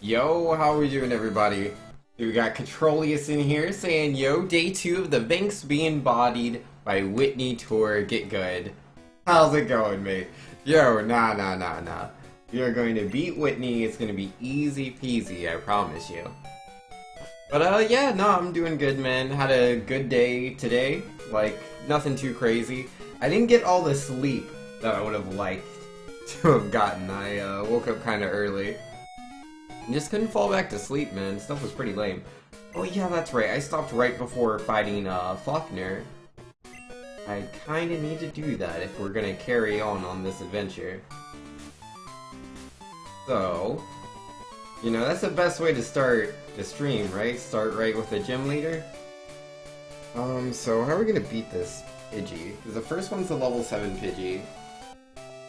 Yo, how are we doing, everybody? We got Controlius in here saying, yo, day 2 of the Vinx being bodied by Whitney tour, get good. How's it going, mate? Yo, nah. You're going to beat Whitney, it's gonna be easy peasy, I promise you. But, yeah, no, I'm doing good, man. Had a good day today, like, nothing too crazy. I didn't get all the sleep that I would have liked to have gotten. I, woke up kinda early. Just couldn't fall back to sleep, man. Stuff was pretty lame. Oh yeah, that's right. I stopped right before fighting Faulkner. I kinda need to do that if we're gonna carry on this adventure. So, you know, that's the best way to start the stream, right? Start right with the gym leader. So how are we gonna beat this Pidgey? Because the first one's the level 7 Pidgey.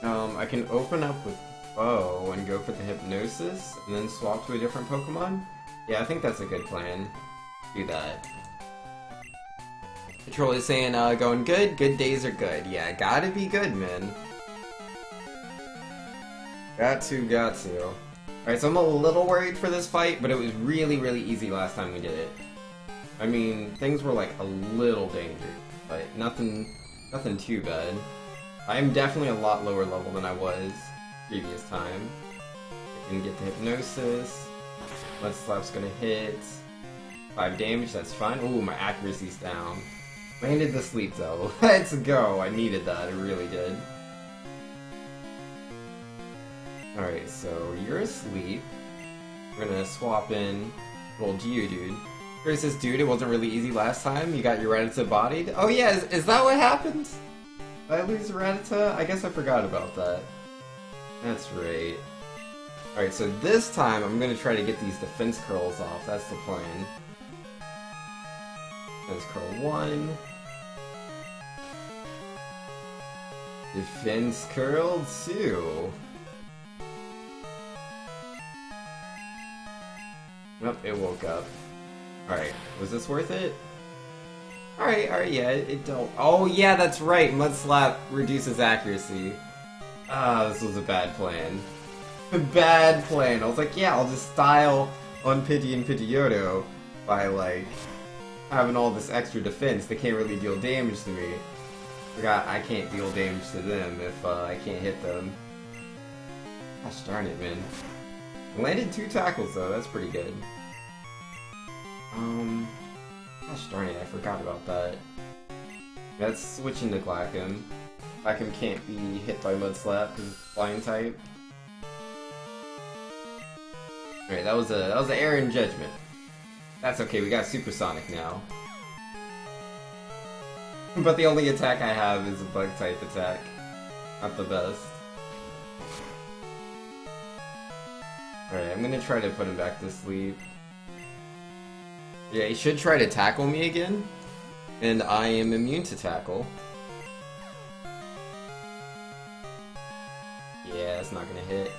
I can open up with Bow and go for the Hypnosis, and then swap to a different Pokemon? Yeah, I think that's a good plan. Do that. Control is saying, going good? Good days are good. Yeah, gotta be good, man. Got to. Alright, so I'm a little worried for this fight, but it was really easy last time we did it. I mean, things were like a little dangerous, but nothing too bad. I'm definitely a lot lower level than I was previous time. I can get the Hypnosis. Mud Slap's gonna hit. 5 damage, that's fine. Ooh, my accuracy's down. Landed the sleep though. Let's go! I needed that, I really did. Alright, so you're asleep. We're gonna swap in old Geodude. Here's this dude, it wasn't really easy last time. You got your Rattata bodied. Oh yeah, is that what happened? Did I lose Rattata? I guess I forgot about that. That's right. Alright, so this time I'm gonna try to get these defense curls off. That's the plan. Defense curl 1. Defense curl 2. Nope, it woke up. Alright, was this worth it? Alright, yeah, it don't. Oh yeah, that's right, Mud Slap reduces accuracy. Ah, this was a bad plan. A bad plan. I was like, yeah, I'll just style on Pidgey and Pidgeotto by, like, having all this extra defense. They can't really deal damage to me. Forgot I can't deal damage to them if I can't hit them. Gosh darn it, man. I landed 2 tackles, though. That's pretty good. Gosh darn it, I forgot about that. That's switching to Glacom. Glacom can't be hit by Mud Slap because it's flying type. Alright, that was an error in judgment. That's okay, we got Supersonic now. But the only attack I have is a bug type attack. Not the best. Alright, I'm gonna try to put him back to sleep. Yeah, he should try to tackle me again. And I am immune to tackle. Yeah, that's not gonna hit.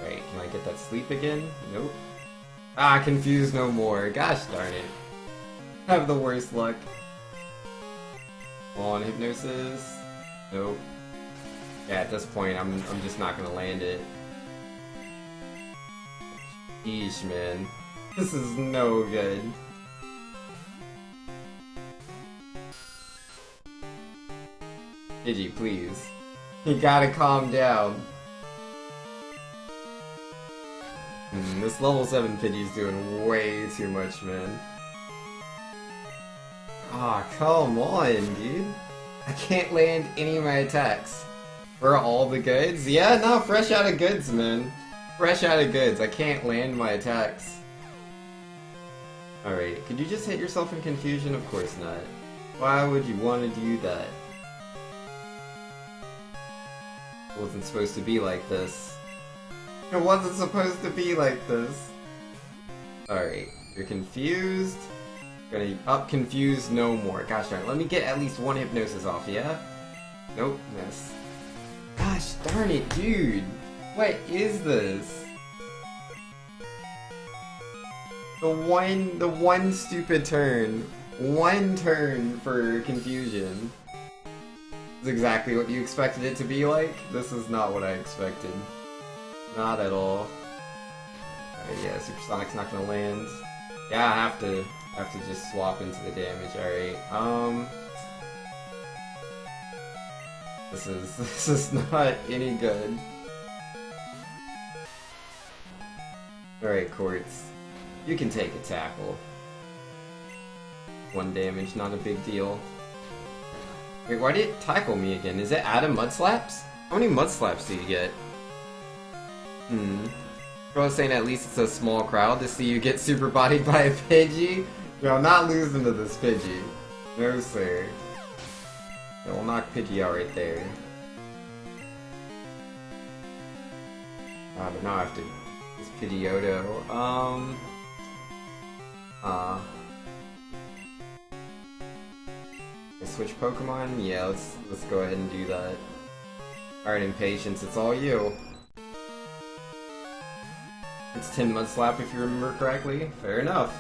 Right, can I get that sleep again? Nope. Ah, confused no more. Gosh darn it. I have the worst luck. On Hypnosis. Nope. Yeah, at this point, I'm just not gonna land it. Yeesh, man. This is no good. Pidgey, please. You gotta calm down. This level 7 Pidgey's doing way too much, man. Ah, come on, dude. I can't land any of my attacks. For all the goods? Yeah, no, fresh out of goods, man. Fresh out of goods. I can't land my attacks. Alright, could you just hit yourself in confusion? Of course not. Why would you want to do that? It wasn't supposed to be like this. It wasn't supposed to be like this. Alright, you're confused. Gonna up confused no more. Gosh darn it, let me get at least 1 Hypnosis off, yeah? Nope, miss. Gosh darn it, dude! What is this? The one stupid turn. One turn for confusion. Is exactly what you expected it to be like? This is not what I expected. Not at all. Yeah, Supersonic's not gonna land. Yeah, I have to just swap into the damage. Alright, this is not any good. Alright, Quartz. You can take a tackle. 1 damage, not a big deal. Wait, why did it tackle me again? Is it out of Mud Slaps? How many Mud Slaps do you get? I was saying at least it's a small crowd to see you get super bodied by a Pidgey. No, I'm not losing to this Pidgey. No, sir. It will knock Pidgey out right there. But now I have to... It's Pidgeotto. Switch Pokemon? Yeah, let's go ahead and do that. Alright, Impatience, it's all you. It's 10 Mud Slap if you remember correctly. Fair enough.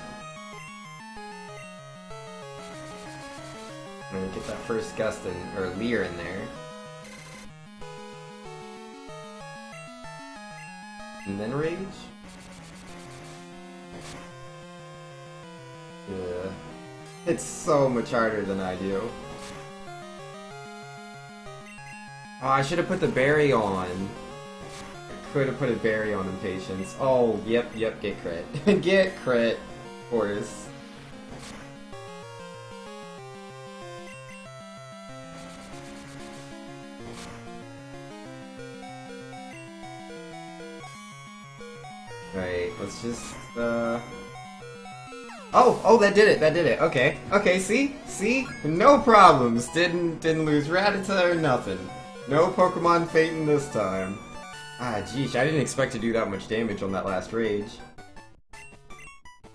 I'm gonna get that first Gust in, or Leer in there. And then Rage? Yeah. It's so much harder than I do. Oh, I should have put the berry on. I could have put a berry on Impatience. Oh, yep, get crit. Get crit, of course. Right, let's just, Oh, that did it, Okay, see? No problems. Didn't lose Rattata or nothing. No Pokemon fainting this time. Ah, geesh, I didn't expect to do that much damage on that last Rage.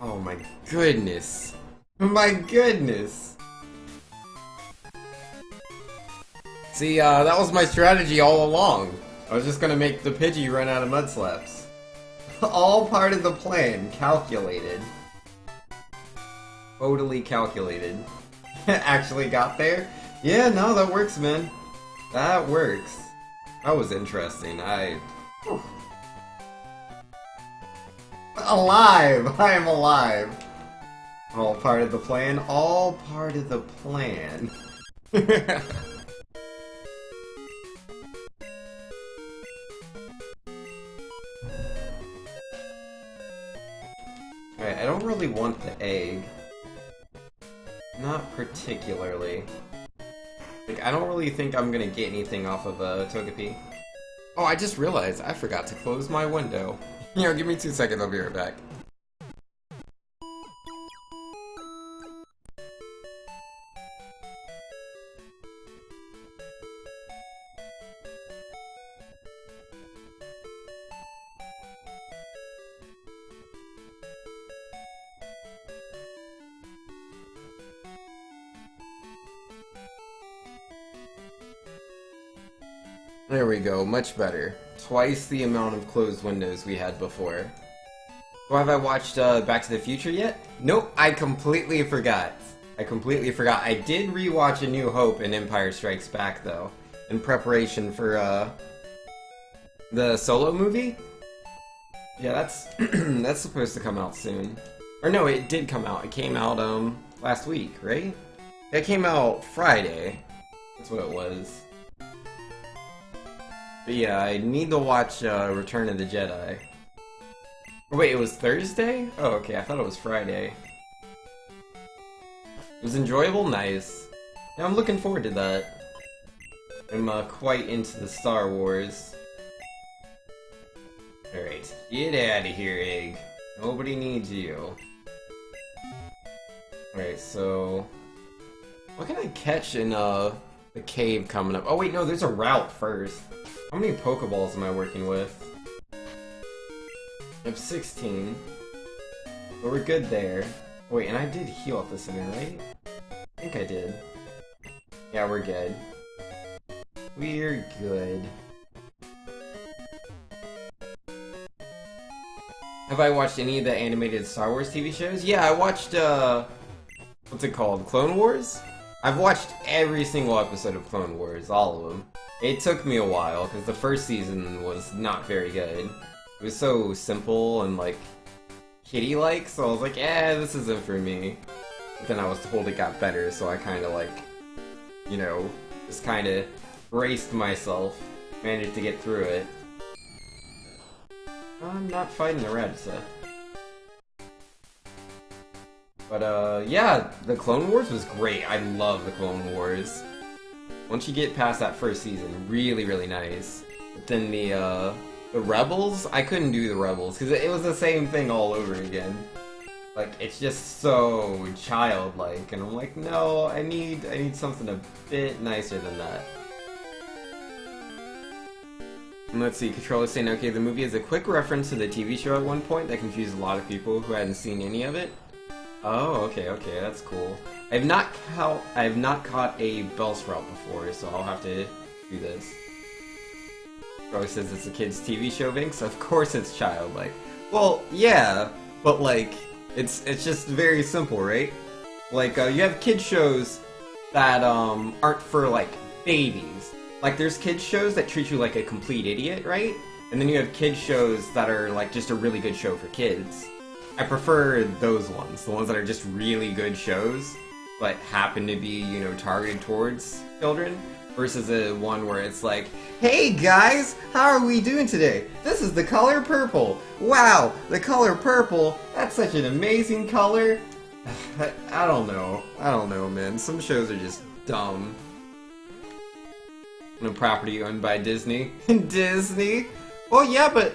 Oh my goodness. My goodness! See, that was my strategy all along. I was just gonna make the Pidgey run out of Mud Slaps. All part of the plan, calculated. Totally calculated. Actually got there? Yeah, no, that works, man. That works. That was interesting. Whew. Alive! I am alive! All part of the plan. All part of the plan. Alright, I don't really want the egg. Not particularly. Like, I don't really think I'm gonna get anything off of Togepi. Oh, I just realized I forgot to close my window. Here, give me 2 seconds, I'll be right back. There we go, much better. Twice the amount of closed windows we had before. So have I watched Back to the Future yet? Nope, I completely forgot. I did rewatch A New Hope and Empire Strikes Back, though, in preparation for the Solo movie. Yeah, that's that's supposed to come out soon. Or no, it did come out. It came out last week, right? It came out Friday. That's what it was. But yeah, I need to watch Return of the Jedi. Oh, wait, it was Thursday? Oh, okay, I thought it was Friday. It was enjoyable? Nice. Yeah, I'm looking forward to that. I'm quite into the Star Wars. Alright, get out of here, Egg. Nobody needs you. Alright, so... what can I catch in the cave coming up? Oh wait, no, there's a route first. How many Pokeballs am I working with? I have 16. But we're good there. Wait, and I did heal up the center, right? I think I did. Yeah, we're good. We're good. Have I watched any of the animated Star Wars TV shows? Yeah, I watched, what's it called? Clone Wars? I've watched every single episode of Clone Wars, all of them. It took me a while, because the first season was not very good. It was so simple and, like, kiddie-like, so I was like, this isn't for me. But then I was told it got better, so I kind of like, you know, just kind of braced myself, managed to get through it. I'm not fighting the red, so. But, yeah, the Clone Wars was great. I love the Clone Wars. Once you get past that first season, really, really nice. But then the Rebels, I couldn't do the Rebels, because it was the same thing all over again. Like, it's just so childlike, and I'm like, no, I need something a bit nicer than that. And let's see, Controller's saying, okay, the movie is a quick reference to the TV show at one point that confused a lot of people who hadn't seen any of it. Oh, okay, that's cool. I have not caught a Bellsprout before, so I'll have to do this. Probably says it's a kid's TV show, Vinx. Of course it's childlike. Well, yeah, but like, it's just very simple, right? Like, you have kid shows that aren't for like babies. Like, there's kids shows that treat you like a complete idiot, right? And then you have kids shows that are like just a really good show for kids. I prefer those ones, the ones that are just really good shows, but happen to be, you know, targeted towards children, versus a one where it's like, hey guys, how are we doing today? This is the color purple. Wow, the color purple, that's such an amazing color. I don't know, man. Some shows are just dumb. A property owned by Disney. Disney? Well, yeah, but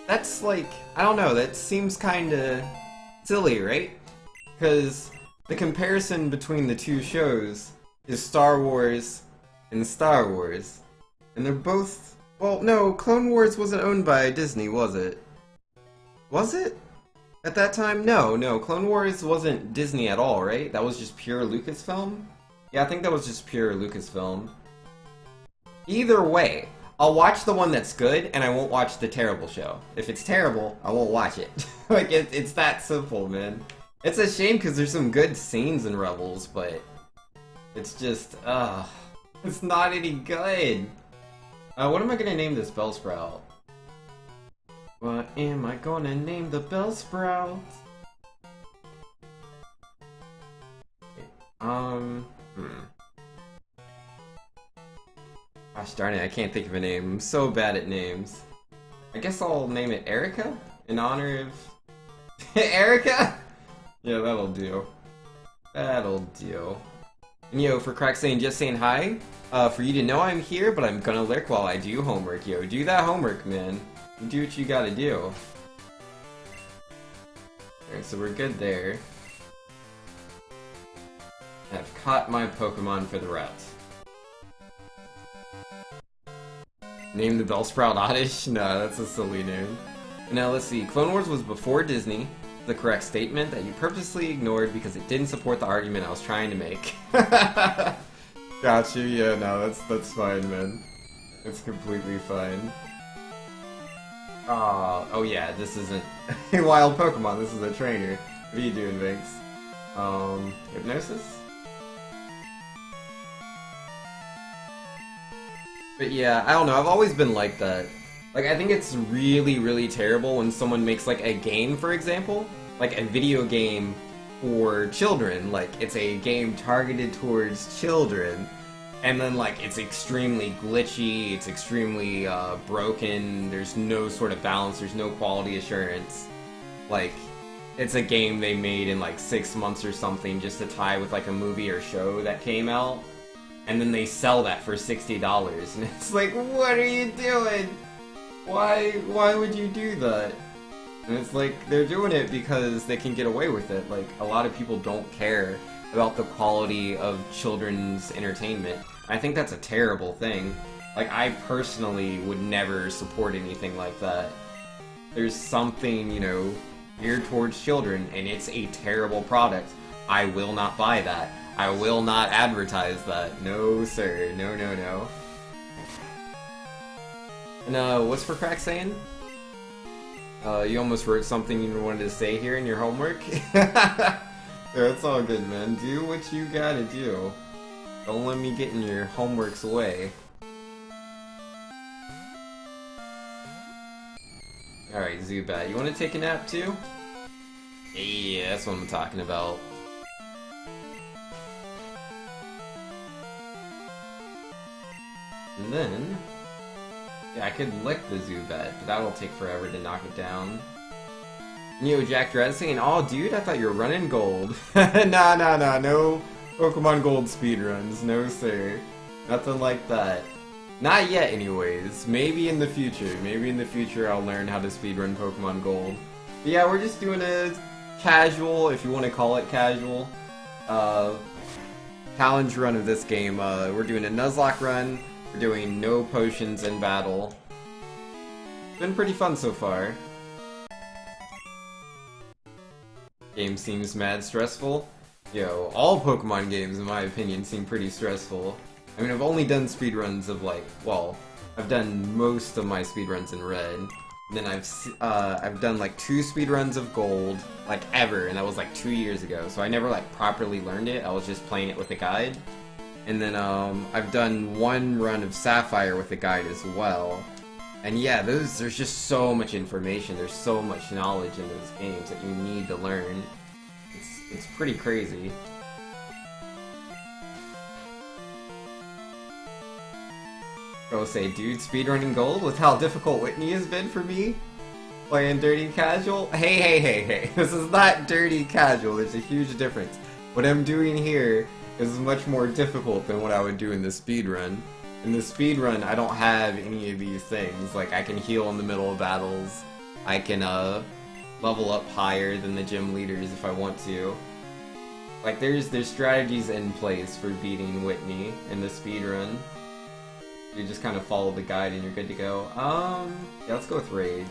that's like, I don't know, that seems kinda silly, right? Because the comparison between the two shows is Star Wars and Star Wars. And they're both... Well, no, Clone Wars wasn't owned by Disney, was it? Was it? At that time? No, Clone Wars wasn't Disney at all, right? That was just pure Lucasfilm? Yeah, I think that was just pure Lucasfilm. Either way, I'll watch the one that's good, and I won't watch the terrible show. If it's terrible, I won't watch it. Like, it's that simple, man. It's a shame, because there's some good scenes in Rebels, but... It's just, it's not any good. What am I gonna name this Bellsprout? What am I gonna name the Bellsprout? Gosh darn it, I can't think of a name. I'm so bad at names. I guess I'll name it Erica? In honor of... Erica? Yeah, that'll do. That'll do. And yo, for Crack saying, just saying hi. For you to know I'm here, but I'm gonna lurk while I do homework. Yo, do that homework, man. You do what you gotta do. Alright, so we're good there. I've caught my Pokemon for the route. Name the Bellsprout Oddish? No, that's a silly name. Now let's see, Clone Wars was before Disney. The correct statement that you purposely ignored because it didn't support the argument I was trying to make. Got you, yeah, no, that's fine, man. It's completely fine. Oh yeah, this isn't a wild Pokemon, this is a trainer. What are you doing, Vinx? Hypnosis? But yeah, I don't know, I've always been like that. Like, I think it's really, really terrible when someone makes, like, a game, for example. Like, a video game for children. Like, it's a game targeted towards children. And then, like, it's extremely glitchy, it's extremely, broken, there's no sort of balance, there's no quality assurance. Like, it's a game they made in, like, 6 months or something just to tie with, like, a movie or show that came out. And then they sell that for $60. And it's like, what are you doing? Why would you do that? And it's like, they're doing it because they can get away with it. Like, a lot of people don't care about the quality of children's entertainment. I think that's a terrible thing. Like, I personally would never support anything like that. There's something, you know, geared towards children, and it's a terrible product. I will not buy that. I will not advertise that. No, sir. No, no, no. And, what's for Crack saying? You almost wrote something you wanted to say here in your homework? Yeah, it's all good, man. Do what you gotta do. Don't let me get in your homework's way. Alright, Zubat, you wanna take a nap too? Yeah, that's what I'm talking about. And then, yeah, I could lick the Zubat, but that'll take forever to knock it down. Yo, Jack Dredd saying, "Oh, dude, I thought you were running gold." Nah, no Pokemon Gold speedruns, no sir. Nothing like that. Not yet, anyways. Maybe in the future. Maybe in the future I'll learn how to speedrun Pokemon Gold. But yeah, we're just doing a casual, if you want to call it casual, challenge run of this game. We're doing a Nuzlocke run. We're doing no potions in battle. It's been pretty fun so far. Game seems mad stressful. Yo, all Pokemon games, in my opinion, seem pretty stressful. I mean, I've only done speedruns of like, well, I've done most of my speedruns in Red. And then I've done like 2 speedruns of Gold, like ever, and that was like 2 years ago. So I never like properly learned it. I was just playing it with a guide. And then I've done 1 run of Sapphire with a guide as well. And yeah, there's just so much information. There's so much knowledge in those games that you need to learn. It's pretty crazy. Go say, dude, speedrunning Gold with how difficult Whitney has been for me? Playing dirty casual? Hey. This is not dirty casual. There's a huge difference. What I'm doing here is much more difficult than what I would do in the speedrun. In the speedrun, I don't have any of these things. Like, I can heal in the middle of battles. I can, level up higher than the gym leaders if I want to. Like, there's strategies in place for beating Whitney in the speedrun. You just kind of follow the guide and you're good to go. Yeah, let's go with Rage.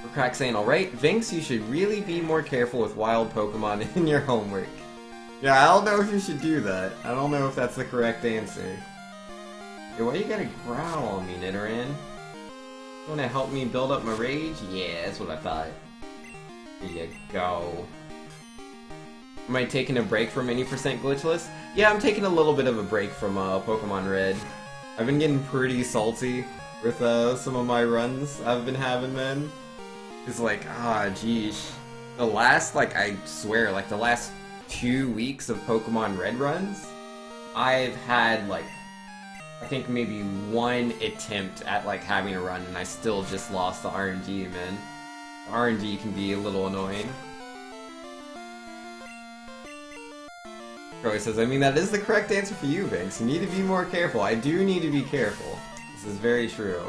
For Crack saying, alright, Vince, you should really be more careful with wild Pokemon in your homework. Yeah, I don't know if you should do that. I don't know if that's the correct answer. Yo, why you gotta growl on me, Nidoran? You wanna help me build up my rage? Yeah, that's what I thought. There you go. Am I taking a break from any percent glitchless? Yeah, I'm taking a little bit of a break from Pokemon Red. I've been getting pretty salty with some of my runs I've been having, man. It's like, geez. The last, like, I swear, like, the last 2 weeks of Pokemon Red runs, I've had, like, I think maybe 1 attempt at, like, having a run, and I still just lost the RNG, man. The RNG can be a little annoying. Troy says, I mean, that is the correct answer for you, Vince. You need to be more careful. I do need to be careful. This is very true.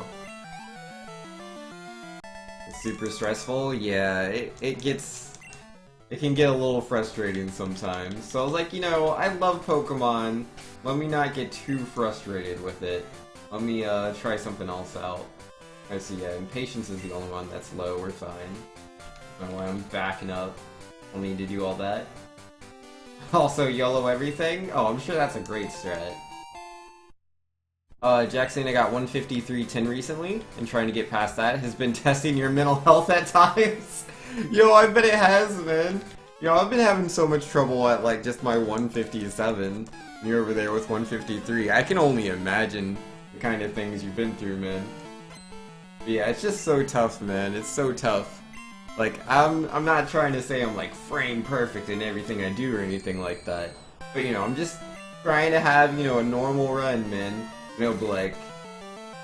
It's super stressful. Yeah, it can get a little frustrating sometimes. So I was like, you know, I love Pokemon. Let me not get too frustrated with it. Let me try something else out. I see, yeah, Impatience is the only one that's low. We're fine. I don't know why I'm backing up. I'll need to do all that. Also, YOLO everything? Oh, I'm sure that's a great strat. Jackson, I got 153.10 recently, and trying to get past that has been testing your mental health at times. Yo, I bet it has, man. Yo, I've been having so much trouble at, like, just my 157. You're over there with 153. I can only imagine the kind of things you've been through, man. But yeah, it's just so tough, man. It's so tough. Like, I'm not trying to say I'm, like, frame perfect in everything I do or anything like that. But, you know, I'm just trying to have, you know, a normal run, man. You know, but, like,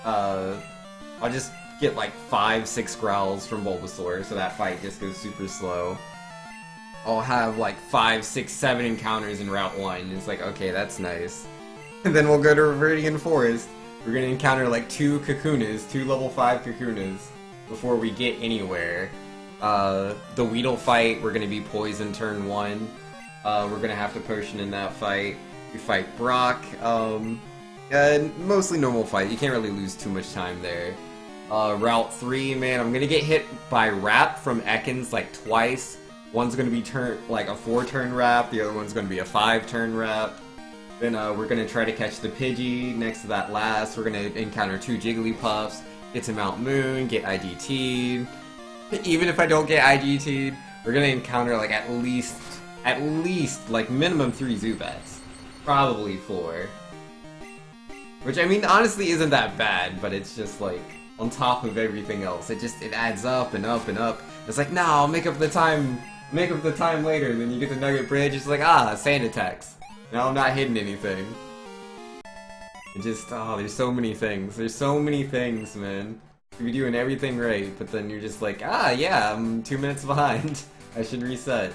I'll just get, like, 5-6 growls from Bulbasaur, so that fight just goes super slow. I'll have, like, 5, 6, 7 encounters in Route 1. It's like, okay, that's nice. And then we'll go to Viridian Forest. We're gonna encounter, like, 2 Kakunas, 2 level 5 Kakunas, before we get anywhere. The Weedle fight, we're gonna be poison turn 1. We're gonna have to potion in that fight. We fight Brock. Mostly normal fight. You can't really lose too much time there. Route 3, man, I'm gonna get hit by Wrap from Ekans like twice. One's gonna be like a 4-turn Wrap, the other one's gonna be a 5-turn Wrap. Then we're gonna try to catch the Pidgey next to that last. We're gonna encounter 2 Jigglypuffs, get to Mount Moon, get IGT'd. Even if I don't get IGT'd, we're gonna encounter like at least like minimum 3 Zubats. Probably 4. Which, I mean, honestly isn't that bad, but it's just like, on top of everything else. It adds up and up and up. It's like, nah, I'll make up the time later. And then you get the Nugget Bridge, it's like, ah, sand attacks. Now I'm not hitting anything. There's so many things. There's so many things, man. You're doing everything right, but then you're just like, ah, yeah, I'm 2 minutes behind. I should reset.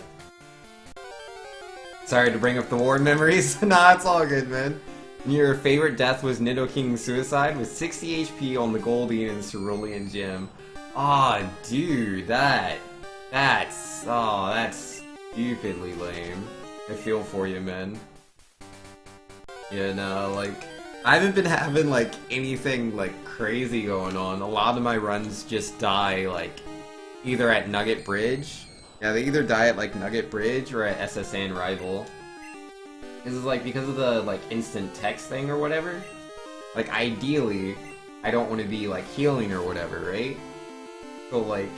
Sorry to bring up the Warren memories. Nah, it's all good, man. Your favorite death was Nidoking's suicide with 60 HP on the Goldene and Cerulean Gem. Aw, dude, that's stupidly lame. I feel for you, man. Yeah, no, like, I haven't been having, like, anything, like, crazy going on. A lot of my runs just die, like, either at Nugget Bridge. Yeah, they either die at, like, Nugget Bridge or at SSN Rival. This is, like, because of the, like, instant text thing or whatever. Like, ideally, I don't want to be, like, healing or whatever, right? So, like,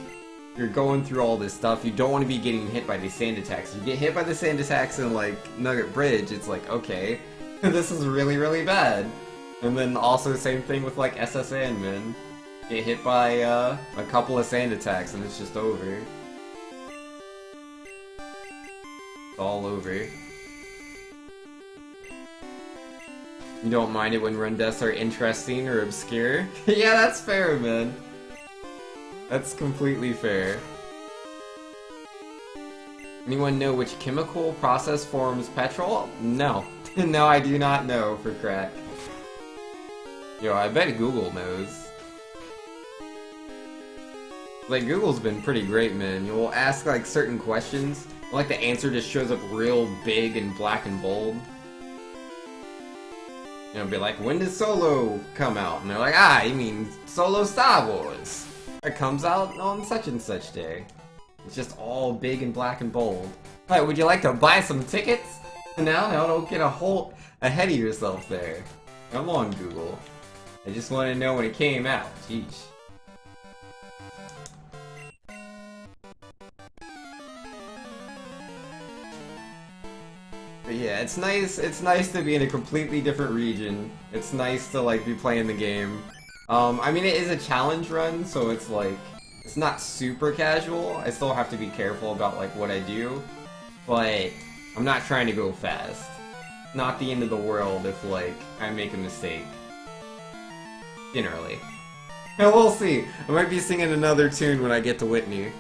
you're going through all this stuff, you don't want to be getting hit by these sand attacks. You get hit by the sand attacks in, like, Nugget Bridge, it's like, okay, this is really, really bad. And then also same thing with, like, SSN, man. Get hit by, a couple of sand attacks and it's just over. It's all over. You don't mind it when run deaths are interesting or obscure? Yeah, that's fair, man. That's completely fair. Anyone know which chemical process forms petrol? No. No, I do not know for crack. Yo, I bet Google knows. Like, Google's been pretty great, man. You'll ask, like, certain questions, like, the answer just shows up real big and black and bold. You know, be like, when does Solo come out? And they're like, ah, you mean Solo Star Wars. It comes out on such and such day. It's just all big and black and bold. Alright, would you like to buy some tickets? No, don't get ahead of yourself there. Come on, Google. I just want to know when it came out. Jeez. But yeah, it's nice to be in a completely different region. It's nice to, like, be playing the game. I mean, it is a challenge run, so it's, like, it's not super casual. I still have to be careful about, like, what I do. But I'm not trying to go fast. Not the end of the world if, like, I make a mistake. Generally. And we'll see. I might be singing another tune when I get to Whitney.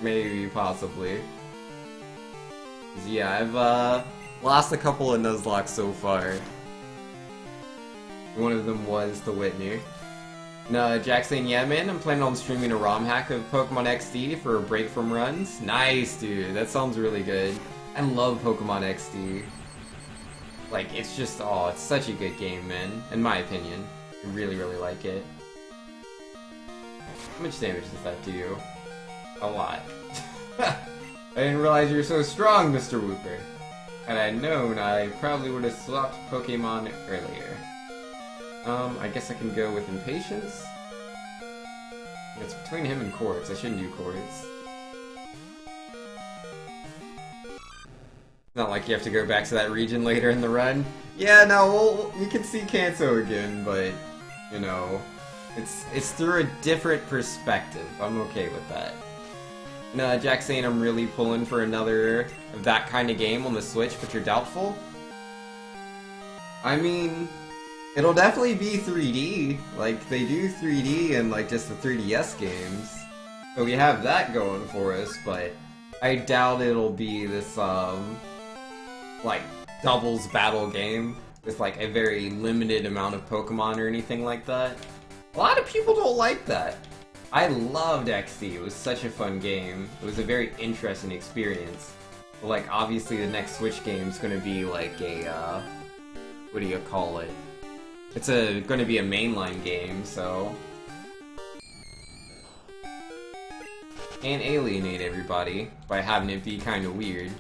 Maybe, possibly. Yeah, I've lost a couple of Nuzlocke so far. One of them was the Whitney. No, Jack saying, yeah man, I'm planning on streaming a ROM hack of Pokemon XD for a break from runs. Nice, dude. That sounds really good. I love Pokemon XD. Like, it's just, oh, it's such a good game, man. In my opinion. I really, really like it. How much damage does that do? A lot. I didn't realize you were so strong, Mr. Wooper. Had I known, I probably would have swapped Pokemon earlier. I guess I can go with Impatience. It's between him and Quartz. I shouldn't do Quartz. Not like you have to go back to that region later in the run. Yeah, no, we can see Kanto again, but, you know, it's through a different perspective. I'm okay with that. No, Jack's saying I'm really pulling for another of that kind of game on the Switch, but you're doubtful? I mean, it'll definitely be 3D. Like, they do 3D in, like, just the 3DS games. So we have that going for us, but I doubt it'll be this, like, doubles battle game with, like, a very limited amount of Pokemon or anything like that. A lot of people don't like that. I loved XD, it was such a fun game. It was a very interesting experience. But, like, obviously the next Switch game is gonna be, like, a, what do you call it? It's gonna be a mainline game, so... And alienate everybody by having it be kinda weird.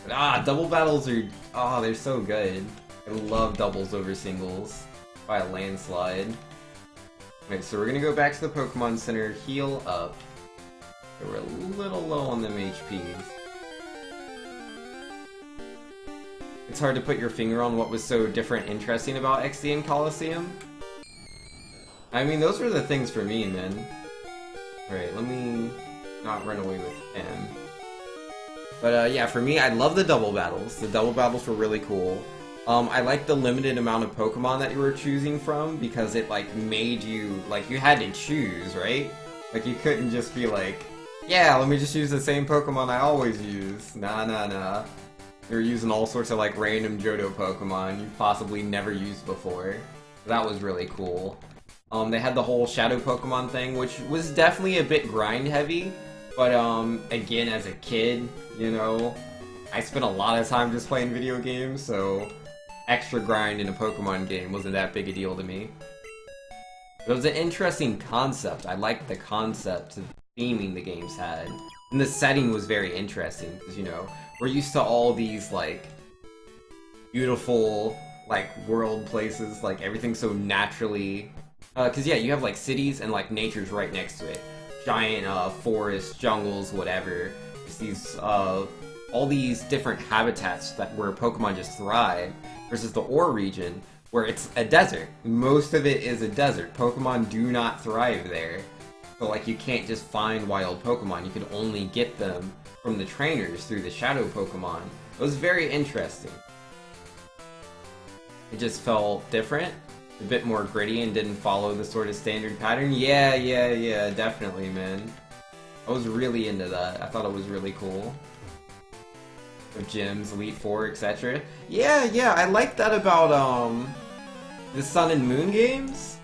But, double battles are, they're so good. I love doubles over singles by a landslide. Wait, so we're gonna go back to the Pokemon Center, heal up. We're a little low on them HPs. It's hard to put your finger on what was so different and interesting about XD and Coliseum. I mean, those were the things for me, man. Alright, let me not run away with him. But yeah, for me, I love the double battles. The double battles were really cool. I like the limited amount of Pokemon that you were choosing from because it like made you, like you had to choose, right? Like you couldn't just be like, yeah, let me just use the same Pokemon I always use. Nah. You were using all sorts of like random Johto Pokemon you possibly never used before. That was really cool. They had the whole Shadow Pokemon thing, which was definitely a bit grind heavy. But again, as a kid, you know, I spent a lot of time just playing video games, so extra grind in a Pokemon game wasn't that big a deal to me. It was an interesting concept. I liked the concept of theming the games had. And the setting was very interesting, because, you know, we're used to all these, like, beautiful, like, world places, like, everything's so naturally... Because, yeah, you have, like, cities and, like, nature's right next to it. Giant, forests, jungles, whatever. It's these, all these different habitats where Pokemon just thrive, versus the Ore region, where it's a desert. Most of it is a desert. Pokemon do not thrive there. So, like, you can't just find wild Pokemon. You can only get them from the trainers through the Shadow Pokemon. It was very interesting. It just felt different, a bit more gritty, and didn't follow the sort of standard pattern. Yeah, definitely, man. I was really into that. I thought it was really cool. Of gyms, Elite Four, etc. Yeah, I like that about, the Sun and Moon games.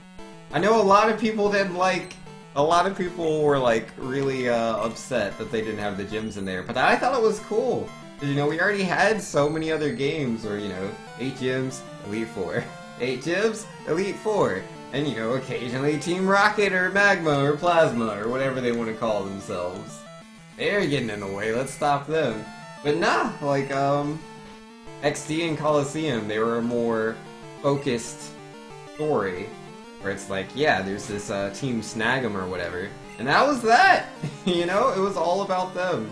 I know a lot of people didn't like... A lot of people were, like, really, upset that they didn't have the gyms in there, but I thought it was cool. You know, we already had so many other games where, you know, 8 gyms, Elite Four. 8 gyms, Elite Four. And, you know, occasionally Team Rocket or Magma or Plasma or whatever they want to call themselves. They're getting in the way, let's stop them. But nah, like, XD and Coliseum, they were a more focused story. Where it's like, yeah, there's this Team Snag'em or whatever. And that was that! You know, it was all about them.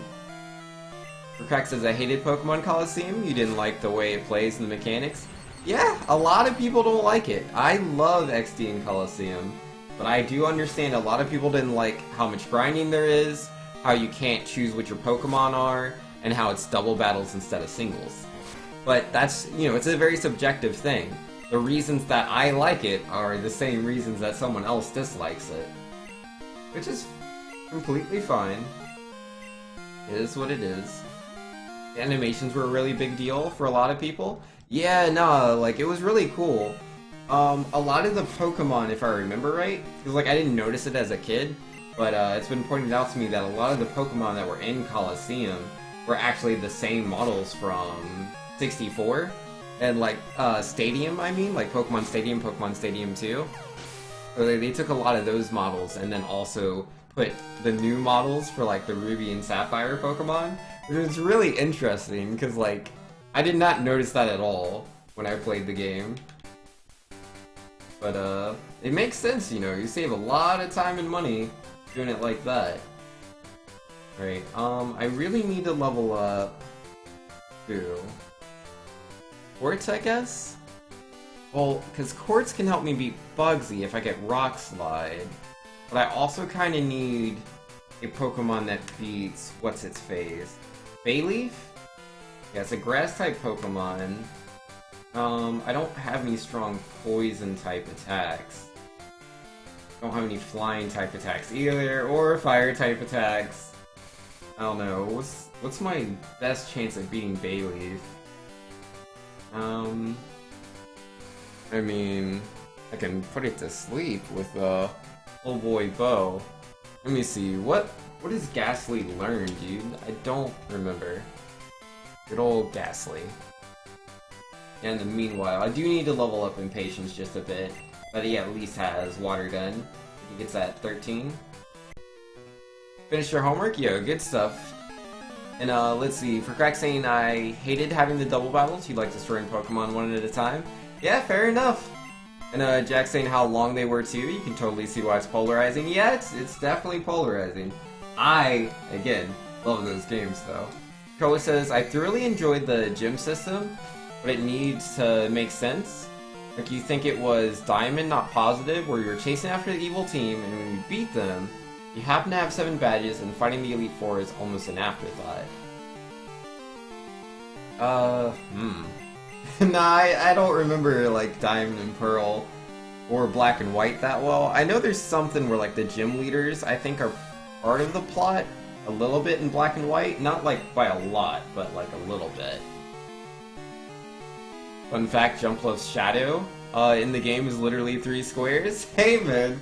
Crack says, I hated Pokemon Coliseum. You didn't like the way it plays and the mechanics. Yeah, a lot of people don't like it. I love XD and Coliseum. But I do understand a lot of people didn't like how much grinding there is, how you can't choose what your Pokemon are, and how it's double battles instead of singles. But that's, you know, it's a very subjective thing. The reasons that I like it are the same reasons that someone else dislikes it. Which is completely fine. It is what it is. The animations were a really big deal for a lot of people. Yeah, no, like, it was really cool. A lot of the Pokemon, if I remember right, because, like, I didn't notice it as a kid, but it's been pointed out to me that a lot of the Pokemon that were in Coliseum were actually the same models from 64. And, like, Stadium, I mean, like Pokemon Stadium 2. So they took a lot of those models and then also put the new models for, like, the Ruby and Sapphire Pokemon. Which was really interesting, because, like, I did not notice that at all when I played the game. But, it makes sense, you know, you save a lot of time and money doing it like that. Right, I really need to level up to Quartz, I guess? Well, because Quartz can help me beat Bugsy if I get Rock Slide. But I also kind of need a Pokemon that beats, what's its phase? Bayleaf? Yeah, it's a Grass-type Pokemon. I don't have any strong Poison-type attacks. Don't have any Flying-type attacks either, or Fire-type attacks. I don't know, what's my best chance of beating Bayleaf? I mean, I can put it to sleep with oh boy, Bo. Let me see, what does Ghastly learn, dude? I don't remember. Good old Ghastly. And in the meanwhile, I do need to level up in Patience just a bit, but he at least has Water Gun. He gets that 13. Finish your homework? Yo, good stuff. And let's see, for Crack saying I hated having the double battles, he liked destroying Pokemon one at a time. Yeah, fair enough. And Jack saying how long they were too, you can totally see why it's polarizing. Yeah, it's definitely polarizing. I, again, love those games though. Crowley says, I thoroughly enjoyed the gym system, but it needs to make sense. Like, you think it was Diamond, not Positive, where you're chasing after the evil team, and when you beat them, you happen to have 7 badges, and fighting the Elite Four is almost an afterthought. Nah, I don't remember, like, Diamond and Pearl or Black and White that well. I know there's something where, like, the gym leaders, I think, are part of the plot a little bit in Black and White. Not, like, by a lot, but, like, a little bit. Fun fact, Jumpluff's shadow in the game is literally 3 squares. Hey, man!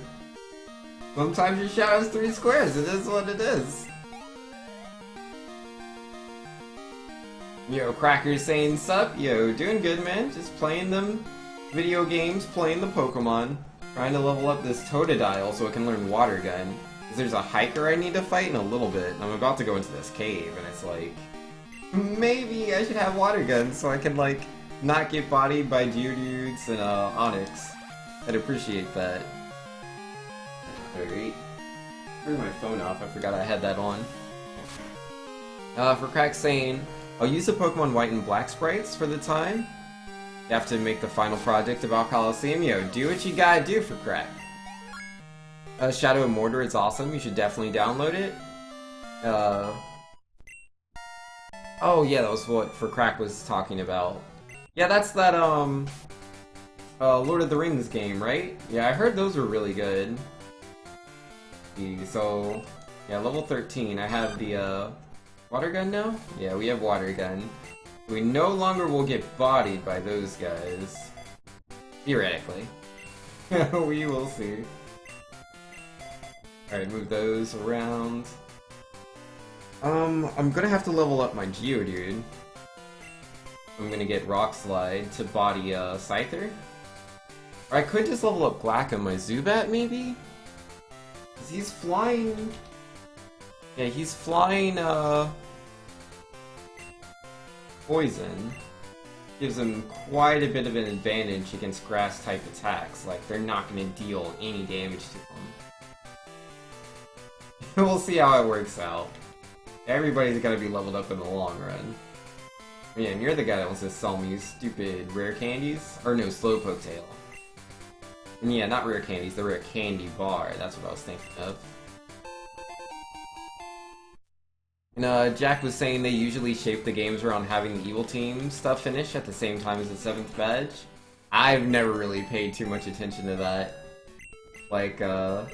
Sometimes your shadow's 3 squares, it is what it is. Yo, Cracker's saying, sup? Yo, doing good, man. Just playing them video games, playing the Pokemon. Trying to level up this Totodile so it can learn Water Gun. Because there's a hiker I need to fight in a little bit. I'm about to go into this cave, and it's like... maybe I should have Water Gun so I can, like, not get bodied by Geodudes and, Onix. I'd appreciate that. Alright. Turn my phone off, I forgot I had that on. For Crack saying... I'll use the Pokemon White and Black sprites for the time. You have to make the final project about Coliseum. Yo, do what you gotta do for Crack. Shadow of Mordor is awesome. You should definitely download it. Oh yeah, that was what For Crack was talking about. Yeah, that's that, Lord of the Rings game, right? Yeah, I heard those were really good. So, yeah, level 13. I have the, Water Gun now? Yeah, we have Water Gun. We no longer will get bodied by those guys. Theoretically. We will see. Alright, move those around. I'm gonna have to level up my Geodude. I'm gonna get Rock Slide to body, Scyther. Or I could just level up Glaca, my Zubat, maybe? 'Cause he's flying... Yeah, he's flying, Poison. Gives him quite a bit of an advantage against grass-type attacks. Like, they're not gonna deal any damage to him. We'll see how it works out. Everybody's gotta be leveled up in the long run. Yeah, and you're the guy that wants to sell me stupid rare candies? Or no, Slowpoke Tail. And yeah, not rare candies, the rare candy bar. That's what I was thinking of. And Jack was saying they usually shape the games around having the evil team stuff finish at the same time as the 7th badge. I've never really paid too much attention to that. Like, I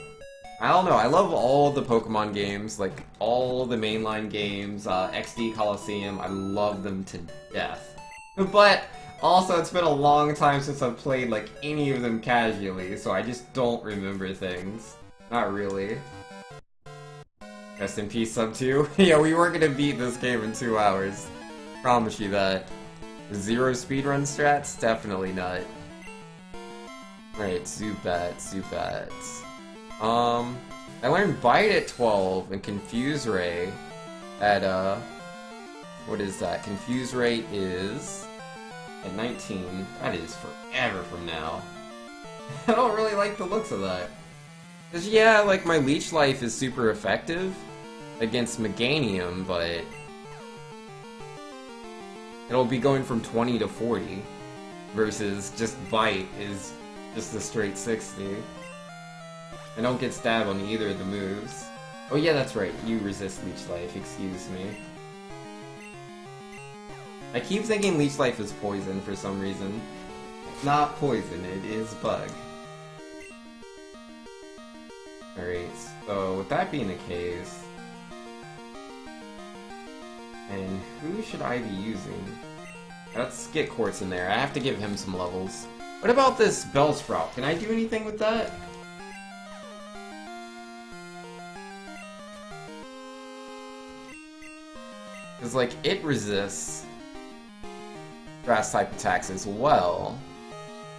don't know, I love all the Pokemon games, like, all the mainline games, XD Coliseum, I love them to death. But, also, it's been a long time since I've played, like, any of them casually, so I just don't remember things. Not really. Rest in peace, Sub 2. Yeah, we weren't gonna beat this game in 2 hours. Promise you that. 0 speedrun strats? Definitely not. Alright, Zubat. I learned Bite at 12 and Confuse Ray at, what is that? Confuse Ray is at 19. That is forever from now. I don't really like the looks of that. Cause yeah, like my Leech Life is super effective against Meganium, but it'll be going from 20 to 40 versus just Bite is just a straight 60. I don't get stabbed on either of the moves. Oh yeah, that's right, you resist Leech Life, excuse me. I keep thinking Leech Life is poison for some reason. It's not poison, it is bug. Alright, so with that being the case... And who should I be using? Let's get Quartz in there, I have to give him some levels. What about this Bellsprout? Can I do anything with that? Because, like, it resists grass-type attacks as well.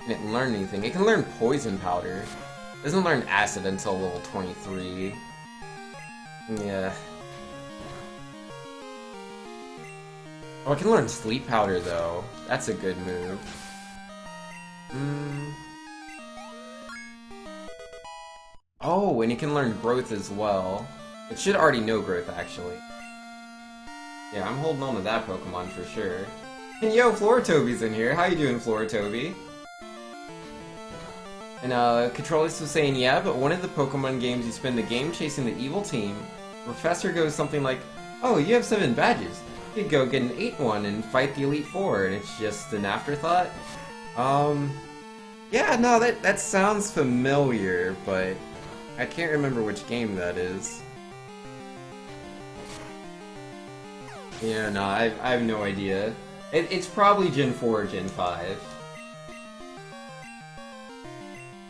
And it can learn anything. It can learn Poison Powder. It doesn't learn Acid until level 23. Yeah. Oh, it can learn Sleep Powder, though. That's a good move. Oh, and it can learn Growth as well. It should already know Growth, actually. Yeah, I'm holding on to that Pokemon for sure. And yo, Floratoby's in here. How you doing, Floratoby? And Controllus was saying, yeah, but one of the Pokemon games you spend the game chasing the evil team, the professor goes something like, oh, you have 7 badges. You could go get an 8th one and fight the Elite Four, and it's just an afterthought. Yeah, no, that sounds familiar, but I can't remember which game that is. Yeah, no, I have no idea. It's probably Gen 4 or Gen 5.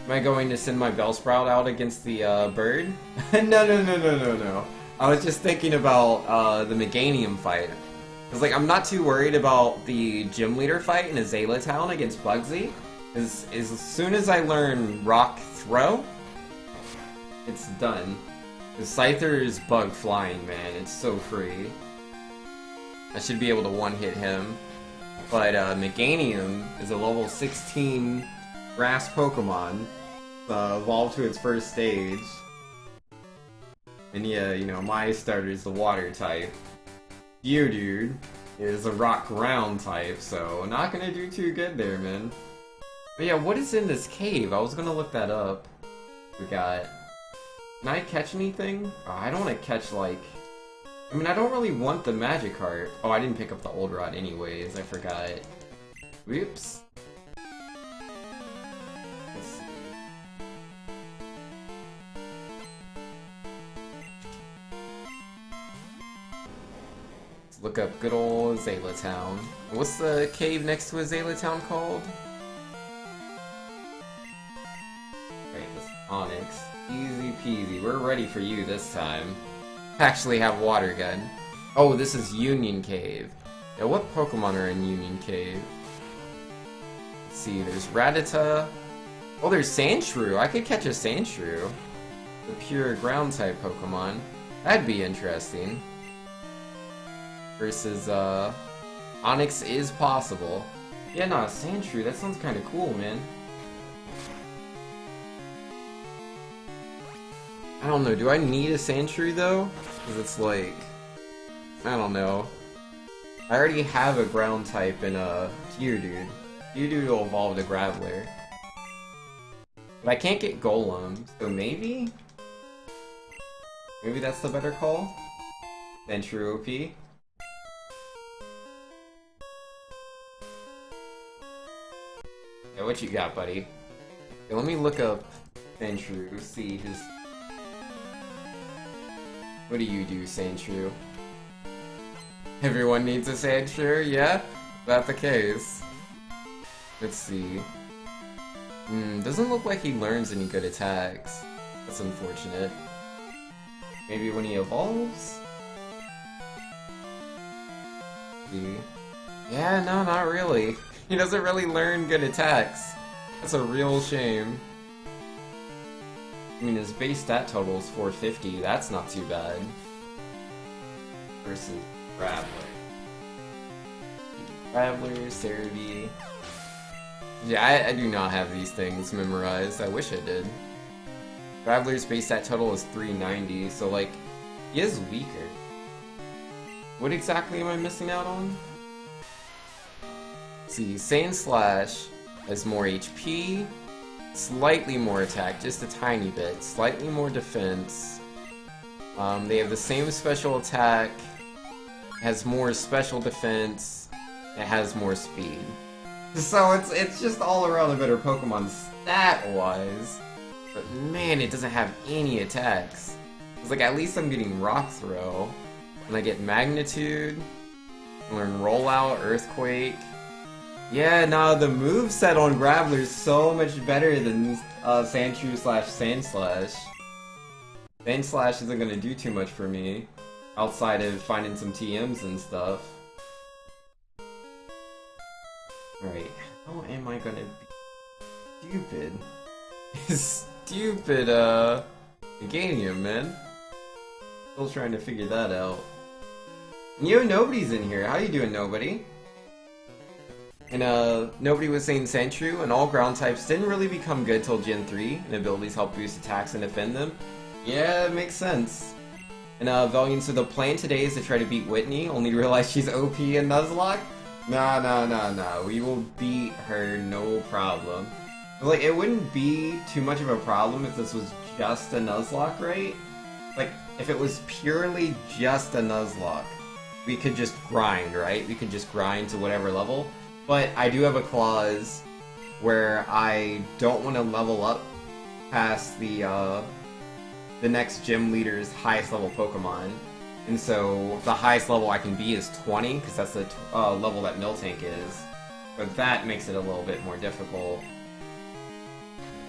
Am I going to send my Bellsprout out against the bird? No. I was just thinking about the Meganium fight. Cause like I'm not too worried about the gym leader fight in Azalea Town against Bugsy. As soon as I learn Rock Throw, it's done. The Scyther is bug flying, man. It's so free. I should be able to one-hit him. But Meganium is a level 16 grass Pokemon, evolved to its first stage. And yeah, you know, my starter is the water type. Geodude is a rock ground type, so not gonna do too good there, man. But yeah, what is in this cave? I was gonna look that up. We got... Can I catch anything? Oh, I don't want to catch, like... I mean, I don't really want the Magikarp. Oh, I didn't pick up the old rod anyways, I forgot. Whoops. Let's see. Let's look up good old Azalea Town. What's the cave next to Azalea Town called? Right, this Onyx. Easy peasy. We're ready for you this time. Actually have water gun. Oh, this is Union Cave. Yeah, what Pokemon are in Union Cave? Let's see, there's Rattata. Oh, there's Sandshrew. I could catch a Sandshrew. The pure ground type Pokemon. That'd be interesting. Versus, Onyx is possible. Yeah, no, Sandshrew, that sounds kinda cool, man. I don't know, do I need a Sandshrew though? Because it's like... I don't know. I already have a ground type in Geodude. Geodude will evolve to Graveler. But I can't get Golem, so maybe? Maybe that's the better call? Sandshrew OP? Yeah, what you got, buddy? Okay, let me look up Sandshrew, see his... What do you do, Sandshrew? Everyone needs a Sandshrew, yeah? Is that the case? Let's see. Doesn't look like he learns any good attacks. That's unfortunate. Maybe when he evolves? See? Yeah, no, not really. He doesn't really learn good attacks. That's a real shame. I mean, his base stat total is 450, that's not too bad. Versus Graveler. Graveler, Cerebi. Yeah, I do not have these things memorized. I wish I did. Graveler's base stat total is 390, so like, he is weaker. What exactly am I missing out on? Let's see, Sandslash has more HP, slightly more attack, just a tiny bit, slightly more defense. They have the same special attack, has more special defense, it has more speed. So it's just all around a better Pokemon stat-wise. But man, it doesn't have any attacks. It's like, at least I'm getting Rock Throw. And I get Magnitude, learn Rollout, Earthquake. Yeah, no, the moveset on Graveler is so much better than Sandshrew slash Sandslash. Sandslash isn't gonna do too much for me, outside of finding some TMs and stuff. Alright, how am I gonna be stupid? Stupid, Meganium, man. Still trying to figure that out. You know, nobody's in here. How you doing, nobody? And, nobody was saying Sandshrew, and all ground types didn't really become good till Gen 3, and abilities help boost attacks and defend them. Yeah, it makes sense. And, Valiant, so the plan today is to try to beat Whitney, only to realize she's OP in Nuzlocke? Nah, we will beat her, no problem. Like, it wouldn't be too much of a problem if this was just a Nuzlocke, right? Like, if it was purely just a Nuzlocke, we could just grind, right? We could just grind to whatever level. But I do have a clause where I don't want to level up past the next gym leader's highest level Pokemon. And so the highest level I can be is 20, because that's the level that Miltank is. But that makes it a little bit more difficult.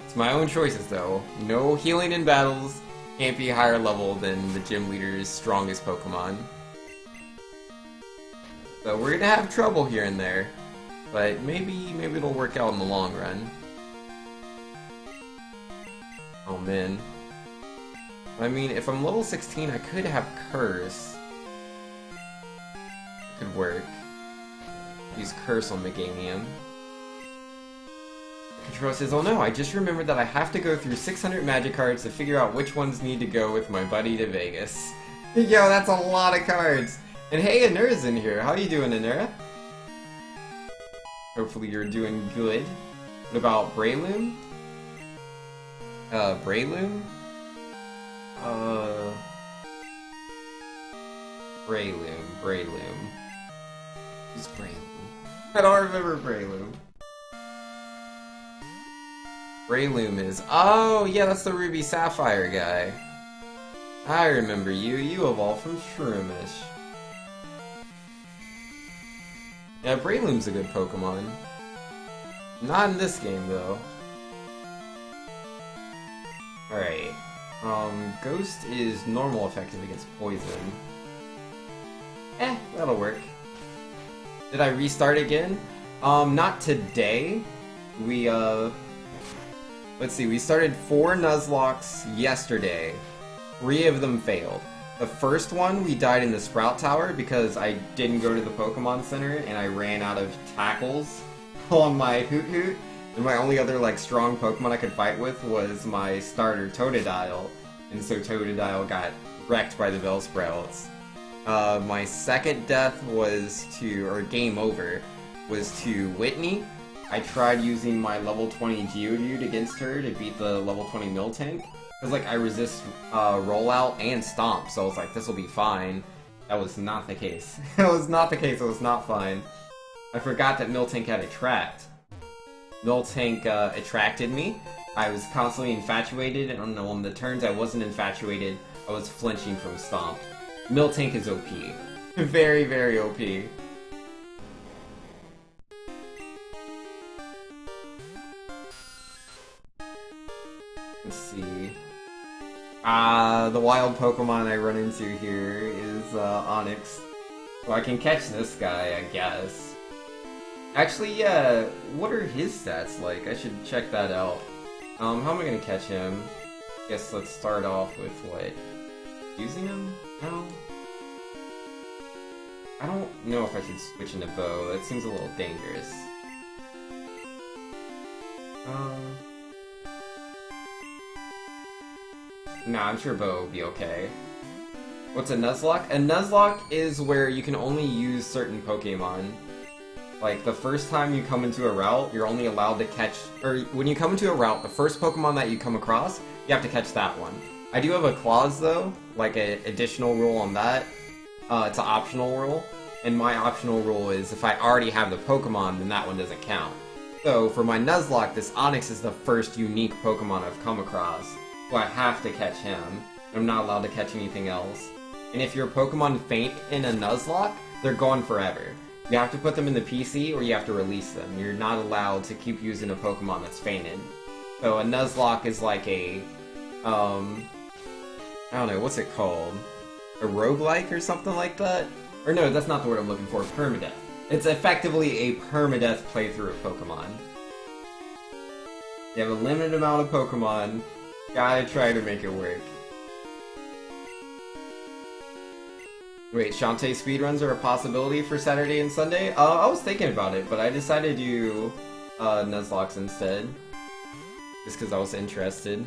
It's my own choices, though. No healing in battles, can't be higher level than the gym leader's strongest Pokemon. So we're gonna have trouble here and there, but maybe it'll work out in the long run. Oh man. I mean, if I'm level 16, I could have Curse. Could work. Use Curse on Meganium. Control says, oh no, I just remembered that I have to go through 600 magic cards to figure out which ones need to go with my buddy to Vegas. Yo, that's a lot of cards! And hey, Anura's in here. How you doing, Anura? Hopefully you're doing good. What about Breloom? Breloom? Breloom. Who's Breloom? I don't remember Breloom. Breloom is... Oh, yeah, that's the Ruby Sapphire guy. I remember you. You evolved from Shroomish. Yeah, Breloom's a good Pokemon. Not in this game, though. Alright. Ghost is normal effective against poison. That'll work. Did I restart again? Not today. We, let's see, we started 4 Nuzlockes yesterday. 3 of them failed. The first one, we died in the Sprout Tower because I didn't go to the Pokemon Center and I ran out of tackles on my Hoot. And my only other, like, strong Pokemon I could fight with was my starter Totodile. And so Totodile got wrecked by the Bellsprouts. My second death was to, or game over, was to Whitney. I tried using my level 20 Geodude against her to beat the level 20 Miltank. Because, like, I resist Rollout and Stomp, so I was like, this will be fine. That was not the case. That was not the case, it was not fine. I forgot that Miltank had Attract. Miltank attracted me. I was constantly infatuated, and on the turns I wasn't infatuated, I was flinching from Stomp. Miltank is OP. Very, very OP. Let's see. The wild Pokemon I run into here is Onyx. So I can catch this guy, I guess. Actually, yeah, what are his stats like? I should check that out. How am I gonna catch him? Guess let's start off with what? Using him? No. I don't know if I should switch into Bow. That seems a little dangerous. Nah, I'm sure Bow will be okay. What's a Nuzlocke? A Nuzlocke is where you can only use certain Pokemon. Like, the first time you come into a route, you're only allowed to catch... Or, when you come into a route, the first Pokemon that you come across, you have to catch that one. I do have a clause, though, like an additional rule on that. It's an optional rule. And my optional rule is, if I already have the Pokemon, then that one doesn't count. So, for my Nuzlocke, this Onyx is the first unique Pokemon I've come across. So I have to catch him. I'm not allowed to catch anything else. And if your Pokemon faint in a Nuzlocke, they're gone forever. You have to put them in the PC, or you have to release them. You're not allowed to keep using a Pokemon that's fainted. So a Nuzlocke is like a, I don't know, what's it called? A roguelike or something like that? Or no, that's not the word I'm looking for, permadeath. It's effectively a permadeath playthrough of Pokemon. You have a limited amount of Pokemon, gotta try to make it work. Wait, Shantae speedruns are a possibility for Saturday and Sunday? I was thinking about it, but I decided to do Nuzlocke instead. Just because I was interested.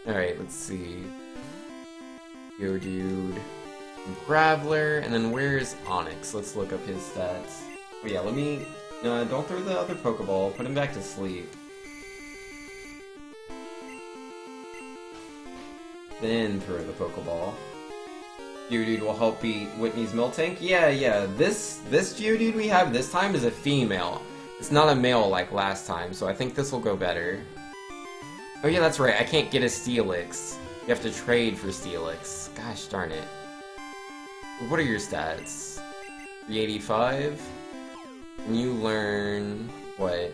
Alright, let's see. Geodude, Graveler, and then where's Onyx? Let's look up his stats. Oh yeah, let me... don't throw the other Pokeball, put him back to sleep. then throw the Pokeball. Geodude will help beat Whitney's Miltank? Yeah. This Geodude we have this time is a female. It's not a male like last time, so I think this will go better. Oh yeah, that's right, I can't get a Steelix. You have to trade for Steelix. Gosh darn it. What are your stats? 385? And you learn... what?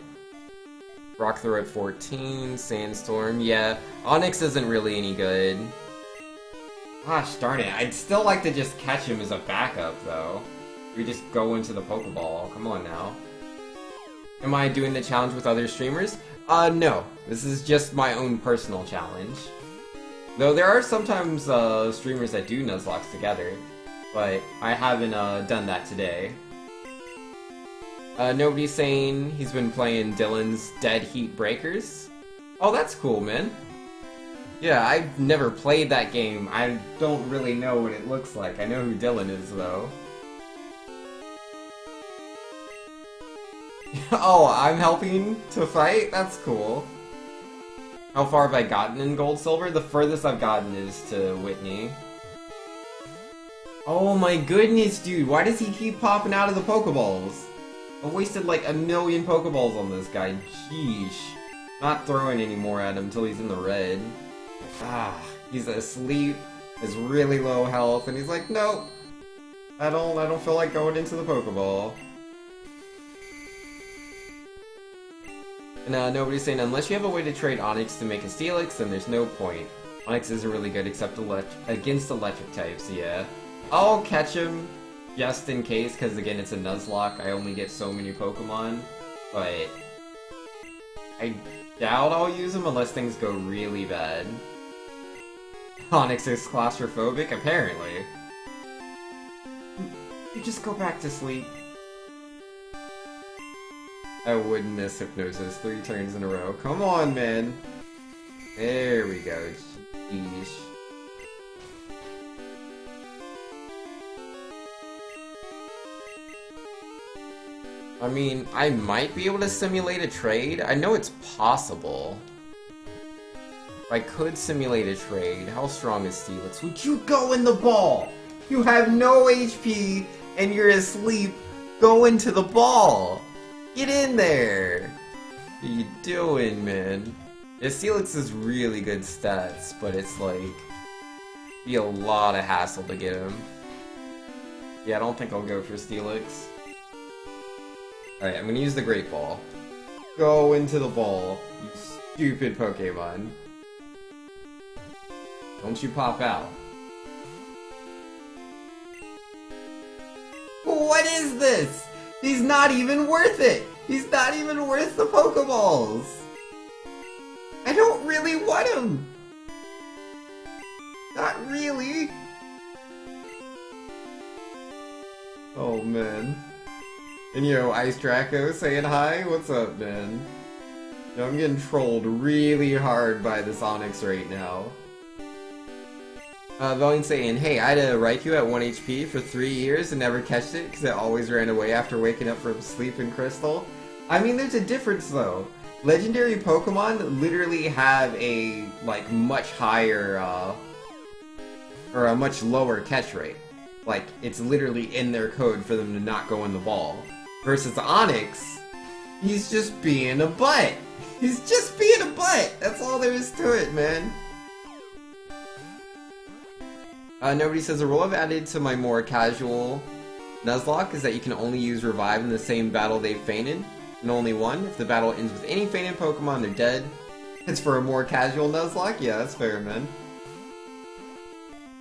Rock Throw at 14, Sandstorm, yeah. Onix isn't really any good. Gosh darn it, I'd still like to just catch him as a backup, though. We just go into the Pokeball, come on now. Am I doing the challenge with other streamers? No. This is just my own personal challenge. Though there are sometimes streamers that do Nuzlocks together, but I haven't done that today. Nobody's saying he's been playing Dylan's Dead Heat Breakers. Oh, that's cool, man. Yeah, I've never played that game. I don't really know what it looks like. I know who Dylan is, though. Oh, I'm helping to fight? That's cool. How far have I gotten in Gold Silver? The furthest I've gotten is to Whitney. Oh my goodness, dude. Why does he keep popping out of the Pokeballs? I wasted like 1,000,000 Pokeballs on this guy. Sheesh. Not throwing any more at him until he's in the red. Ah, he's asleep, has really low health, and he's like, nope. I don't feel like going into the Pokeball. And nobody's saying, unless you have a way to trade Onix to make a Steelix, then there's no point. Onix isn't really good except against electric types, yeah. I'll catch him just in case, because again, it's a Nuzlocke. I only get so many Pokemon, but I doubt I'll use him unless things go really bad. Onix is claustrophobic, apparently. You just go back to sleep. I wouldn't miss Hypnosis 3 turns in a row. Come on, man. There we go. Jeez. I mean, I might be able to simulate a trade. I know it's possible. If I could simulate a trade, how strong is Steelix? Would you go in the ball? You have no HP and you're asleep. Go into the ball. Get in there. What are you doing, man? Yeah, Steelix is really good stats, but it's like be a lot of hassle to get him. Yeah, I don't think I'll go for Steelix. Alright, I'm gonna use the Great Ball. Go into the ball, you stupid Pokemon. Don't you pop out. What is this? He's not even worth it! He's not even worth the Pokeballs! I don't really want him! Not really! Oh man. And yo, Ice Draco saying hi? What's up, man? Yo, I'm getting trolled really hard by this Onix right now. Valiant saying, hey, I had a Raikou at 1 HP for 3 years and never catched it because it always ran away after waking up from sleep in Crystal. I mean, there's a difference though. Legendary Pokemon literally have a, like, much higher, or a much lower catch rate. Like, it's literally in their code for them to not go in the ball. Versus Onix, he's just being a butt. He's just being a butt. That's all there is to it, man. Nobody says, a rule I've added to my more casual Nuzlocke is that you can only use Revive in the same battle they've fainted, and only one. If the battle ends with any fainted Pokemon, they're dead. It's for a more casual Nuzlocke? Yeah, that's fair, man.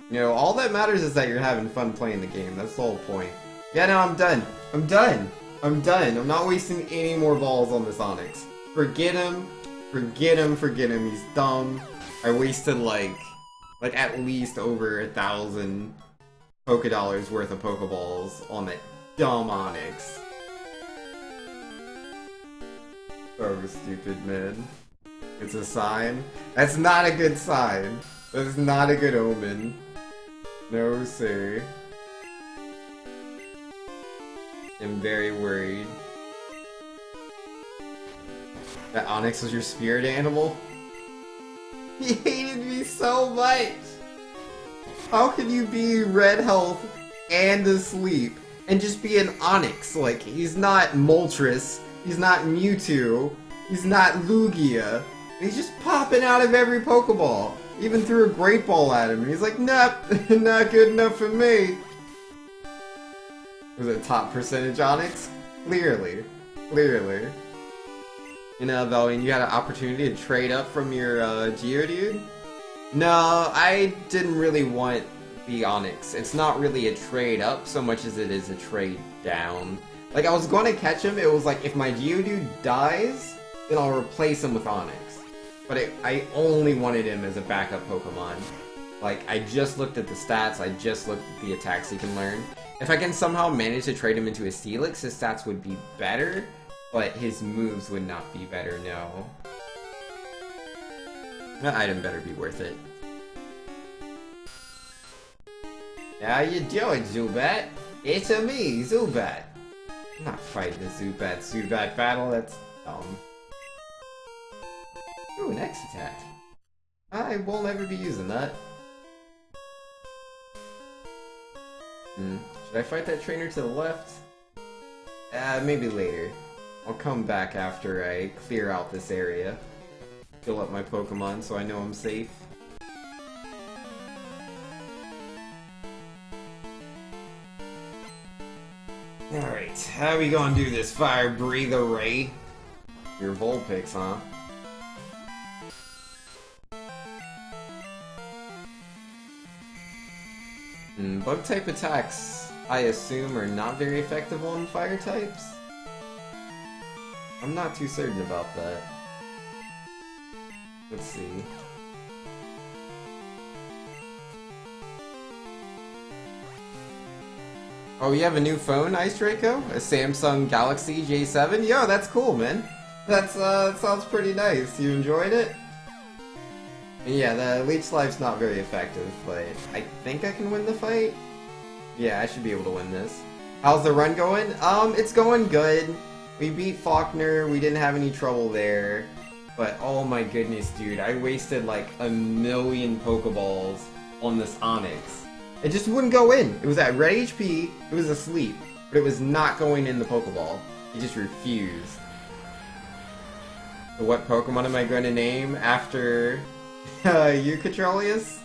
You know, all that matters is that you're having fun playing the game. That's the whole point. Yeah, no, I'm done. I'm done. I'm done. I'm not wasting any more balls on this Onix. Forget him. Forget him. Forget him. He's dumb. I wasted, like at least over 1,000 Pokédollars worth of Pokeballs on that dumb Onix. So stupid, man. It's a sign? That's not a good sign. That's not a good omen. No, sir. I'm very worried. That Onix was your spirit animal? He hated me so much! How can you be red health and asleep and just be an Onyx? Like, he's not Moltres, he's not Mewtwo, he's not Lugia. He's just popping out of every Pokeball. Even threw a Great Ball at him, and he's like, nope, not good enough for me. Was it top percentage Onyx? Clearly. Clearly. You know, Valiant, you had an opportunity to trade up from your Geodude? No, I didn't really want the Onyx. It's not really a trade up so much as it is a trade down. Like, I was going to catch him, it was like, if my Geodude dies, then I'll replace him with Onyx. But I only wanted him as a backup Pokemon. Like, I just looked at the stats, I just looked at the attacks he can learn. If I can somehow manage to trade him into a Steelix, his stats would be better, but his moves would not be better, no. That item better be worth it. How you doing, Zubat? It's a me, Zubat. I'm not fighting the Zubat battle, that's dumb. Ooh, an X attack. I won't ever be using that. Should I fight that trainer to the left? Maybe later. I'll come back after I clear out this area. Fill up my Pokemon so I know I'm safe. Alright, how we gonna do this? Fire Breather Ray? Your Vulpix, huh? Bug type attacks, I assume, are not very effective on fire types? I'm not too certain about that. Let's see. Oh, you have a new phone, Ice Draco? A Samsung Galaxy J7? Yo, that's cool, man. That sounds pretty nice. You enjoyed it? And yeah, the Leech Life's not very effective, but I think I can win the fight? Yeah, I should be able to win this. How's the run going? It's going good. We beat Faulkner, we didn't have any trouble there. But oh my goodness, dude, I wasted like 1,000,000 Pokeballs on this Onyx. It just wouldn't go in. It was at red HP, it was asleep, but it was not going in the Pokeball. It just refused. So what Pokemon am I going to name after you, Catrolius?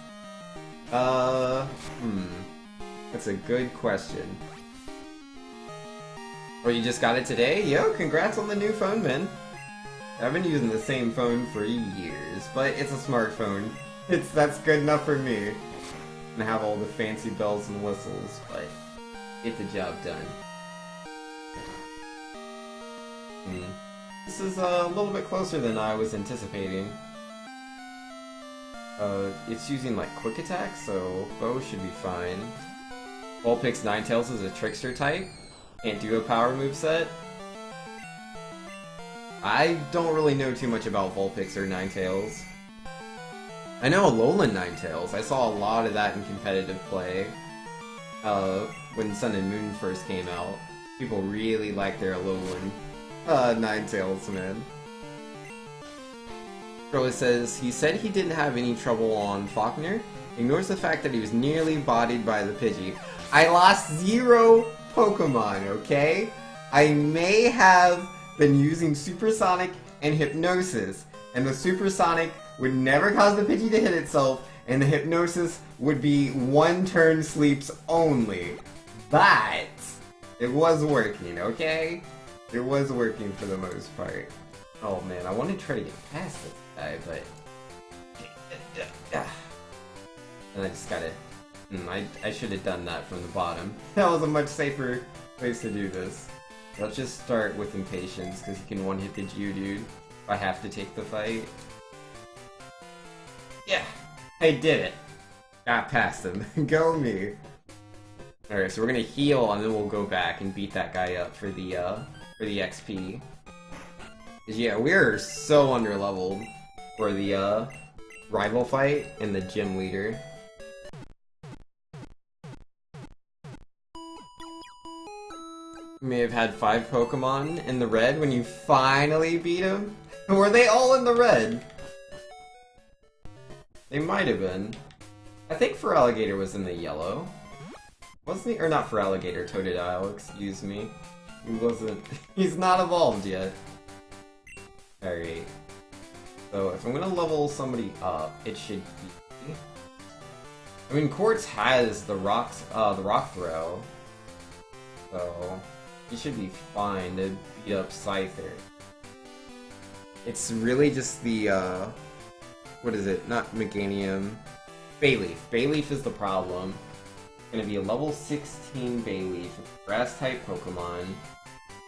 That's a good question. Oh, you just got it today? Yo, congrats on the new phone, man. I've been using the same phone for years, but it's a smartphone. That's good enough for me. And have all the fancy bells and whistles, but get the job done. This is a little bit closer than I was anticipating. It's using like quick attack, so bow should be fine. Vulpix Ninetales is a trickster type. Can't do a power moveset. I don't really know too much about Vulpix or Ninetales. I know Alolan Ninetales. I saw a lot of that in competitive play. When Sun and Moon first came out. People really liked their Alolan Ninetales, man. Crowley says, he said he didn't have any trouble on Faulkner. Ignores the fact that he was nearly bodied by the Pidgey. I lost 0 Pokemon, okay? I may have been using Supersonic and Hypnosis, and the Supersonic would never cause the Pidgey to hit itself, and the Hypnosis would be 1 turn sleeps only. But it was working, okay? It was working for the most part. Oh man, I want to try to get past this guy, but... And I just gotta... I should have done that from the bottom. That was a much safer place to do this. Let's just start with Impatience, because he can one-hit the Geodude if I have to take the fight. Yeah! I did it! Got past him. Go me! Alright, so we're gonna heal, and then we'll go back and beat that guy up for the XP. Yeah, we're so under-leveled for the, rival fight and the gym leader. You may have had 5 Pokemon in the red when you finally beat him? Were they all in the red? They might have been. I think Feraligatr was in the yellow. Wasn't he? Or not Feraligatr, Totodile, excuse me. He wasn't. He's not evolved yet. Alright. So if I'm gonna level somebody up, it should be. I mean, Quartz has the rock throw, so he should be fine to beat up Scyther. It's really just the what is it? Not Meganium. Bayleaf. Bayleaf is the problem. It's gonna be a level 16 Bayleaf, grass type Pokemon.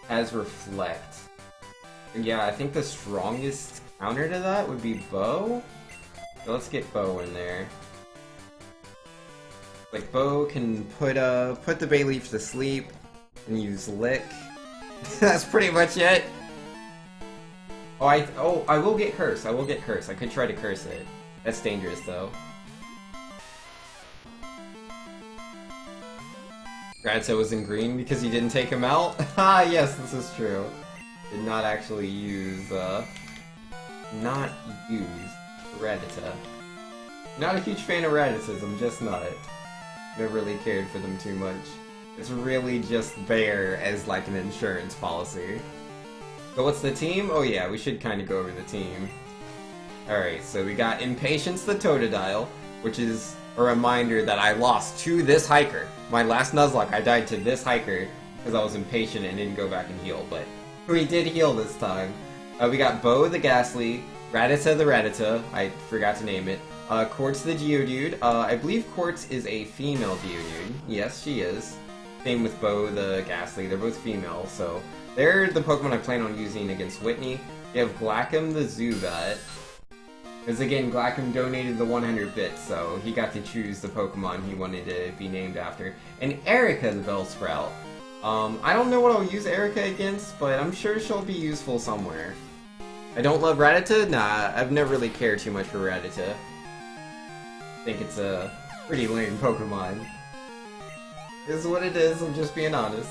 Has Reflect. Yeah, I think the strongest counter to that would be Bow. So let's get Bow in there. Like Bow can put the Bayleaf to sleep and use Lick. That's pretty much it. Oh, I will get Curse. I will get Curse. I could try to curse it. That's dangerous though. Rattata was in green because you didn't take him out? Ah, yes, this is true. Did not actually use, not use Rattata. Not a huge fan of Rattatas, I'm just not. Never really cared for them too much. It's really just there as like an insurance policy. So what's the team? Oh yeah, we should kind of go over the team. Alright, so we got Impatience the Totodile, which is a reminder that I lost to this hiker. My last Nuzlocke, I died to this hiker because I was impatient and didn't go back and heal, but we did heal this time. We got Bow the Ghastly, Rattata the Rattata, I forgot to name it, Quartz the Geodude. I believe Quartz is a female Geodude. Yes, she is. Same with Bow the Ghastly, they're both female, so they're the Pokemon I plan on using against Whitney. You have Glackham the Zubat. Because again, Glackham donated the 100 bits, so he got to choose the Pokemon he wanted to be named after. And Erica the Bellsprout. I don't know what I'll use Erica against, but I'm sure she'll be useful somewhere. I don't love Rattata? Nah, I've never really cared too much for Rattata. I think it's a pretty lame Pokemon. It is what it is, I'm just being honest.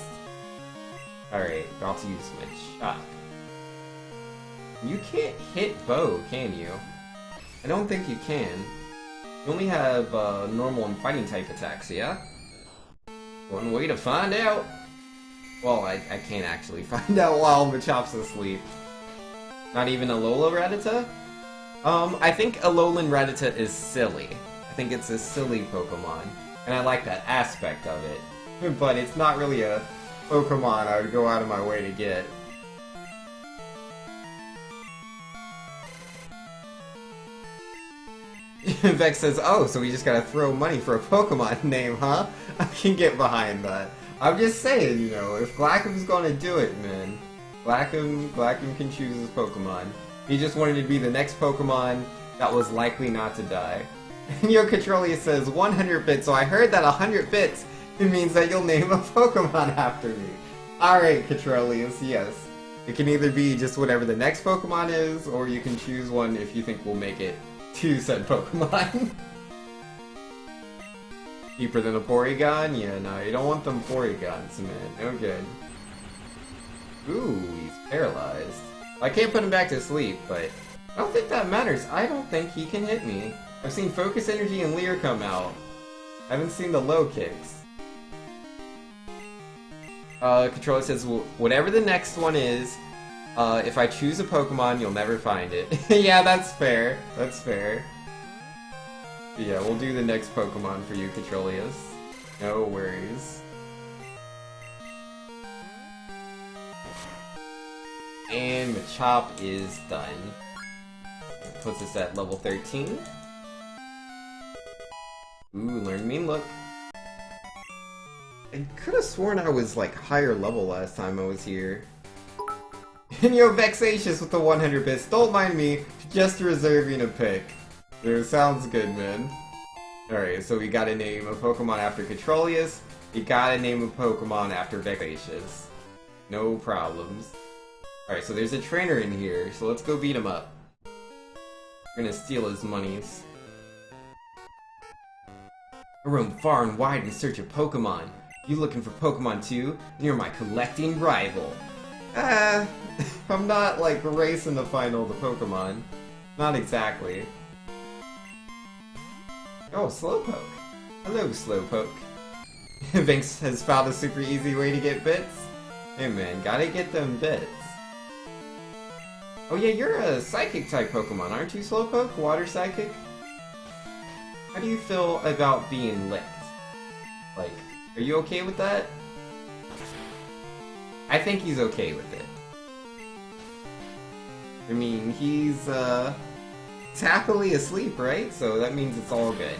Alright, about to use Switch. Shock. You can't hit Bow, can you? I don't think you can. You only have normal and fighting type attacks, yeah? One way to find out. Well, I can't actually find out while Machop's asleep. Not even Alola Rattata? I think Alolan Rattata is silly. I think it's a silly Pokemon. And I like that aspect of it. But it's not really a Pokemon I would go out of my way to get. Vex says, oh, so we just gotta throw money for a Pokemon name, huh? I can get behind that. I'm just saying, you know, if Glackham's gonna do it, man. Glackham can choose his Pokemon. He just wanted to be the next Pokemon that was likely not to die. And Yo Catrolia says, 100 bits, so I heard that 100 bits, it means that you'll name a Pokemon after me. Alright, Catrolius, yes. It can either be just whatever the next Pokemon is, or you can choose one if you think we'll make it to said Pokemon. Deeper than a Porygon? Yeah, no, you don't want them Porygons, man. No good. Ooh, he's paralyzed. I can't put him back to sleep, but I don't think that matters. I don't think he can hit me. I've seen Focus Energy and Leer come out. I haven't seen the low kicks. Controller says, well, whatever the next one is, if I choose a Pokemon, you'll never find it. Yeah, that's fair. That's fair. Yeah, we'll do the next Pokemon for you, Catrolius. No worries. And Machop is done. Puts us at level 13. Ooh, learn Mean Look. I could have sworn I was like higher level last time I was here. And yo, Vexatious with the 100 bits. Don't mind me, just reserving a pick. It sounds good, man. Alright, so we gotta name a Pokemon after Catrolius. We gotta name a Pokemon after Vexatious. No problems. Alright, so there's a trainer in here, so let's go beat him up. We're gonna steal his monies. I roam far and wide in search of Pokemon. You looking for Pokemon too? You're my collecting rival. I'm not like racing to find all the Pokemon. Not exactly. Oh, Slowpoke. Hello, Slowpoke. Vinx has found a super easy way to get bits. Hey man, gotta get them bits. Oh yeah, you're a Psychic type Pokemon, aren't you, Slowpoke? Water Psychic? How do you feel about being licked? Like, are you okay with that? I think he's okay with it. I mean, he's happily asleep, right? So that means it's all good.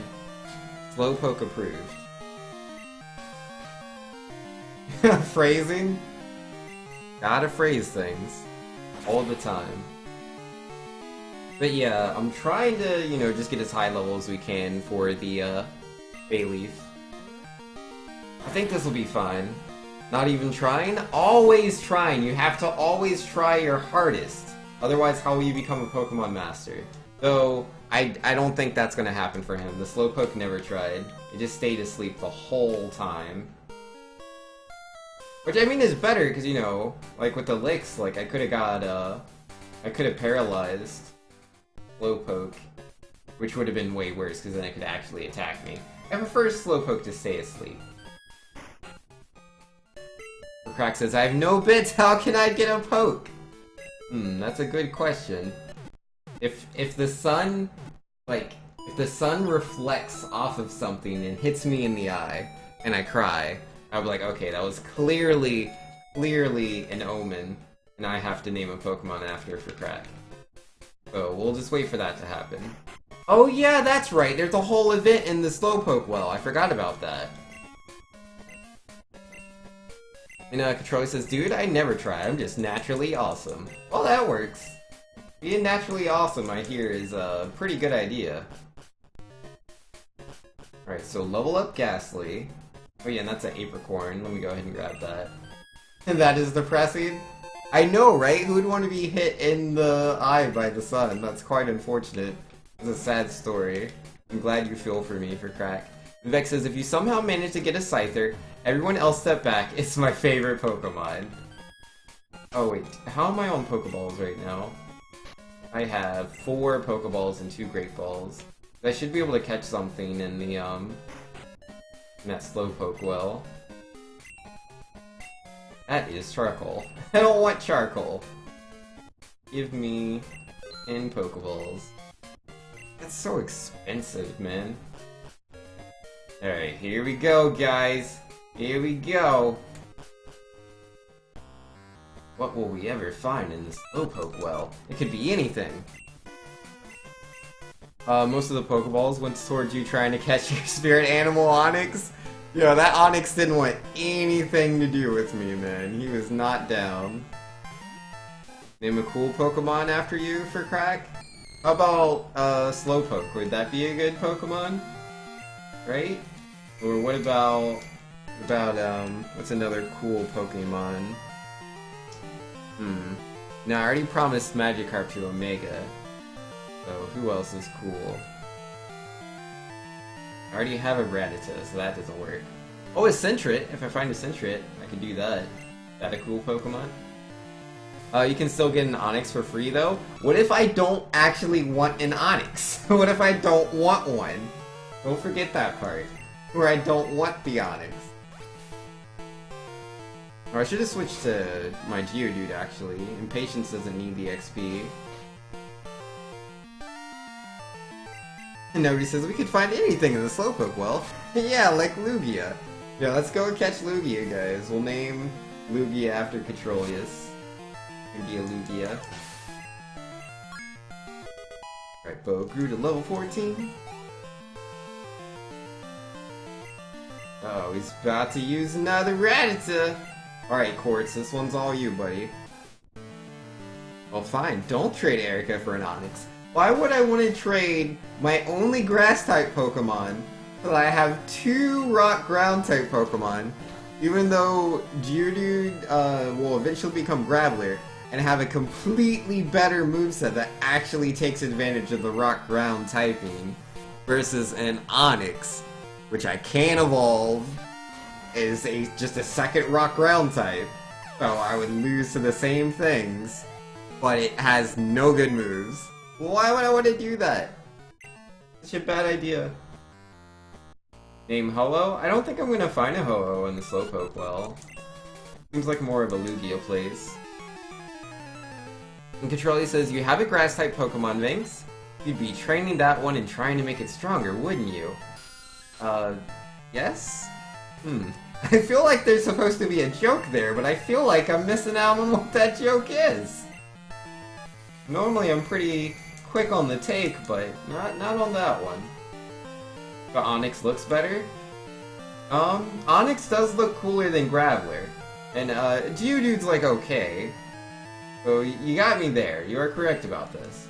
Slowpoke approved. Phrasing? Gotta phrase things. All the time. But yeah, I'm trying to, you know, just get as high level as we can for the Bayleaf. I think this will be fine. Not even trying? Always trying! You have to always try your hardest. Otherwise, how will you become a Pokemon Master? Though, I don't think that's gonna happen for him. The Slowpoke never tried. It just stayed asleep the whole time. Which, I mean, is better, because, you know, like, with the licks, like, I could've got, I could've paralyzed Slowpoke, which would've been way worse, because then it could actually attack me. I prefer Slowpoke to stay asleep. Crack says, I have no bits, how can I get a poke? That's a good question. If the sun, like, if the sun reflects off of something and hits me in the eye, and I cry, I'll be like, okay, that was clearly an omen, and I have to name a Pokemon after for Crack. So, we'll just wait for that to happen. Oh yeah, that's right, there's a whole event in the Slowpoke well, I forgot about that. And Controller says, dude, I never try, I'm just naturally awesome. Well, that works. Being naturally awesome, I hear, is a pretty good idea. Alright, so level up Ghastly. Oh yeah, and that's an Apricorn. Let me go ahead and grab that. And that is depressing. I know, right? Who would want to be hit in the eye by the sun? That's quite unfortunate. It's a sad story. I'm glad you feel for me, for Crack. Vex says, if you somehow manage to get a Scyther, everyone else step back. It's my favorite Pokemon. Oh wait, how am I on Pokeballs right now? I have 4 Pokeballs and 2 Great Balls. I should be able to catch something in the, in that Slowpoke well. That is charcoal. I don't want charcoal. Give me 10 Pokeballs. That's so expensive, man. Alright, here we go, guys. Here we go. What will we ever find in this Slowpoke well? It could be anything. Most of the Pokeballs went towards you trying to catch your spirit animal, Onix. Yo, that Onix didn't want anything to do with me, man. He was not down. Name a cool Pokemon after you for Crack? How about, Slowpoke? Would that be a good Pokemon? Right? Or what about, what's another cool Pokemon? Now, I already promised Magikarp to Omega. So, who else is cool? I already have a Rattata, so that doesn't work. Oh, a Sentret! If I find a Sentret, I can do that. Is that a cool Pokemon? You can still get an Onix for free, though. What if I don't actually want an Onix? What if I don't want one? Don't forget that part. Where I don't want the Onix. Or I should have switched to my Geodude, actually. Impatience doesn't need the XP. And nobody says we could find anything in the Slowpoke well. Yeah, like Lugia. Yeah, let's go and catch Lugia, guys. We'll name Lugia after Controlius. Maybe a Lugia. Alright, Bo grew to level 14. Oh, he's about to use another Rattata! Alright, Quartz, this one's all you, buddy. Well, fine, don't trade Erica for an Onix. Why would I want to trade my only Grass-type Pokemon so that I have 2 Rock-Ground-type Pokemon, even though Geodude will eventually become Graveler, and have a completely better moveset that actually takes advantage of the Rock-Ground typing, versus an Onix, which I can evolve, is just a second Rock-Ground type. So I would lose to the same things, but it has no good moves. Why would I want to do that? Such a bad idea. Name Ho-Oh? I don't think I'm gonna find a Ho-Oh in the Slowpoke well. Seems like more of a Lugia place. And Controlly says, you have a Grass-type Pokemon, Vinx? You'd be training that one and trying to make it stronger, wouldn't you? Yes? I feel like there's supposed to be a joke there, but I feel like I'm missing out on what that joke is. Normally I'm pretty quick on the take, but not on that one. But Onix looks better? Onix does look cooler than Graveler. And, Geodude's like okay. So you got me there. You are correct about this.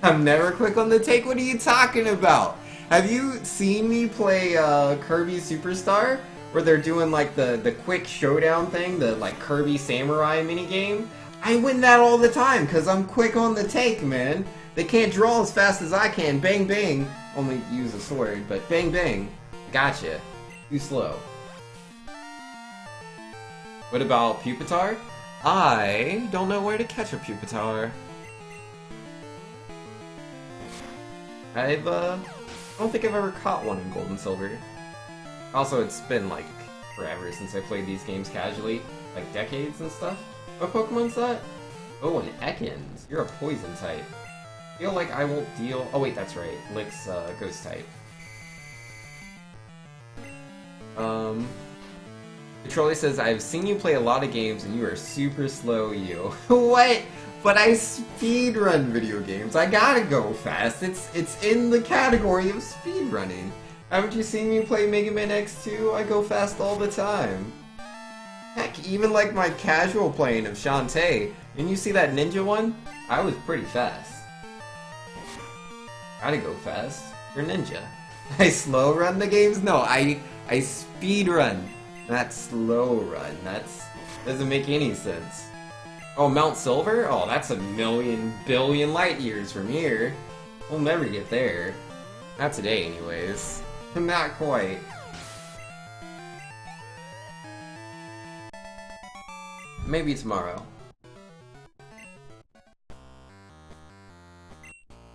I'm never quick on the take? What are you talking about? Have you seen me play, Kirby Superstar? Where they're doing, like, the quick showdown thing, the, like, Kirby Samurai minigame? I win that all the time, because I'm quick on the take, man. They can't draw as fast as I can. Bang, bang. Only use a sword, but bang, bang. Gotcha. Too slow. What about Pupitar? I don't know where to catch a Pupitar. I don't think I've ever caught one in Gold and Silver. Also, it's been, like, forever since I played these games casually. Like, decades and stuff. What Pokemon's that? Oh, an Ekans. You're a poison type. I feel like I won't deal... Oh, wait, that's right. Lick's, ghost type. Controlly says, I've seen you play a lot of games and you are super slow, you. What? But I speedrun video games. I gotta go fast. It's in the category of speedrunning. Haven't you seen me play Mega Man X2? I go fast all the time. Heck, even like my casual playing of Shantae. Didn't you see that ninja one? I was pretty fast. Gotta go fast. You're ninja. I slow run the games? No, I speed run. Not slow run. Doesn't make any sense. Oh, Mount Silver? Oh, that's a million billion light years from here. We'll never get there. Not today, anyways. Not quite. Maybe tomorrow.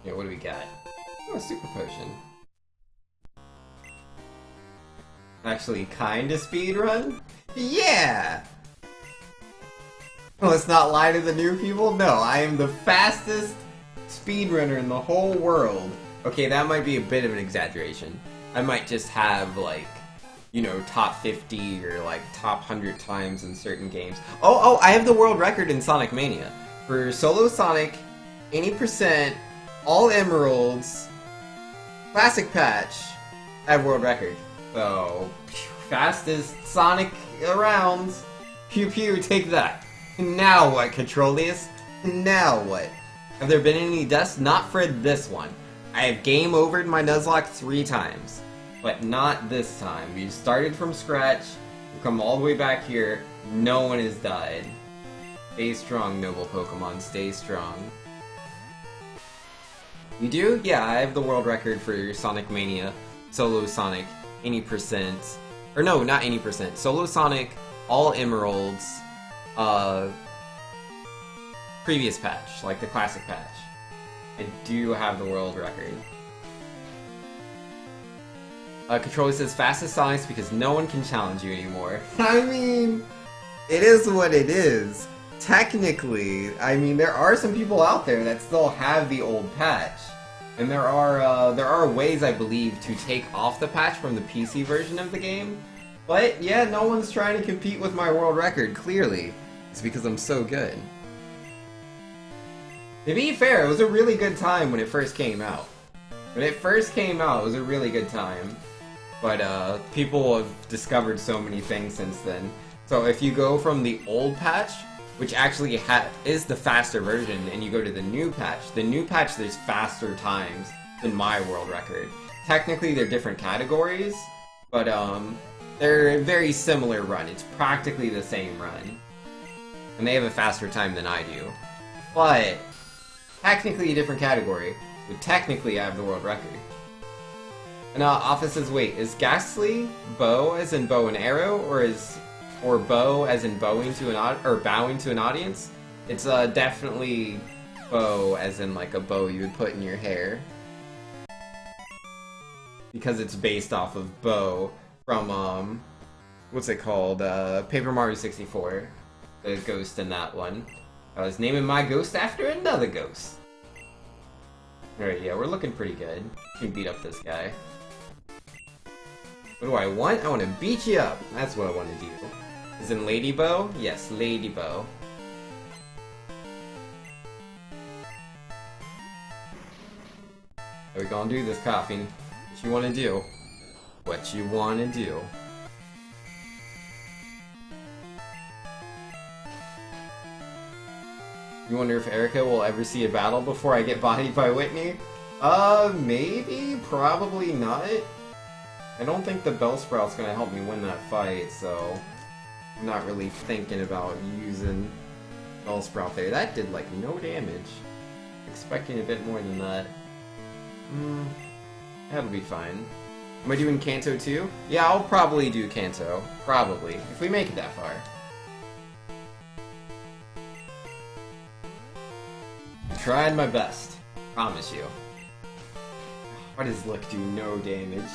Yeah, what do we got? Oh, a super potion. Actually, kinda speedrun? Yeah! Let's not lie to the new people. No, I am the fastest speedrunner in the whole world. Okay, that might be a bit of an exaggeration. I might just have, like, you know, top 50 or, like, top 100 times in certain games. Oh, I have the world record in Sonic Mania. For Solo Sonic, 80%, all Emeralds, Classic Patch, I have world record. So, fastest Sonic around. Pew pew, take that. Now what, Controlius? Now what? Have there been any deaths? Not for this one. I have game overed my Nuzlocke 3 times. But not this time. We started from scratch, we come all the way back here, no one has died. Stay strong, noble Pokemon, stay strong. You do? Yeah, I have the world record for Sonic Mania, Solo Sonic, any percent. Or no, not any percent. Solo Sonic, all Emeralds, previous patch, like the classic patch. I do have the world record. Controller says fastest Sonics because no one can challenge you anymore. I mean, it is what it is. Technically, I mean, there are some people out there that still have the old patch. And there are ways, I believe, to take off the patch from the PC version of the game. But yeah, no one's trying to compete with my world record, clearly. It's because I'm so good. To be fair, it was a really good time when it first came out. When it first came out, it was a really good time. But people have discovered so many things since then. So if you go from the old patch, which actually is the faster version, and you go to the new patch there's faster times than my world record. Technically they're different categories, but they're a very similar run. It's practically the same run. And they have a faster time than I do. But technically a different category, so technically I have the world record. And Office says, wait, is Ghastly bow as in bow and arrow, or bow as in bowing to an audience? It's definitely bow as in like a bow you would put in your hair. because it's based off of Bo from, what's it called? Paper Mario 64. The ghost in that one. I was naming my ghost after another ghost. Alright, yeah, we're looking pretty good. We can beat up this guy. What do I want? I want to beat you up. That's what I want to do. Is in Lady Bo? Yes, Lady Bo. We're gonna do this, Coffee. What you want to do? What you want to do? You wonder if Erica will ever see a battle before I get bodied by Whitney? Maybe? Probably not. I don't think the Bellsprout's gonna help me win that fight, so I'm not really thinking about using Bellsprout there. That did, like, no damage. Expecting a bit more than that. That'll be fine. Am I doing Kanto too? Yeah, I'll probably do Kanto. Probably. If we make it that far. Tried my best. Promise you. Why does Lick do no damage?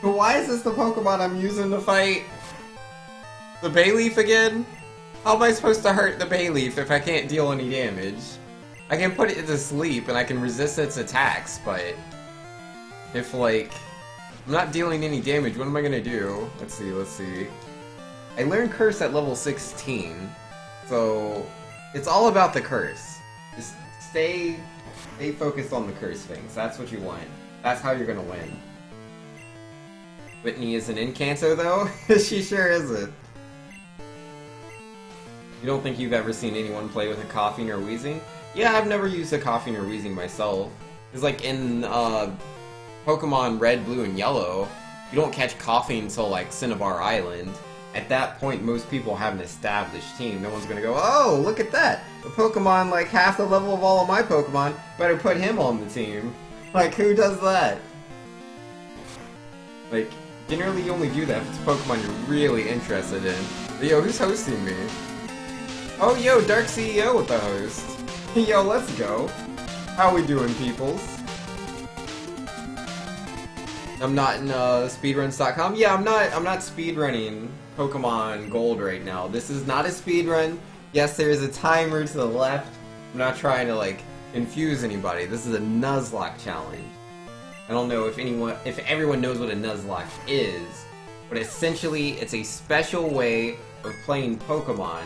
But why is this the Pokemon I'm using to fight? The Bayleaf again? How am I supposed to hurt the Bayleaf if I can't deal any damage? I can put it to sleep and I can resist its attacks, but if, like, I'm not dealing any damage, what am I gonna do? Let's see. I learned Curse at level 16, so it's all about the Curse. Just stay focused on the Curse things. That's what you want. That's how you're gonna win. Whitney isn't in Kanto, though? She sure isn't. You don't think you've ever seen anyone play with a Coughing or Wheezing? Yeah, I've never used a Coughing or Wheezing myself. It's like in Pokemon Red, Blue, and Yellow, you don't catch Coughing until like Cinnabar Island. At that point, most people have an established team. No one's gonna go, oh, look at that! A Pokemon like half the level of all of my Pokemon, better put him on the team. Like, who does that? Like, generally you only do that if it's a Pokemon you're really interested in. But yo, who's hosting me? Oh, yo, Dark CEO with the host. Yo, let's go. How we doing, peoples? I'm not in speedruns.com. Yeah, I'm not speedrunning Pokemon Gold right now. This is not a speedrun. Yes, there is a timer to the left. I'm not trying to like confuse anybody. This is a Nuzlocke challenge. I don't know if everyone knows what a Nuzlocke is, but essentially it's a special way of playing Pokemon.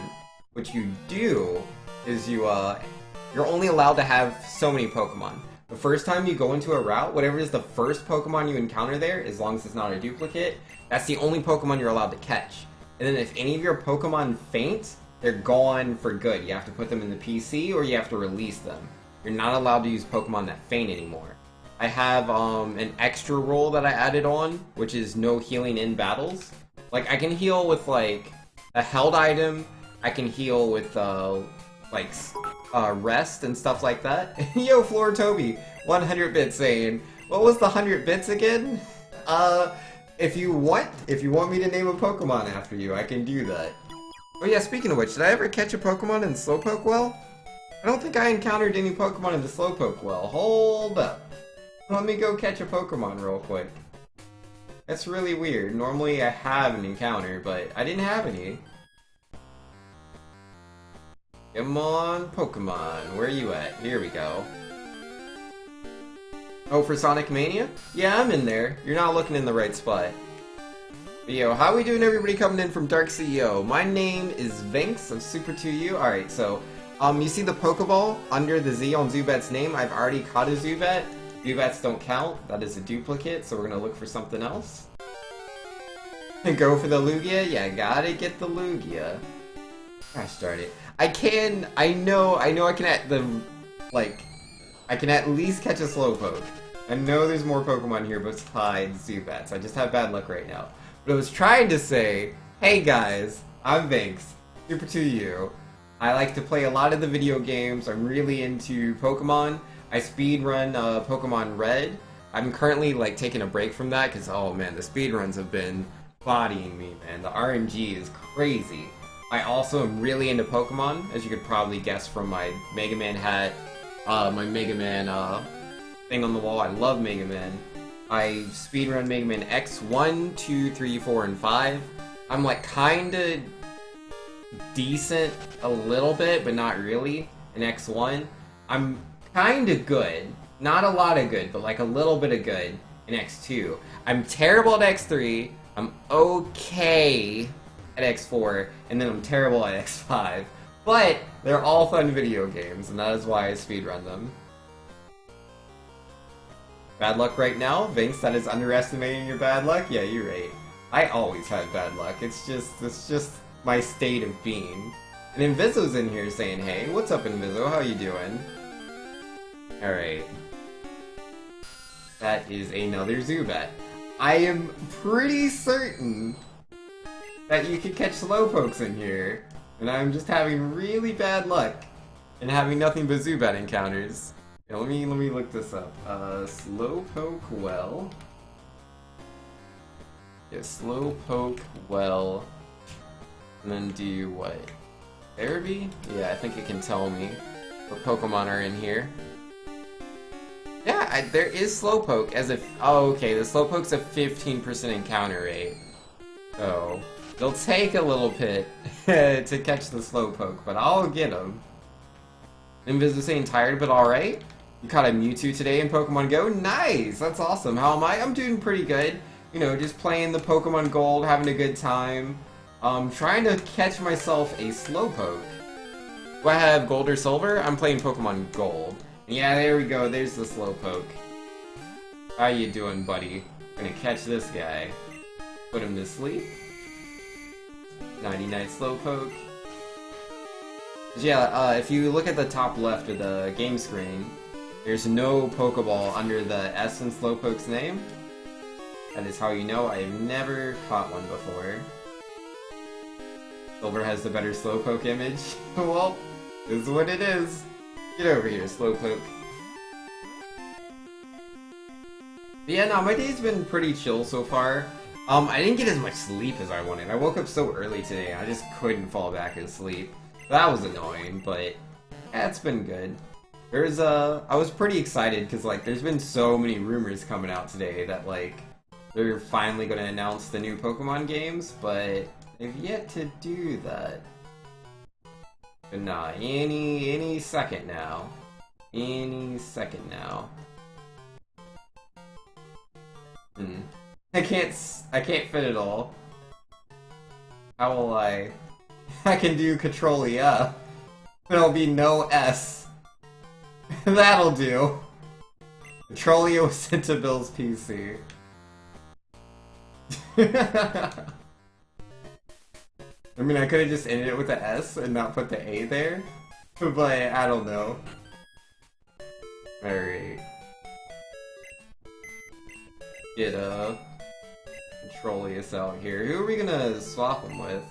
What you do is you're only allowed to have so many Pokemon. The first time you go into a route, whatever is the first Pokemon you encounter there, as long as it's not a duplicate, that's the only Pokemon you're allowed to catch. And then if any of your Pokemon faint, they're gone for good. You have to put them in the PC or you have to release them. You're not allowed to use Pokemon that faint anymore. I have an extra rule that I added on, which is no healing in battles. Like, I can heal with, like, a held item, I can heal with, rest and stuff like that. Yo, Floor Toby, 100 bits saying, what was the 100 bits again? If you want me to name a Pokemon after you, I can do that. Oh yeah, speaking of which, did I ever catch a Pokemon in Slowpoke Well? I don't think I encountered any Pokemon in the Slowpoke Well. Hold up. Let me go catch a Pokemon real quick. That's really weird. Normally I have an encounter, but I didn't have any. Come on, Pokemon. Where are you at? Here we go. Oh, for Sonic Mania? Yeah, I'm in there. You're not looking in the right spot. But yo, how we doing, everybody coming in from Dark CEO? My name is Vinx of Super2U. Alright, so, you see the Pokeball under the Z on Zubat's name? I've already caught a Zubat. Zubats don't count. That is a duplicate, so we're gonna look for something else. And go for the Lugia? Yeah, gotta get the Lugia. Gosh darn it. I know I can I can at least catch a Slowpoke. I know there's more Pokemon here besides Zubats. I just have bad luck right now. But I was trying to say, hey guys, I'm Vinx, Super2U. I like to play a lot of the video games. I'm really into Pokemon. I speedrun Pokemon Red. I'm currently like taking a break from that because, oh man, the speedruns have been bodying me, man. The RNG is crazy. I also am really into Pokemon, as you could probably guess from my Mega Man hat, my Mega Man thing on the wall. I love Mega Man. I speedrun Mega Man X1, 2, 3, 4, and 5. I'm like kinda decent a little bit, but not really in X1. I'm kinda good. Not a lot of good, but like a little bit of good in X2. I'm terrible at X3. I'm okay at X4, and then I'm terrible at X5. But they're all fun video games, and that is why I speedrun them. Bad luck right now? Vince, that is underestimating your bad luck? Yeah, you're right. I always have bad luck. It's just my state of being. And Inviso's in here saying, hey, what's up, Inviso? How you doing? Alright. That is another Zubat. I am pretty certain that you can catch Slowpokes in here, and I'm just having really bad luck and having nothing but Zubat encounters. Yeah, let me look this up. Slowpoke well. Yeah, Slowpoke well. And then do what? Therapy? Yeah, I think it can tell me what Pokemon are in here. Yeah, there is Slowpoke as if. Oh, okay, the Slowpoke's a 15% encounter rate. So, it'll take a little bit to catch the Slowpoke, but I'll get him. Invis is saying tired, but alright. You caught a Mewtwo today in Pokemon Go? Nice! That's awesome. How am I? I'm doing pretty good. You know, just playing the Pokemon Gold, having a good time. Trying to catch myself a Slowpoke. Do I have Gold or Silver? I'm playing Pokemon Gold. Yeah, there we go. There's the Slowpoke. How you doing, buddy? Gonna catch this guy. Put him to sleep. Nighty-night Slowpoke. Yeah, if you look at the top left of the game screen, there's no Pokeball under the S in Slowpoke's name. That is how you know I have never caught one before. Silver has the better Slowpoke image. Well, this is what it is. Get over here, Slowpoke. But yeah, no, my day's been pretty chill so far. I didn't get as much sleep as I wanted. I woke up so early today, I just couldn't fall back asleep. That was annoying, but yeah, it's been good. I was pretty excited because like there's been so many rumors coming out today that like they're finally going to announce the new Pokemon games, but they've yet to do that. But nah, any second now. Any second now. I can't fit it all. How will I? I can do Controlia. There'll be no S. That'll do. Controlia was sent to Bill's PC. I mean, I could have just ended it with the S and not put the A there, but I don't know. Alright. Get Controlius out here. Who are we gonna swap him with?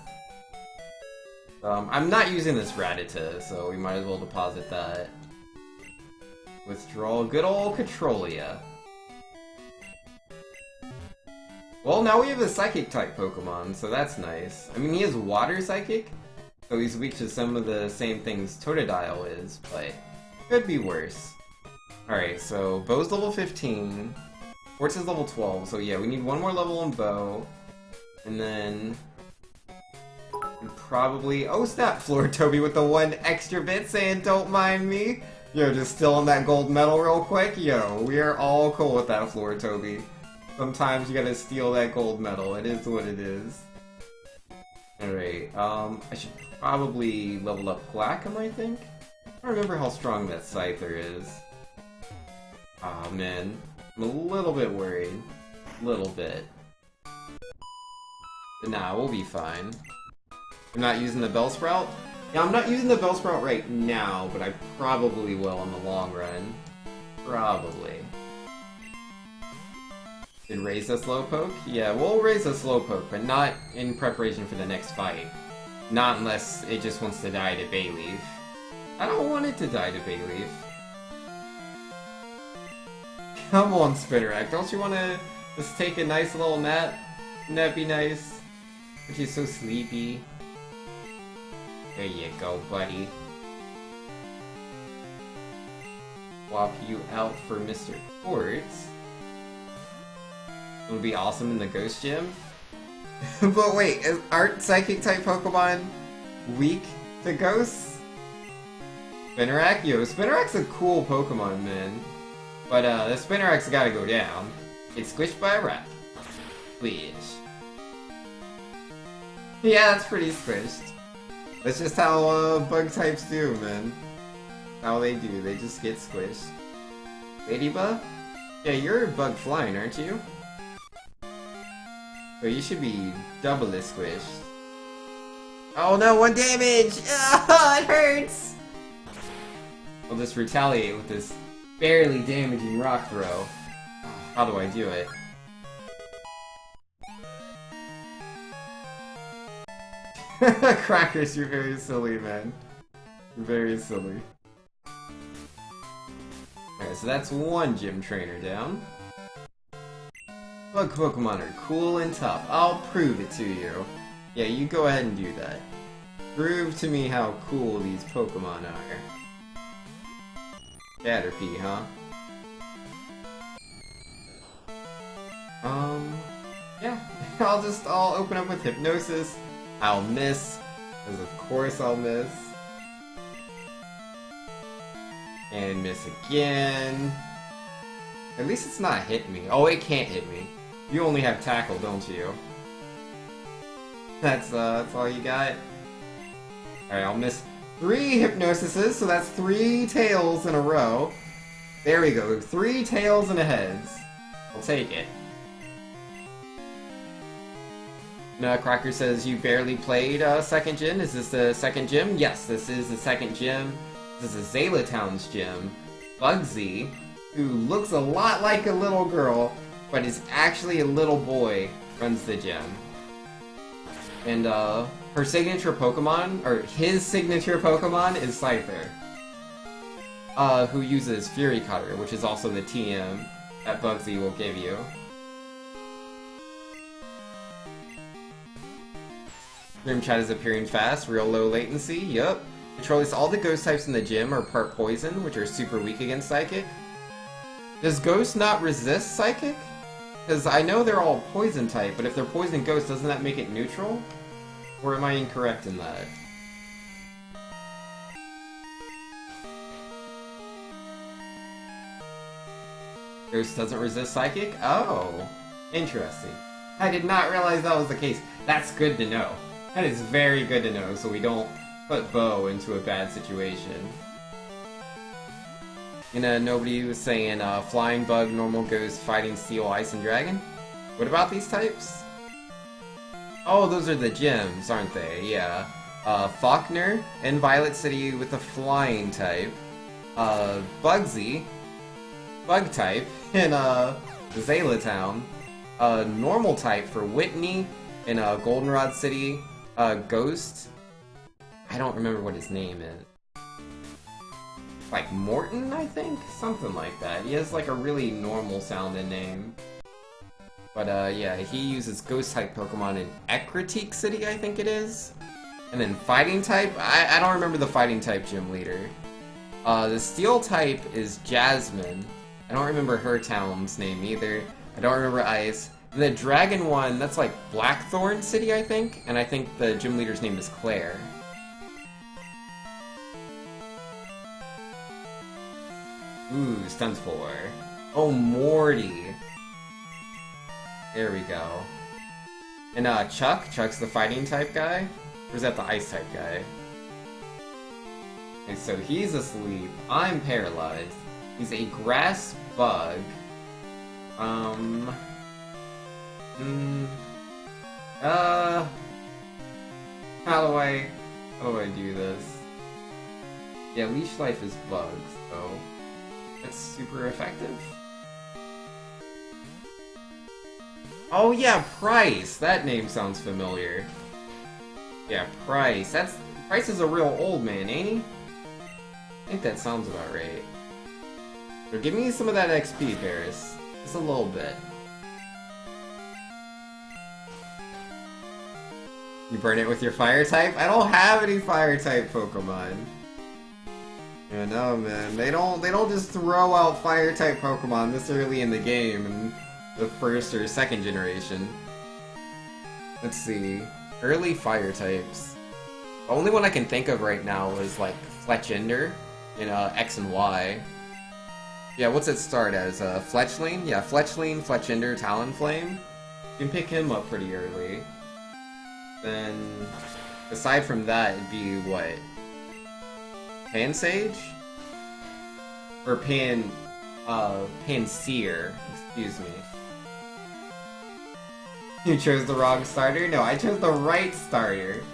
I'm not using this Rattata, so we might as well deposit that. Withdraw good old Controlia. Well, now we have a Psychic-type Pokemon, so that's nice. I mean, he is Water Psychic, so he's weak to some of the same things Totodile is, but could be worse. Alright, so Bow's level 15, Quartz is level 12, so yeah, we need one more level in Bow, and then probably... Oh snap, Floritobi with the one extra bit saying don't mind me. Yo, just stealing that gold medal real quick. Yo, we are all cool with that, Floritobi. Sometimes you gotta steal that gold medal. It is what it is. Alright, I should probably level up Placum, I think? I don't remember how strong that Scyther is. Aw, man. I'm a little bit worried. Little bit. But nah, we'll be fine. I'm not using the Bellsprout? Yeah, I'm not using the Bellsprout right now, but I probably will in the long run. Probably. Did raise a Slowpoke? Yeah, we'll raise a Slowpoke, but not in preparation for the next fight. Not unless it just wants to die to Bayleaf. I don't want it to die to Bayleaf. Come on, Spinnerack, don't you want to just take a nice little nap? Wouldn't that be nice? But you're so sleepy. There you go, buddy. Swap you out for Mr. Quartz. It would be awesome in the Ghost Gym. But wait, aren't Psychic-type Pokemon weak to Ghosts? Spinarak? Yo, Spinarak's a cool Pokemon, man. But the Spinarak's gotta go down. It's squished by a rat. Please. Yeah, that's pretty squished. That's just how bug types do, man. How they do, they just get squished. Ladybug? Yeah, you're bug flying, aren't you? So you should be doubly squished. Oh no, 1 damage! Oh, it hurts! I'll just retaliate with this barely damaging rock throw. How do I do it? Crackers, you're very silly, man. You're very silly. Alright, so that's 1 gym trainer down. Bug Pokemon are cool and tough. I'll prove it to you. Yeah, you go ahead and do that. Prove to me how cool these Pokemon are. Caterpie, huh? Yeah. I'll open up with Hypnosis. I'll miss, because of course I'll miss. And miss again. At least it's not hit me. Oh, it can't hit me. You only have Tackle, don't you? That's all you got? Alright, I'll miss 3 Hypnosises, so that's 3 tails in a row. There we go, 3 tails and a heads. I'll take it. Cracker says you barely played 2nd Gym. Is this the 2nd gym? Yes, this is the 2nd gym. This is Zayla Town's gym. Bugsy, who looks a lot like a little girl, but is actually a little boy, runs the gym. And her signature Pokemon, or his signature Pokemon, is Scyther. Who uses Fury Cutter, which is also the TM that Bugsy will give you. Room chat is appearing fast, real low latency, yup. Controls, all the ghost types in the gym are part poison, which are super weak against Psychic. Does Ghost not resist Psychic? Because I know they're all poison type, but if they're poison ghost, doesn't that make it neutral? Or am I incorrect in that? Ghost doesn't resist Psychic? Oh, interesting. I did not realize that was the case. That's good to know. That is very good to know, so we don't put Bo into a bad situation. And nobody was saying Flying Bug, Normal Ghost, Fighting Steel, Ice, and Dragon? What about these types? Oh, those are the gyms, aren't they? Yeah. Faulkner in Violet City with the Flying type. Bugsy, Bug type in Zayla Town. Normal type for Whitney in Goldenrod City. Ghost. I don't remember what his name is. Like Morton, I think? Something like that. He has like a really normal sounding name. But yeah, he uses ghost type Pokemon in Ekritique City, I think it is. And then fighting type, I don't remember the fighting type gym leader. The steel type is Jasmine. I don't remember her town's name either. I don't remember Ice. The dragon one, that's like Blackthorn City, I think. And I think the gym leader's name is Claire. Ooh, Stunspore. Oh, Morty. There we go. And Chuck's the fighting type guy? Or is that the ice type guy? Okay, so he's asleep. I'm paralyzed. He's a grass bug. How do I do this? Yeah, Leash Life is bugs, so that's super effective. Oh yeah, Price! That name sounds familiar. Yeah, Price. Price is a real old man, ain't he? I think that sounds about right. So give me some of that XP, Paris. Just a little bit. You burn it with your fire type? I don't have any fire type Pokemon. Yeah, no man, they don't just throw out fire type Pokemon this early in the game and the first or second generation. Let's see. Early fire types. The only one I can think of right now is like Fletchender in X and Y. Yeah, what's it start as? Fletchling? Yeah, Fletchling, Fletchender, Talonflame. You can pick him up pretty early. Then, aside from that, it'd be what? Pansage? Or Panseer, excuse me. You chose the wrong starter? No, I chose the right starter.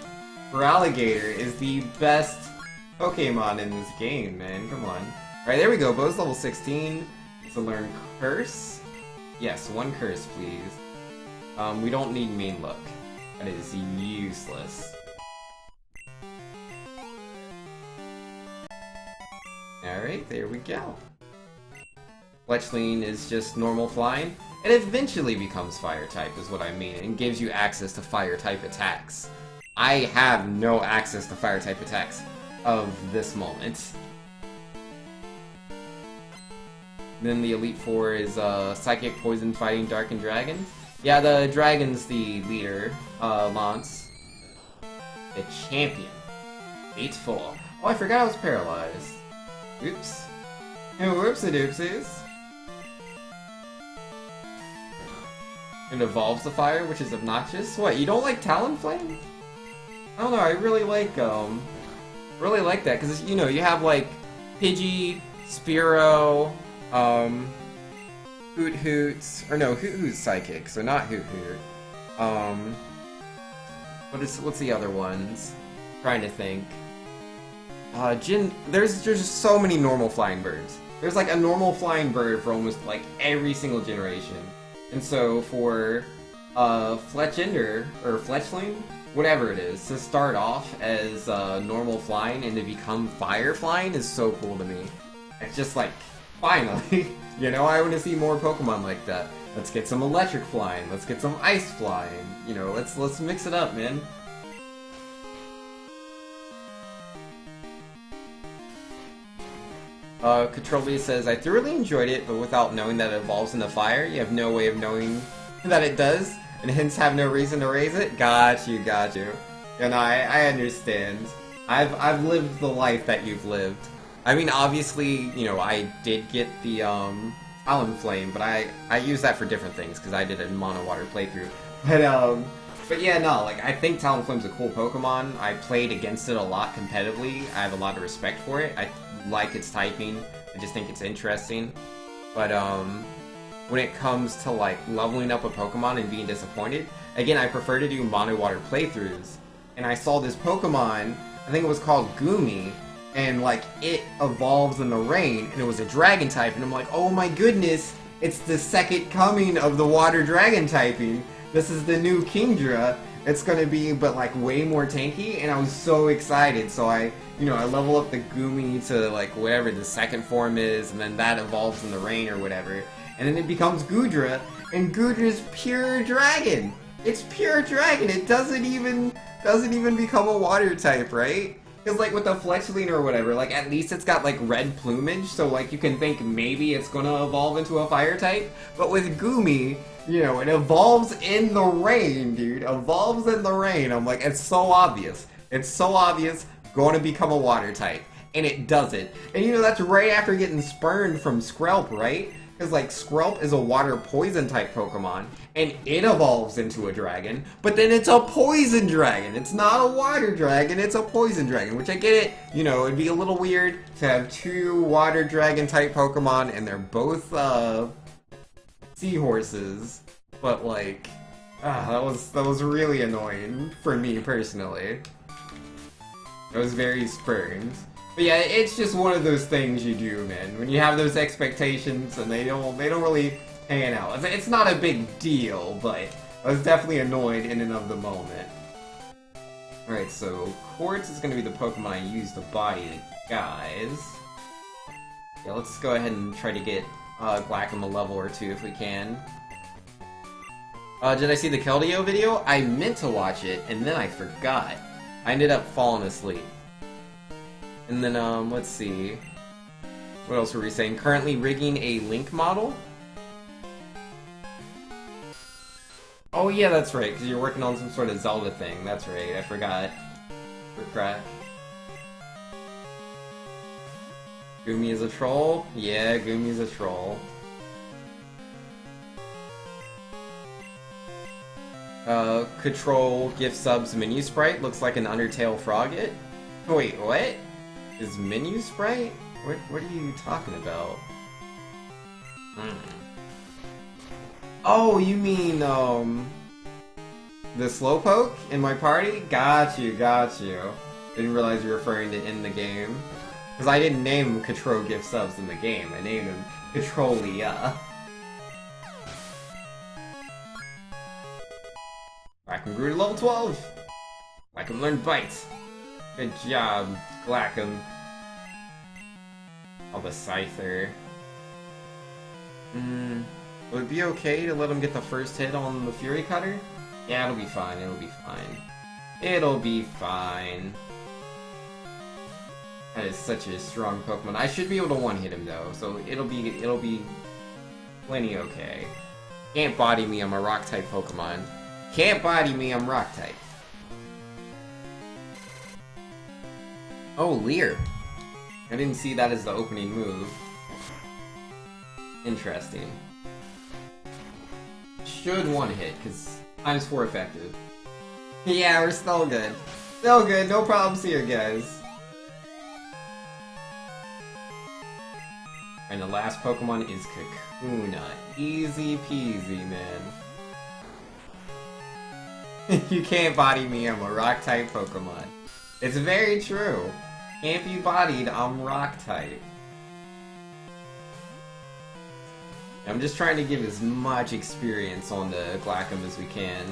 Feraligatr is the best Pokemon in this game, man. Come on. Alright, there we go. Bo's level 16. So learn Curse. Yes, one Curse, please. We don't need Main Look. That is useless. Alright, there we go. Fletchling is just normal flying. It eventually becomes fire type is what I mean, and gives you access to fire type attacks. I have no access to fire type attacks of this moment. Then the Elite Four is Psychic, Poison, Fighting, Dark, and Dragon. Yeah, the Dragon's the leader, Lance. The champion. Fateful. Oh, I forgot I was paralyzed. Oops. Whoopsie-doopsies. It evolves the fire, which is obnoxious. What, you don't like Talonflame? I don't know, I really like that, because, you know, you have, like, Pidgey, Spearow, Hoot Hoots, or no, Hoot Hoot's psychic, so not Hoot Hoot. What's the other ones? Trying to think. There's just so many normal flying birds. There's like a normal flying bird for almost like every single generation. And so for Fletchender, or Fletchling, whatever it is, to start off as normal flying and to become fire flying is so cool to me. It's just like, finally, you know, I want to see more Pokemon like that. Let's get some electric flying, let's get some ice flying, you know, let's mix it up, man. Controlly says, I thoroughly enjoyed it, but without knowing that it evolves into fire, you have no way of knowing that it does, and hence have no reason to raise it? Got you. And I understand. I've lived the life that you've lived. I mean, obviously, you know, I did get the, Talonflame, but I use that for different things, because I did a mono water playthrough. But yeah, no, like, I think Talonflame's a cool Pokemon. I played against it a lot competitively. I have a lot of respect for it. I like its typing. I just think it's interesting. But, when it comes to, like, leveling up a Pokemon and being disappointed, again, I prefer to do mono water playthroughs. And I saw this Pokemon, I think it was called Goomy, and, like, it evolves in the rain, and it was a dragon type, and I'm like, oh my goodness, it's the second coming of the water dragon typing. This is the new Kingdra. It's gonna be, but like, way more tanky, and I was so excited. So I level up the Goomy to, like, whatever the second form is, and then that evolves in the rain or whatever. And then it becomes Goodra, and Goodra's pure dragon! It's pure dragon! It doesn't even become a water type, right? Because, like, with the Fletchling or whatever, like, at least it's got, like, red plumage, so, like, you can think maybe it's gonna evolve into a fire type. But with Goomy, you know, it evolves in the rain, dude. Evolves in the rain. I'm like, it's so obvious. It's so obvious, going to become a water type. And it doesn't. And, you know, that's right after getting spurned from Skrelp, right? Because, like, Skrelp is a water poison type Pokemon, and it evolves into a dragon, but then it's a poison dragon. It's not a water dragon, it's a poison dragon, which I get it. You know, it'd be a little weird to have two water dragon type Pokemon, and they're both, seahorses, but, like, that was really annoying for me personally. I was very spurned. But yeah, it's just one of those things you do, man. When you have those expectations and they don't really pan out. It's not a big deal, but I was definitely annoyed in and of the moment. Alright, so Quartz is going to be the Pokemon I use to body the guys. Yeah, let's go ahead and try to get Glackham a level or two if we can. Did I see the Keldeo video? I meant to watch it, and then I forgot. I ended up falling asleep. And then, let's see. What else were we saying? Currently rigging a Link model? Oh yeah, that's right, because you're working on some sort of Zelda thing. That's right, I forgot. Regret. Gumi is a troll? Yeah, Gumi's a troll. Control gift subs menu sprite looks like an Undertale Frogget. Wait, what? Is menu sprite? What are you talking about? Oh, you mean, the Slowpoke in my party? Got you. Didn't realize you were referring to in the game. Because I didn't name him Control gift subs in the game. I named him Controlia. I can grew to level 12! I can learn Bite! Good job, Glackham. Oh, the Scyther. Would it be okay to let him get the first hit on the Fury Cutter? Yeah, it'll be fine, It'll be fine. That is such a strong Pokemon. I should be able to one-hit him though, so it'll be plenty okay. Can't body me, I'm a Rock-type Pokemon. Can't body me, I'm Rock-type. Oh, Leer. I didn't see that as the opening move. Interesting. Should one-hit, because ×4 effective. Yeah, we're still good. Still good, no problems here, guys. And the last Pokemon is Kakuna. Easy peasy, man. You can't body me, I'm a Rock-type Pokemon. It's very true. Can't be bodied, I'm Rock-type. I'm just trying to give as much experience on the Glackham as we can.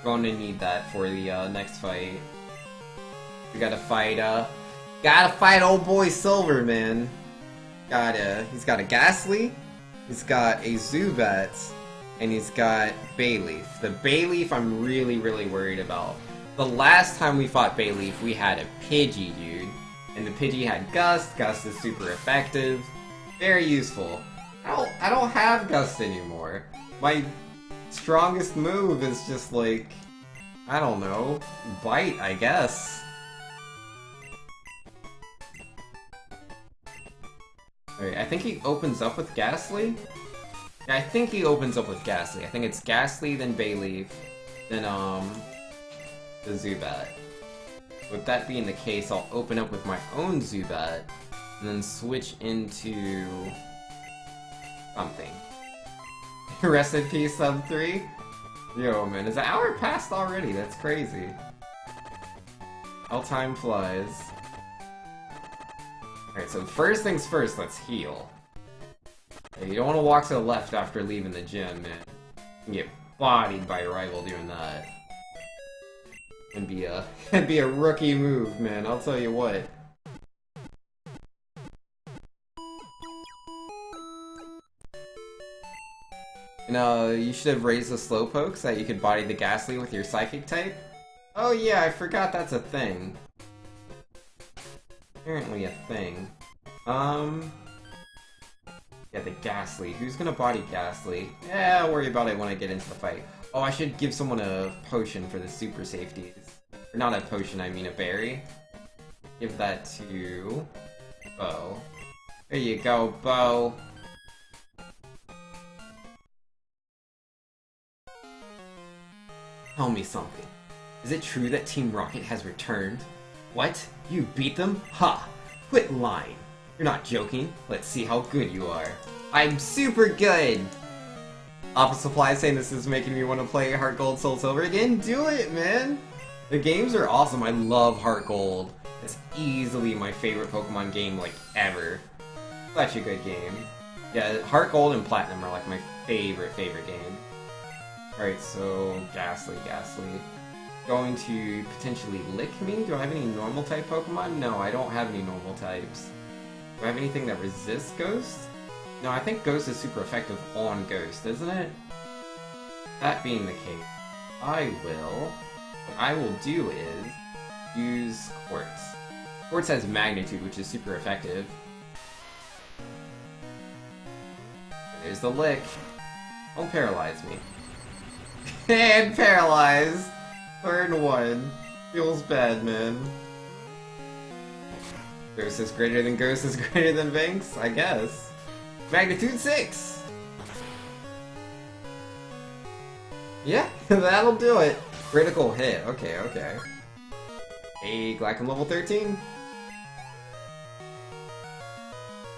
Going to need that for the next fight. We gotta fight old boy Silver, man. He's got a Ghastly, he's got a Zubat, and he's got Bayleaf. The Bayleaf I'm really worried about. The last time we fought Bayleaf, we had a Pidgey, dude. And the Pidgey had Gust. Gust is super effective. Very useful. I don't have Gust anymore. My strongest move is just like, I don't know, Bite, I guess. Alright, I think he opens up with Ghastly? Yeah, I think he opens up with Ghastly. I think it's Ghastly, then Bayleaf, then, the Zubat. With that being the case, I'll open up with my own Zubat, and then switch into something. Rest in peace, sub 3? Yo, man, is an hour passed already? That's crazy. How time flies. Alright, so first things first, let's heal. You don't want to walk to the left after leaving the gym, man. You can get bodied by a rival doing that. It'd be a rookie move, man, I'll tell you what. And you should have raised the Slowpoke so that you could body the Ghastly with your Psychic type. Oh yeah, I forgot that's a thing. Apparently a thing. Yeah, the Ghastly. Who's gonna body Ghastly? Yeah, I'll worry about it when I get into the fight. Oh, I should give someone a potion for the super safeties. Or not a potion, I mean a berry. Give that to Bo. There you go, Bo. Tell me something. Is it true that Team Rocket has returned? What? You beat them? Ha! Quit lying. You're not joking. Let's see how good you are. I'm super good! Office Supply saying this is making me want to play Heart Gold Soul Silver again? Do it, man! The games are awesome. I love Heart Gold. It's easily my favorite Pokemon game, like, ever. Such a good game. Yeah, Heart Gold and Platinum are, like, my favorite game. Alright, so Ghastly. Going to potentially lick me? Do I have any normal type Pokemon? No, I don't have any normal types. Do I have anything that resists Ghost? No, I think Ghost is super effective on Ghost, isn't it? That being the case, what I will do is use Quartz. Quartz has Magnitude, which is super effective. There's the lick. Don't paralyze me. And paralyzed. Turn 1. Feels bad, man. Ghost is greater than Ghost is greater than Vinx? I guess. Magnitude 6! Yeah, that'll do it. Critical hit. Okay, okay. Hey, Glacken level 13.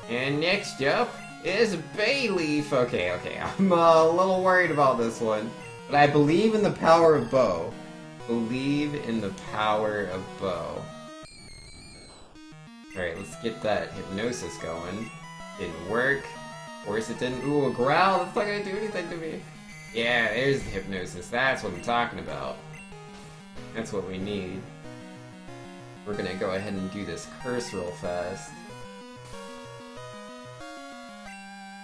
And next up is Bayleaf. Okay, okay. I'm a little worried about this one. But I believe in the power of Bow. Believe in the power of Bow. Alright, let's get that hypnosis going. Didn't work. Of course it didn't. Ooh, a growl. That's not gonna do anything to me. Yeah, there's the hypnosis. That's what I'm talking about. That's what we need. We're gonna go ahead and do this curse real fast.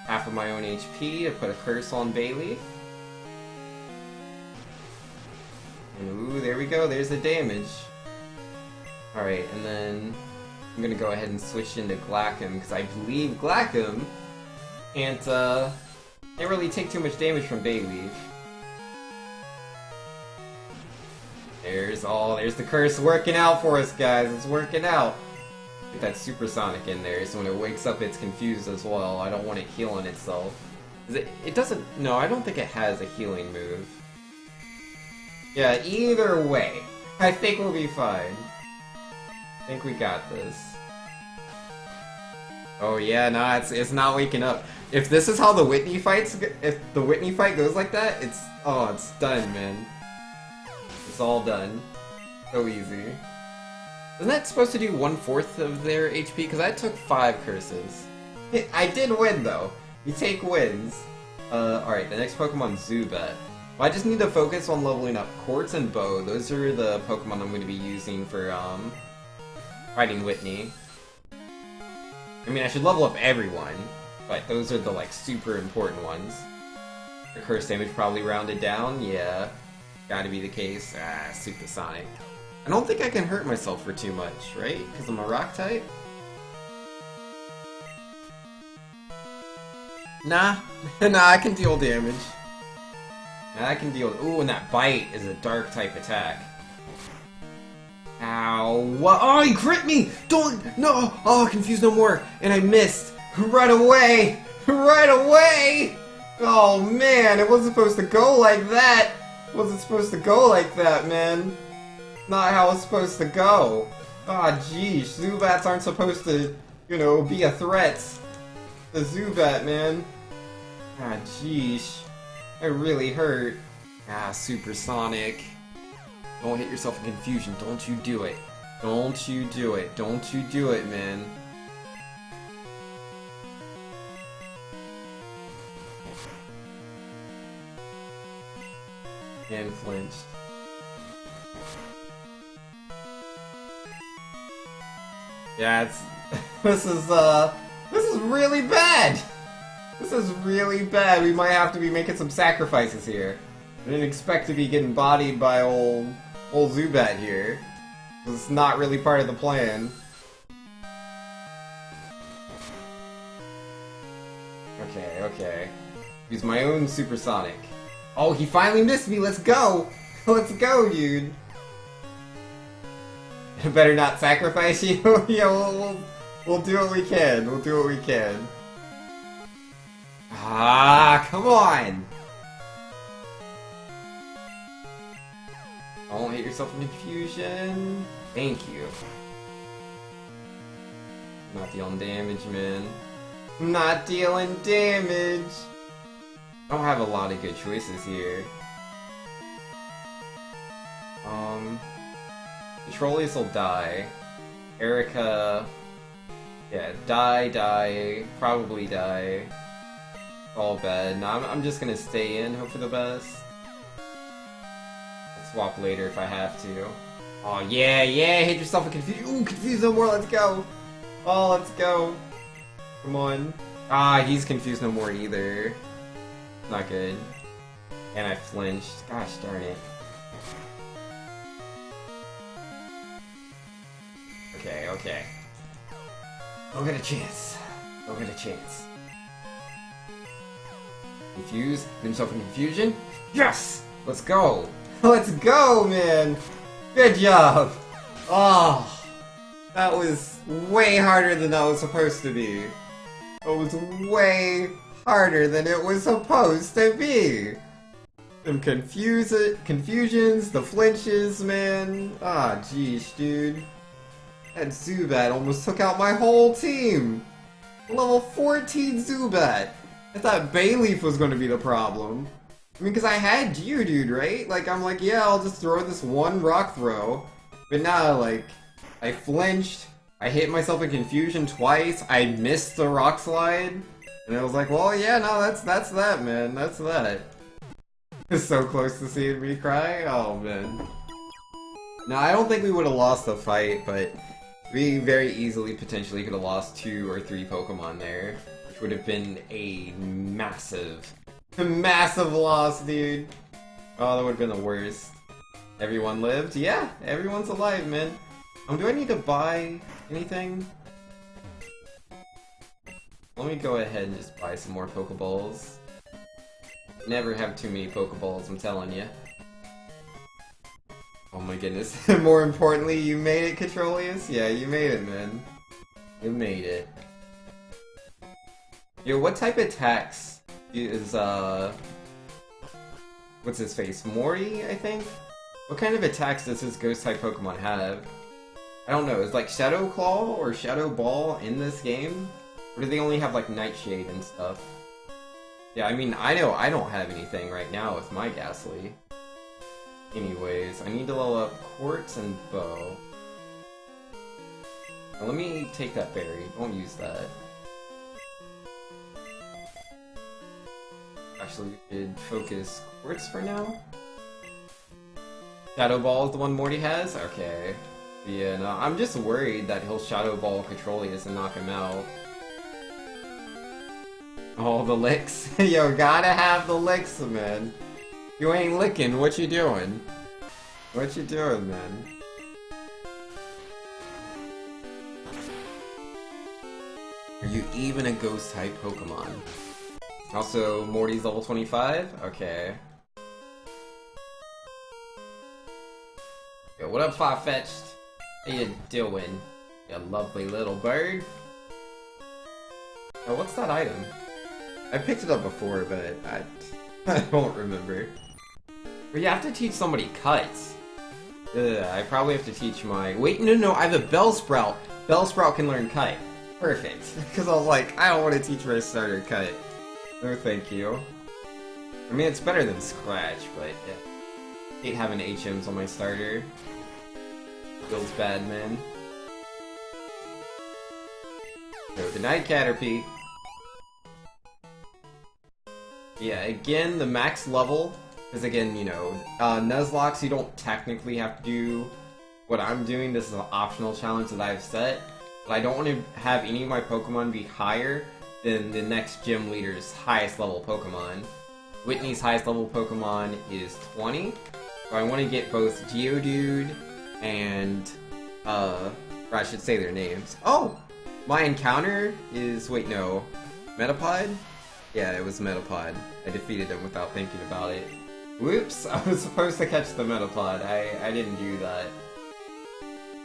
Half of my own HP to put a curse on Bayleaf. Ooh, there we go. There's the damage. Alright, and then I'm gonna go ahead and switch into Glacken, because I believe Glacken can't really take too much damage from Bayleaf. There's the curse working out for us, guys. It's working out. Get that supersonic in there, so when it wakes up it's confused as well. I don't want it healing itself. It doesn't... No, I don't think it has a healing move. Yeah, either way, I think we'll be fine. I think we got this. Oh yeah, nah, it's not waking up. If this is how the Whitney fights, if the Whitney fight goes like that, it's done, man. It's all done. So easy. Isn't that supposed to do 1/4 of their HP? Because I took 5 curses. I did win though. You take wins. Alright, the next Pokemon, Zubat. Well, I just need to focus on leveling up Quartz and Bow. Those are the Pokemon I'm going to be using for fighting Whitney. I mean, I should level up everyone, but those are the like super important ones. The curse damage probably rounded down, yeah. Gotta be the case. Ah, supersonic. I don't think I can hurt myself for too much, right? Because I'm a rock type? Nah. Nah, I can deal damage. I can deal with... Ooh, and that bite is a dark type attack. Ow, what? Oh, he crit me! Don't... No! Oh, confused no more! And I missed! Right away! Right away! Oh, man, it wasn't supposed to go like that! It wasn't supposed to go like that, man. Not how it's supposed to go. Ah, oh, geez, Zubats aren't supposed to, you know, be a threat. The Zubat, man. Ah, geez. It really hurt. Ah, supersonic. Don't hit yourself in confusion. Don't you do it. Don't you do it. Don't you do it, man. And flinched. Yeah, it's... this is really bad! This is really bad. We might have to be making some sacrifices here. I didn't expect to be getting bodied by old Zubat here. It's not really part of the plan. Okay, okay. Use my own supersonic. Oh, he finally missed me! Let's go! Let's go, dude! Better not sacrifice you? Yeah, we'll do what we can. We'll do what we can. Ah, come on! Don't hit yourself in confusion. Thank you. Not dealing damage, man. Not dealing damage! I don't have a lot of good choices here. Petroleus will die. Erica... Yeah, die, probably die. All bad. No, I'm just gonna stay in, hope for the best. I'll swap later if I have to. Oh yeah, hit yourself in confuse. Ooh, confuse no more, let's go! Oh, let's go. Come on. Ah, he's confused no more either. Not good. And I flinched. Gosh darn it. Okay, okay. Don't get a chance. Don't get a chance. Confuse. Get himself in confusion. Yes! Let's go. Let's go, man. Good job. Oh, that was way harder than that was supposed to be. It was way harder than it was supposed to be. Them confusions, the flinches, man. Ah, jeez, dude. That Zubat almost took out my whole team. Level 14 Zubat. I thought Bayleaf was going to be the problem. I mean, because I had Geodude, right? Like, I'm like, yeah, I'll just throw this one rock throw. But now, like, I flinched. I hit myself in confusion twice. I missed the rock slide. And I was like, well, yeah, no, that's that, man. That's that. It's so close to seeing me cry. Oh, man. No, I don't think we would have lost the fight, but we very easily potentially could have lost 2 or 3 Pokemon there, which would have been a massive loss, dude. Oh, that would have been the worst. Everyone lived? Yeah, everyone's alive, man. Do I need to buy anything? Let me go ahead and just buy some more Pokeballs. Never have too many Pokeballs, I'm telling you. Oh my goodness. More importantly, you made it, Controlius? Yeah, you made it, man. You made it. Yo, what type of attacks is, what's his face? Morty, I think? What kind of attacks does his Ghost-type Pokemon have? I don't know, is like Shadow Claw or Shadow Ball in this game? Or do they only have like Nightshade and stuff? Yeah, I mean, I know I don't have anything right now with my Ghastly. Anyways, I need to level up Quartz and Bow. Now, let me take that berry. Don't use that. Actually, we should focus Quartz for now. Shadow Ball is the one Morty has? Okay. Yeah, no, I'm just worried that he'll Shadow Ball Controlius and knock him out. Oh, the licks. Yo, gotta have the licks, man. You ain't licking, what you doing? What you doing, man? Are you even a Ghost-type Pokemon? Also, Morty's level 25? Okay. Yo, what up, Farfetch'd? How you doing? You lovely little bird? Oh, what's that item? I picked it up before, but I don't remember. But you have to teach somebody cuts. I probably have to teach my... Wait, no, I have a Bellsprout. Bellsprout can learn cut. Perfect. Because I was like, I don't want to teach my starter cut. No, thank you. I mean, it's better than Scratch, but yeah. I hate having HMs on my starter. Feels bad, man. So, good night, Caterpie. Yeah, again, the max level, because again, you know, Nuzlocke, you don't technically have to do what I'm doing. This is an optional challenge that I've set, but I don't want to have any of my Pokemon be higher than the next gym leader's highest level Pokemon. Whitney's highest level Pokemon is 20, so I want to get both Geodude and, or I should say their names. Oh! My encounter is, wait, no, Metapod? Yeah, it was Metapod. I defeated him without thinking about it. Whoops! I was supposed to catch the Metapod. I didn't do that.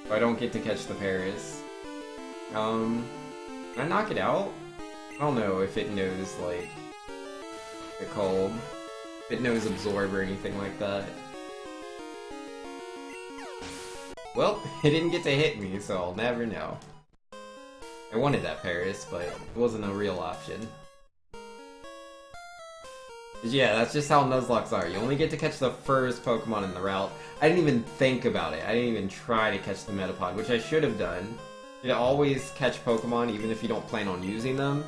So I don't get to catch the Paris. Can I knock it out? I don't know if it knows, like, the cold. If it knows Absorb or anything like that. Well, it didn't get to hit me, so I'll never know. I wanted that Paris, but it wasn't a real option. Yeah, that's just how Nuzlocks are. You only get to catch the first Pokemon in the route. I didn't even think about it. I didn't even try to catch the Metapod, which I should have done. You always catch Pokemon even if you don't plan on using them,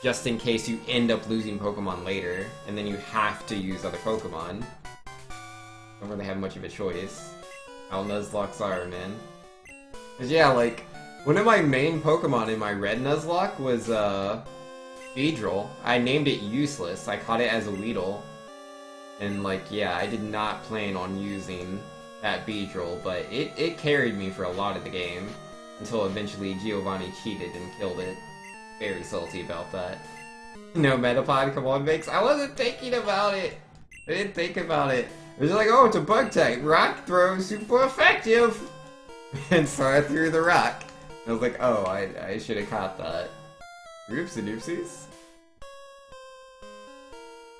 just in case you end up losing Pokemon later, and then you have to use other Pokemon. Don't really have much of a choice. How Nuzlocks are, man. Cause yeah, like, one of my main Pokemon in my red Nuzlocke was, Beedrill. I named it Useless. I caught it as a Weedle. And, like, yeah, I did not plan on using that Beedrill, but it carried me for a lot of the game. Until eventually Giovanni cheated and killed it. Very salty about that. No Metapod, come on, Mix. I wasn't thinking about it! I didn't think about it. It was like, oh, it's a bug type. Rock throw, super effective. And so I threw the rock. I was like, oh, I should have caught that. Oopsie doopsies.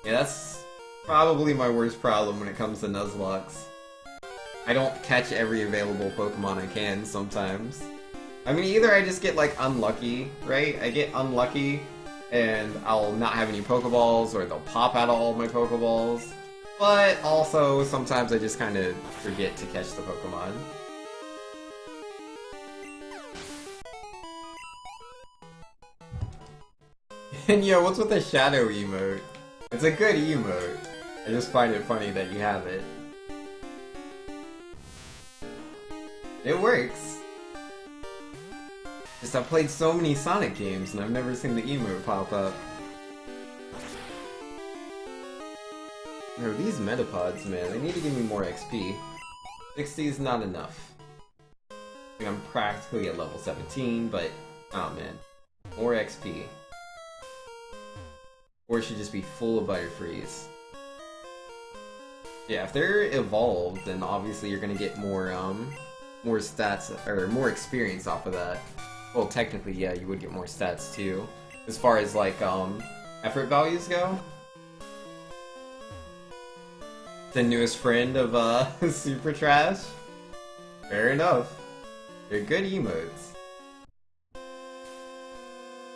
Yeah, that's probably my worst problem when it comes to Nuzlocks. I don't catch every available Pokemon I can sometimes. I mean, either I just get, like, unlucky, right? I get unlucky, and I'll not have any Pokeballs, or they'll pop out of all my Pokeballs. But also, sometimes I just kind of forget to catch the Pokemon. And yo, what's with the shadow emote? It's a good emote. I just find it funny that you have it. It works. Just I've played so many Sonic games and I've never seen the emote pop up. No, these Metapods, man, they need to give me more XP. 60 is not enough. I mean, I'm practically at level 17, but, oh man. More XP. Or it should just be full of Butterfrees. Yeah, if they're evolved, then obviously you're gonna get more stats, or more experience off of that. Well, technically, yeah, you would get more stats too. As far as, like, effort values go. The newest friend of, Super Trash. Fair enough. They're good emotes.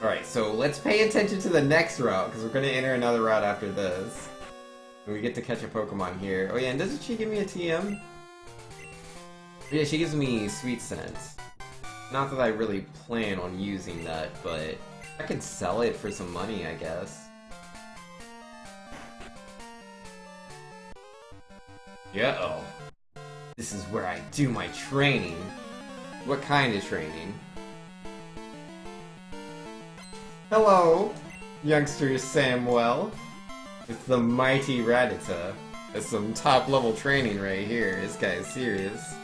Alright, so let's pay attention to the next route, because we're going to enter another route after this. And we get to catch a Pokemon here. Oh yeah, and doesn't she give me a TM? Yeah, she gives me Sweet Scent. Not that I really plan on using that, but I could sell it for some money, I guess. Yeah-oh. This is where I do my training. What kind of training? Hello, youngster Samuel. It's the mighty Rattata. That's some top-level training right here. This guy is serious.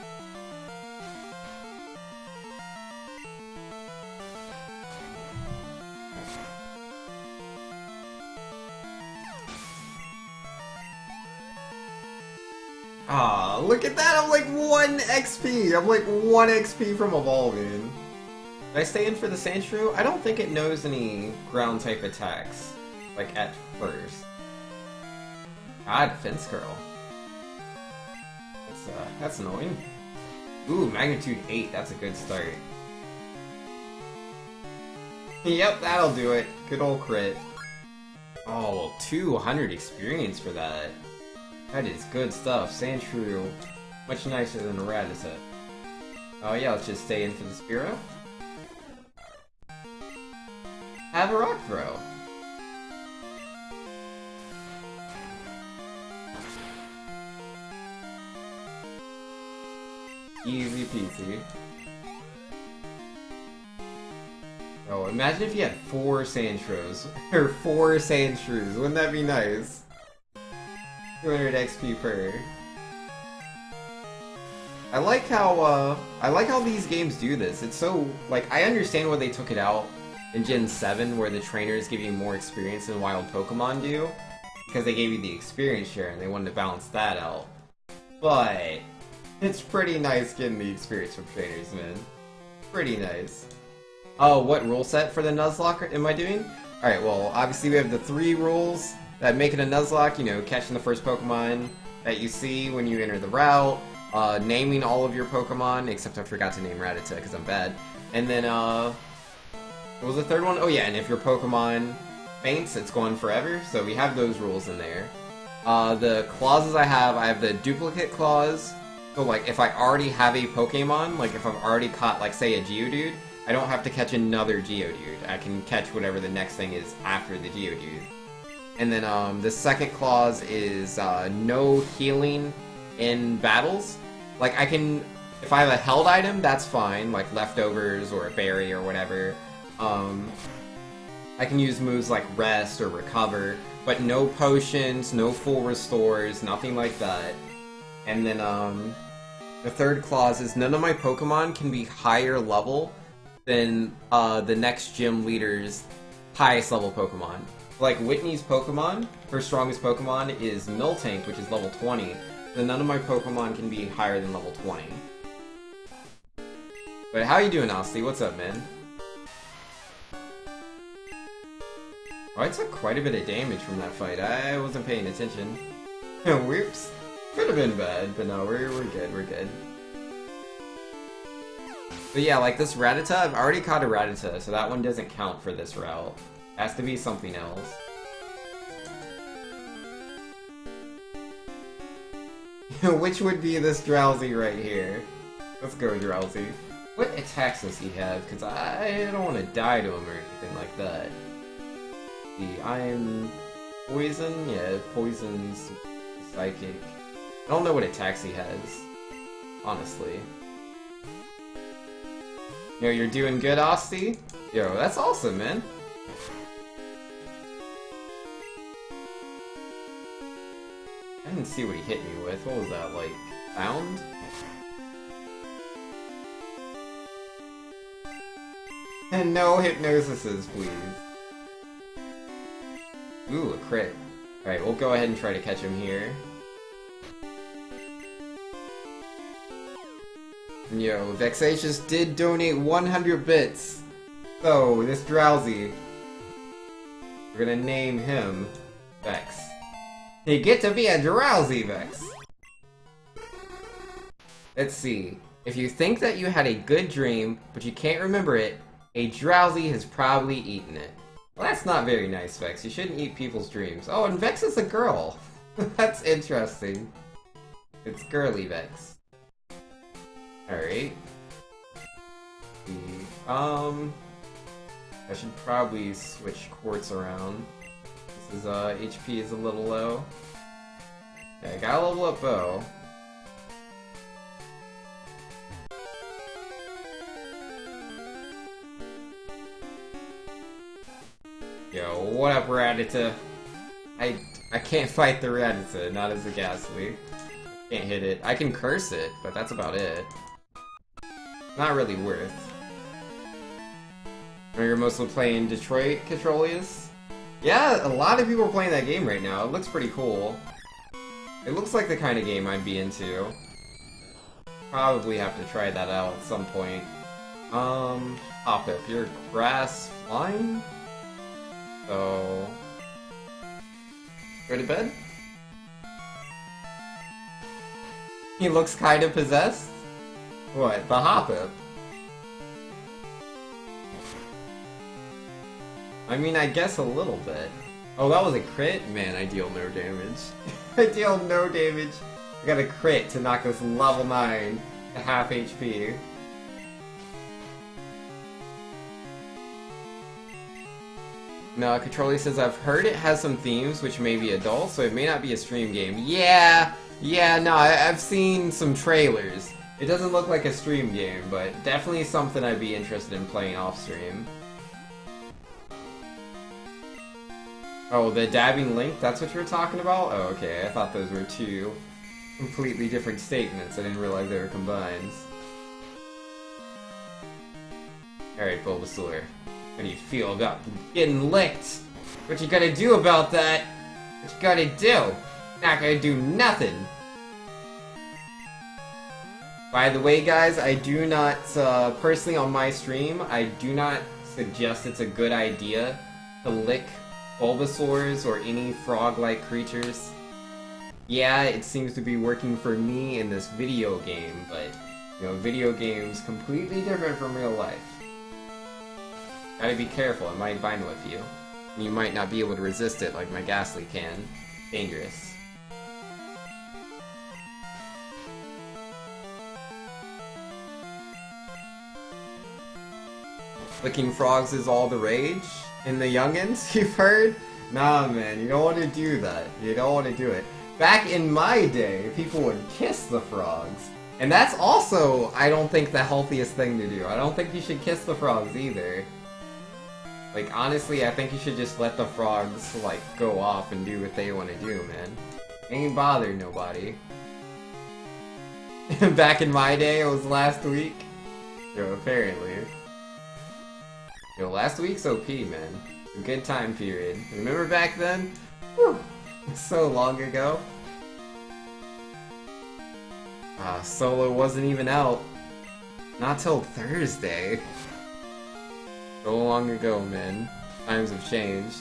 Ah, look at that! I'm like 1 XP! I'm like 1 XP from evolving. Did I stay in for the Sandshrew? I don't think it knows any ground-type attacks, like, at first. God, Fence Curl. That's annoying. Ooh, Magnitude 8, that's a good start. Yep, that'll do it. Good old crit. Oh, 200 experience for that. That is good stuff. Sandshrew, much nicer than a Rattata. Oh yeah, let's just stay in for the Spearow. Have a Rock Throw. Easy peasy. Oh, imagine if you had 4 Sandshrews. Or 4 Sandshrews. Wouldn't that be nice? 200 XP per. I like how these games do this. It's so, like, I understand why they took it out in Gen 7, where the trainers give you more experience than wild Pokemon do, because they gave you the experience share and they wanted to balance that out. But it's pretty nice getting the experience from trainers, man. Pretty nice. Oh, what rule set for the Nuzlocke am I doing? Alright, well, obviously we have the 3 rules that make it a Nuzlocke, you know, catching the first Pokemon that you see when you enter the route, naming all of your Pokemon, except I forgot to name Rattata because I'm bad, and then, what was the third one? Oh yeah, and if your Pokemon faints, it's gone forever, so we have those rules in there. The clauses I have the duplicate clause, so like, if I already have a Pokemon, like if I've already caught, like, say a Geodude, I don't have to catch another Geodude. I can catch whatever the next thing is after the Geodude. And then, the second clause is, no healing in battles. Like, I can, if I have a held item, that's fine, like leftovers or a berry or whatever. I can use moves like Rest or Recover, but no potions, no full restores, nothing like that. And then, the third clause is none of my Pokemon can be higher level than, the next gym leader's highest level Pokemon. Like, Whitney's Pokemon, her strongest Pokemon is Miltank, which is level 20, then none of my Pokemon can be higher than level 20. But how you doing, Asti? What's up, man? Oh, I took quite a bit of damage from that fight. I wasn't paying attention. Whoops. Could have been bad, but no, we're good, we're good. But yeah, like this Rattata, I've already caught a Rattata, so that one doesn't count for this route. It has to be something else. Which would be this Drowsy right here. Let's go, Drowsy. What attacks does he have? Because I don't want to die to him or anything like that. See, I'm poison? Yeah, poison's psychic. I don't know what attacks he has, honestly. Yo, you're doing good, Asti? Yo, that's awesome, man. I didn't see what he hit me with. What was that, like, bound? And no hypnosises, please. Ooh, a crit. Alright, we'll go ahead and try to catch him here. Yo, Vexatious did donate 100 bits. So, this Drowsy, we're gonna name him Vex. You get to be a Drowsy, Vex. Let's see. If you think that you had a good dream, but you can't remember it, a Drowsy has probably eaten it. Well, that's not very nice, Vex. You shouldn't eat people's dreams. Oh, and Vex is a girl. That's interesting. It's girly Vex. Alright. I should probably switch Quartz around. This is, HP is a little low. Okay, I gotta level up Bo. Yo, what up, Rattata? I can't fight the Rattata, not as a Ghastly. Can't hit it. I can curse it, but that's about it. Not really worth. You're mostly playing Detroit Controlius? Yeah, a lot of people are playing that game right now. It looks pretty cool. It looks like the kind of game I'd be into. Probably have to try that out at some point. Hoppip, you're grass flying? So... go to bed? He looks kind of possessed? What, the Hoppip? I mean, I guess a little bit. Oh, that was a crit? Man, I deal no damage. I deal no damage. I got a crit to knock this level 9 to half HP. No, Controlly says, I've heard it has some themes which may be adult, so it may not be a stream game. Yeah, no, I've seen some trailers. It doesn't look like a stream game, but definitely something I'd be interested in playing off-stream. Oh, the dabbing link? That's what you were talking about? Oh, okay. I thought those were two completely different statements. I didn't realize they were combined. Alright, Bulbasaur. How do you feel about getting licked? What you gotta do about that? What you gotta do? Not gonna do nothing. By the way, guys, I do not, personally on my stream, I do not suggest it's a good idea to lick Bulbasaurs or any frog-like creatures. Yeah, it seems to be working for me in this video game, but, you know, video game's completely different from real life. Gotta be careful, it might bind with you. You might not be able to resist it like my Ghastly can. Dangerous. Licking frogs is all the rage? In the youngins, you've heard? Nah, man, you don't want to do that. You don't want to do it. Back in my day, people would kiss the frogs. And that's also, I don't think, the healthiest thing to do. I don't think you should kiss the frogs either. Like, honestly, I think you should just let the frogs, like, go off and do what they want to do, man. Ain't bothered nobody. Back in my day, it was last week. Yo, apparently. Yo, last week's OP, man. A good time period. Remember back then? Whew. So long ago. Solo wasn't even out. Not till Thursday. So long ago, man. Times have changed.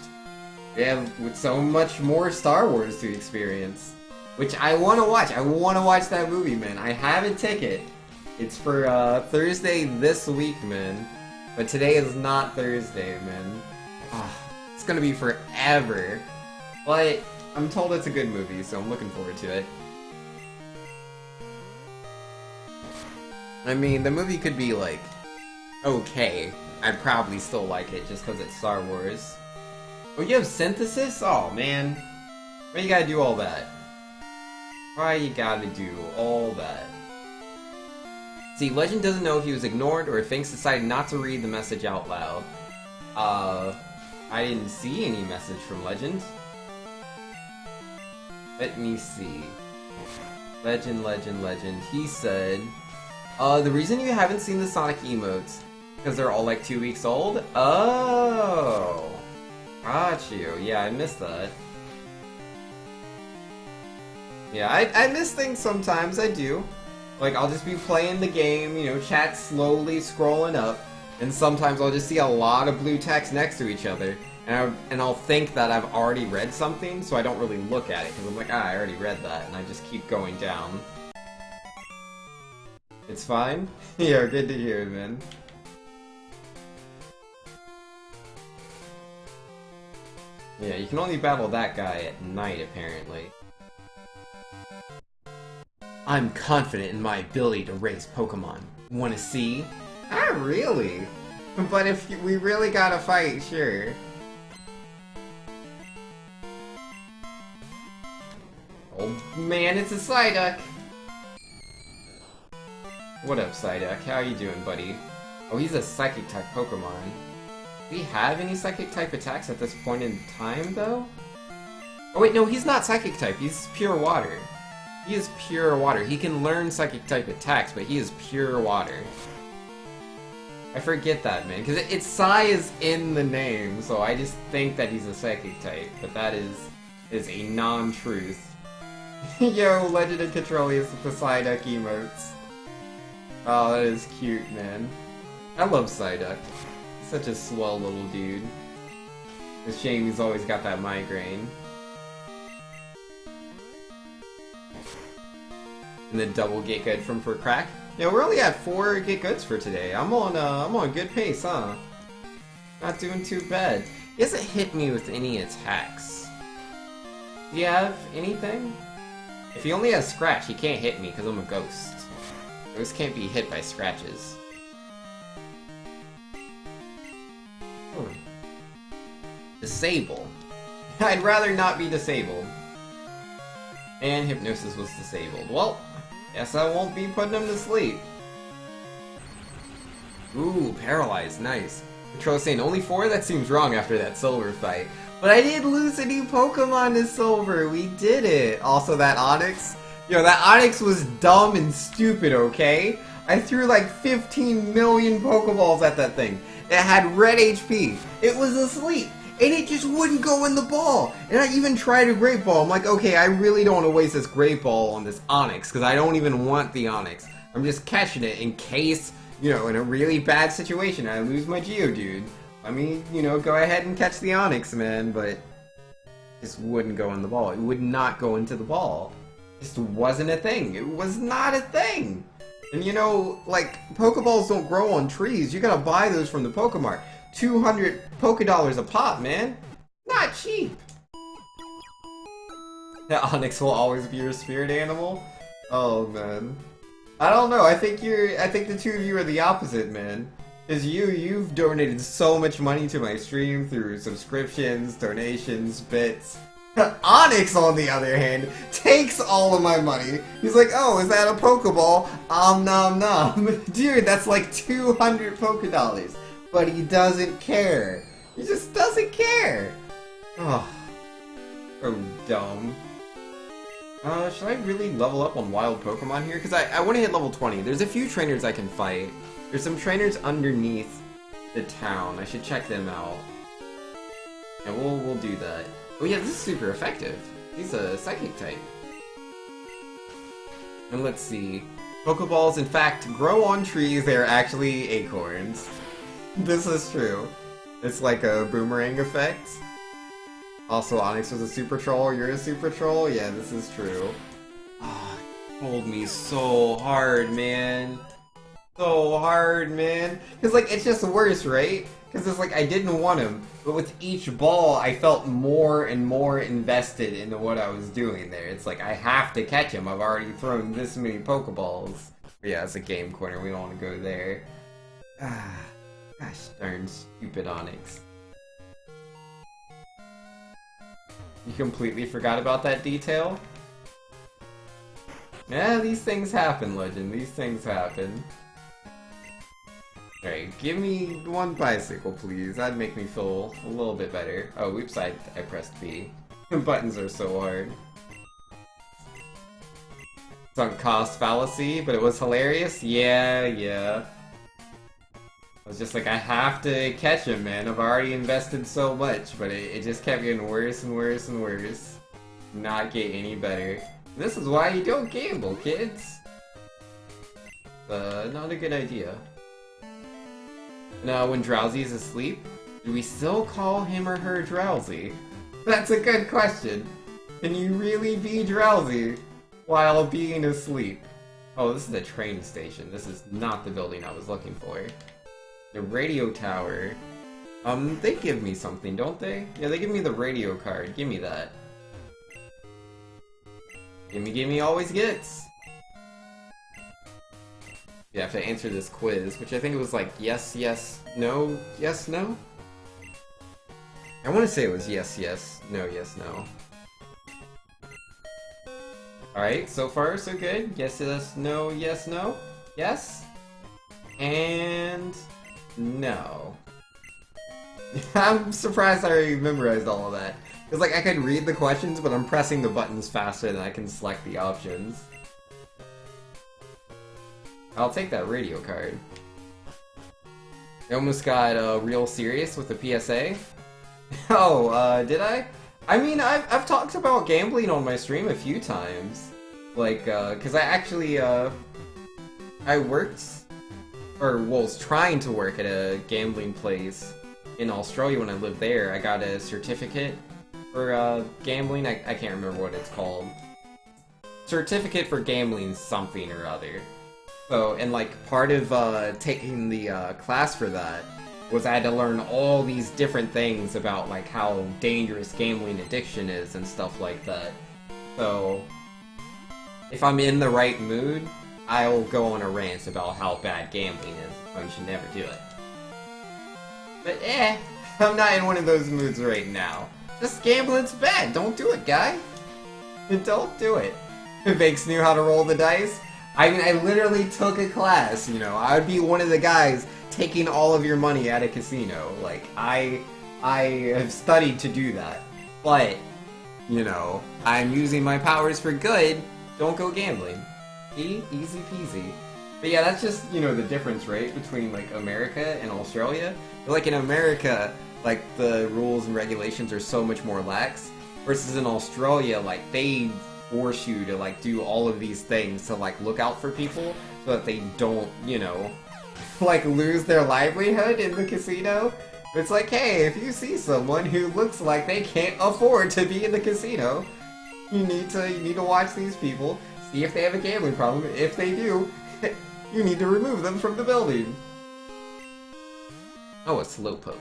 We have so much more Star Wars to experience. Which I want to watch. I want to watch that movie, man. I have a ticket. It's for Thursday this week, man. But today is not Thursday, man. It's gonna be forever. But I'm told it's a good movie, so I'm looking forward to it. I mean, the movie could be, like, okay. I'd probably still like it just because it's Star Wars. Oh, you have synthesis? Oh, man. Why you gotta do all that? Why you gotta do all that? See, Legend doesn't know if he was ignored or if Finks decided not to read the message out loud. I didn't see any message from Legend. Let me see. Legend. He said, the reason you haven't seen the Sonic emotes, because they're all like 2 weeks old? Oh! Got you. Yeah, I missed that. Yeah, I miss things sometimes, I do. Like, I'll just be playing the game, you know, chat slowly scrolling up, and sometimes I'll just see a lot of blue text next to each other, and I'll think that I've already read something, so I don't really look at it, because I'm like, I already read that, and I just keep going down. It's fine? Yeah, good to hear, man. Yeah, you can only battle that guy at night, apparently. I'm confident in my ability to raise Pokemon. Wanna see? Not really. But if we really gotta fight, sure. Oh man, it's a Psyduck! What up, Psyduck? How you doing, buddy? Oh, he's a Psychic-type Pokemon. Do we have any Psychic-type attacks at this point in time, though? Oh wait, no, he's not Psychic-type. He's pure water. He is pure water. He can learn Psychic-type attacks, but he is pure water. I forget that, man, because it's Psy is in the name, so I just think that he's a Psychic-type, but that is a non-truth. Yo, Legend of Controlius with the Psyduck emotes. Oh, that is cute, man. I love Psyduck. He's such a swell little dude. It's a shame he's always got that migraine. And then double get good from for crack. Yeah, we're only at 4 get goods for today. I'm on good pace, huh? Not doing too bad. He hasn't hit me with any attacks. Do you have anything? If he only has scratch, he can't hit me because I'm a ghost. Ghosts can't be hit by scratches. Disable. I'd rather not be disabled. And Hypnosis was disabled. Well, guess I won't be putting him to sleep. Ooh, Paralyzed, nice. Control saying only 4? That seems wrong after that Silver fight. But I did lose a new Pokemon to Silver, we did it! Also that Onix. Yo, that Onix was dumb and stupid, okay? I threw like 15 million Pokeballs at that thing. It had red HP. It was asleep. And it just wouldn't go in the ball. And I even tried a Great Ball. I'm like, okay, I really don't want to waste this Great Ball on this Onix, because I don't even want the Onix. I'm just catching it in case, you know, in a really bad situation, I lose my Geodude. I mean, you know, go ahead and catch the Onix, man, but it just wouldn't go in the ball. It would not go into the ball. It just wasn't a thing. It was not a thing. And you know, like, Pokeballs don't grow on trees. You gotta buy those from the Pokemart. 200 Pokedollars a pop, man. Not cheap. That Onix will always be your spirit animal? Oh, man. I don't know. I think the two of you are the opposite, man. Because you've donated so much money to my stream through subscriptions, donations, bits. Onix, on the other hand, takes all of my money. He's like, oh, is that a Pokeball? Nom nom. Dude, that's like 200 Pokedollars. But he doesn't care. He just doesn't care. Oh, so dumb. Should I really level up on wild Pokemon here? Because I want to hit level 20. There's a few trainers I can fight. There's some trainers underneath the town. I should check them out. And we'll do that. Oh yeah, this is super effective. He's a Psychic type. And let's see. Pokeballs, in fact, grow on trees. They are actually acorns. This is true. It's like a boomerang effect. Also, Onyx was a super troll. You're a super troll? Yeah, this is true. Ah, hold me so hard, man. So hard, man. Because, like, it's just worse, right? Because it's like, I didn't want him. But with each ball, I felt more and more invested into what I was doing there. It's like, I have to catch him. I've already thrown this many Pokeballs. But yeah, it's a game corner. We don't want to go there. Ah, gosh darn stupid Onyx. You completely forgot about that detail? Yeah, these things happen, Legend. These things happen. Alright, give me one bicycle, please. That'd make me feel a little bit better. Oh, oops, I pressed B. Buttons are so hard. Sunk cost fallacy, but it was hilarious? Yeah. I was just like, I have to catch him, man. I've already invested so much, but it just kept getting worse and worse and worse. Not get any better. This is why you don't gamble, kids. Not a good idea. Now, when Drowsy is asleep, do we still call him or her Drowsy? That's a good question. Can you really be drowsy while being asleep? Oh, this is the train station. This is not the building I was looking for. The radio tower. They give me something, don't they? Yeah, they give me the radio card. Give me that. Gimme, always gets. You have to answer this quiz, which I think it was like yes, no, yes, no? I want to say it was yes, no, yes, no. Alright, so far so good. Yes, no, yes? And... no. I'm surprised I already memorized all of that. Because, like, I could read the questions, but I'm pressing the buttons faster than I can select the options. I'll take that radio card. I almost got real serious with the PSA. Oh, did I? I mean, I've talked about gambling on my stream a few times. Like, cause I actually, I worked, or was trying to work at a gambling place in Australia when I lived there. I got a certificate for, gambling. I can't remember what it's called. Certificate for gambling something or other. So, and like, part of, taking the, class for that was I had to learn all these different things about, like, how dangerous gambling addiction is and stuff like that. So, if I'm in the right mood, I'll go on a rant about how bad gambling is. Oh, you should never do it. But, I'm not in one of those moods right now. Just gambling's bad. Don't do it, guy. Don't do it. Banks knew how to roll the dice. I mean, I literally took a class, you know. I would be one of the guys taking all of your money at a casino. Like, I have studied to do that. But, you know, I'm using my powers for good. Don't go gambling. Easy peasy. But yeah, that's just, you know, the difference, right? Between, like, America and Australia. Like, in America, like, the rules and regulations are so much more lax. Versus in Australia, like, they force you to, like, do all of these things to, like, look out for people so that they don't, you know, like, lose their livelihood in the casino. It's like, hey, if you see someone who looks like they can't afford to be in the casino, you need to watch these people, see if they have a gambling problem. If they do, you need to remove them from the building. Oh, a Slowpoke.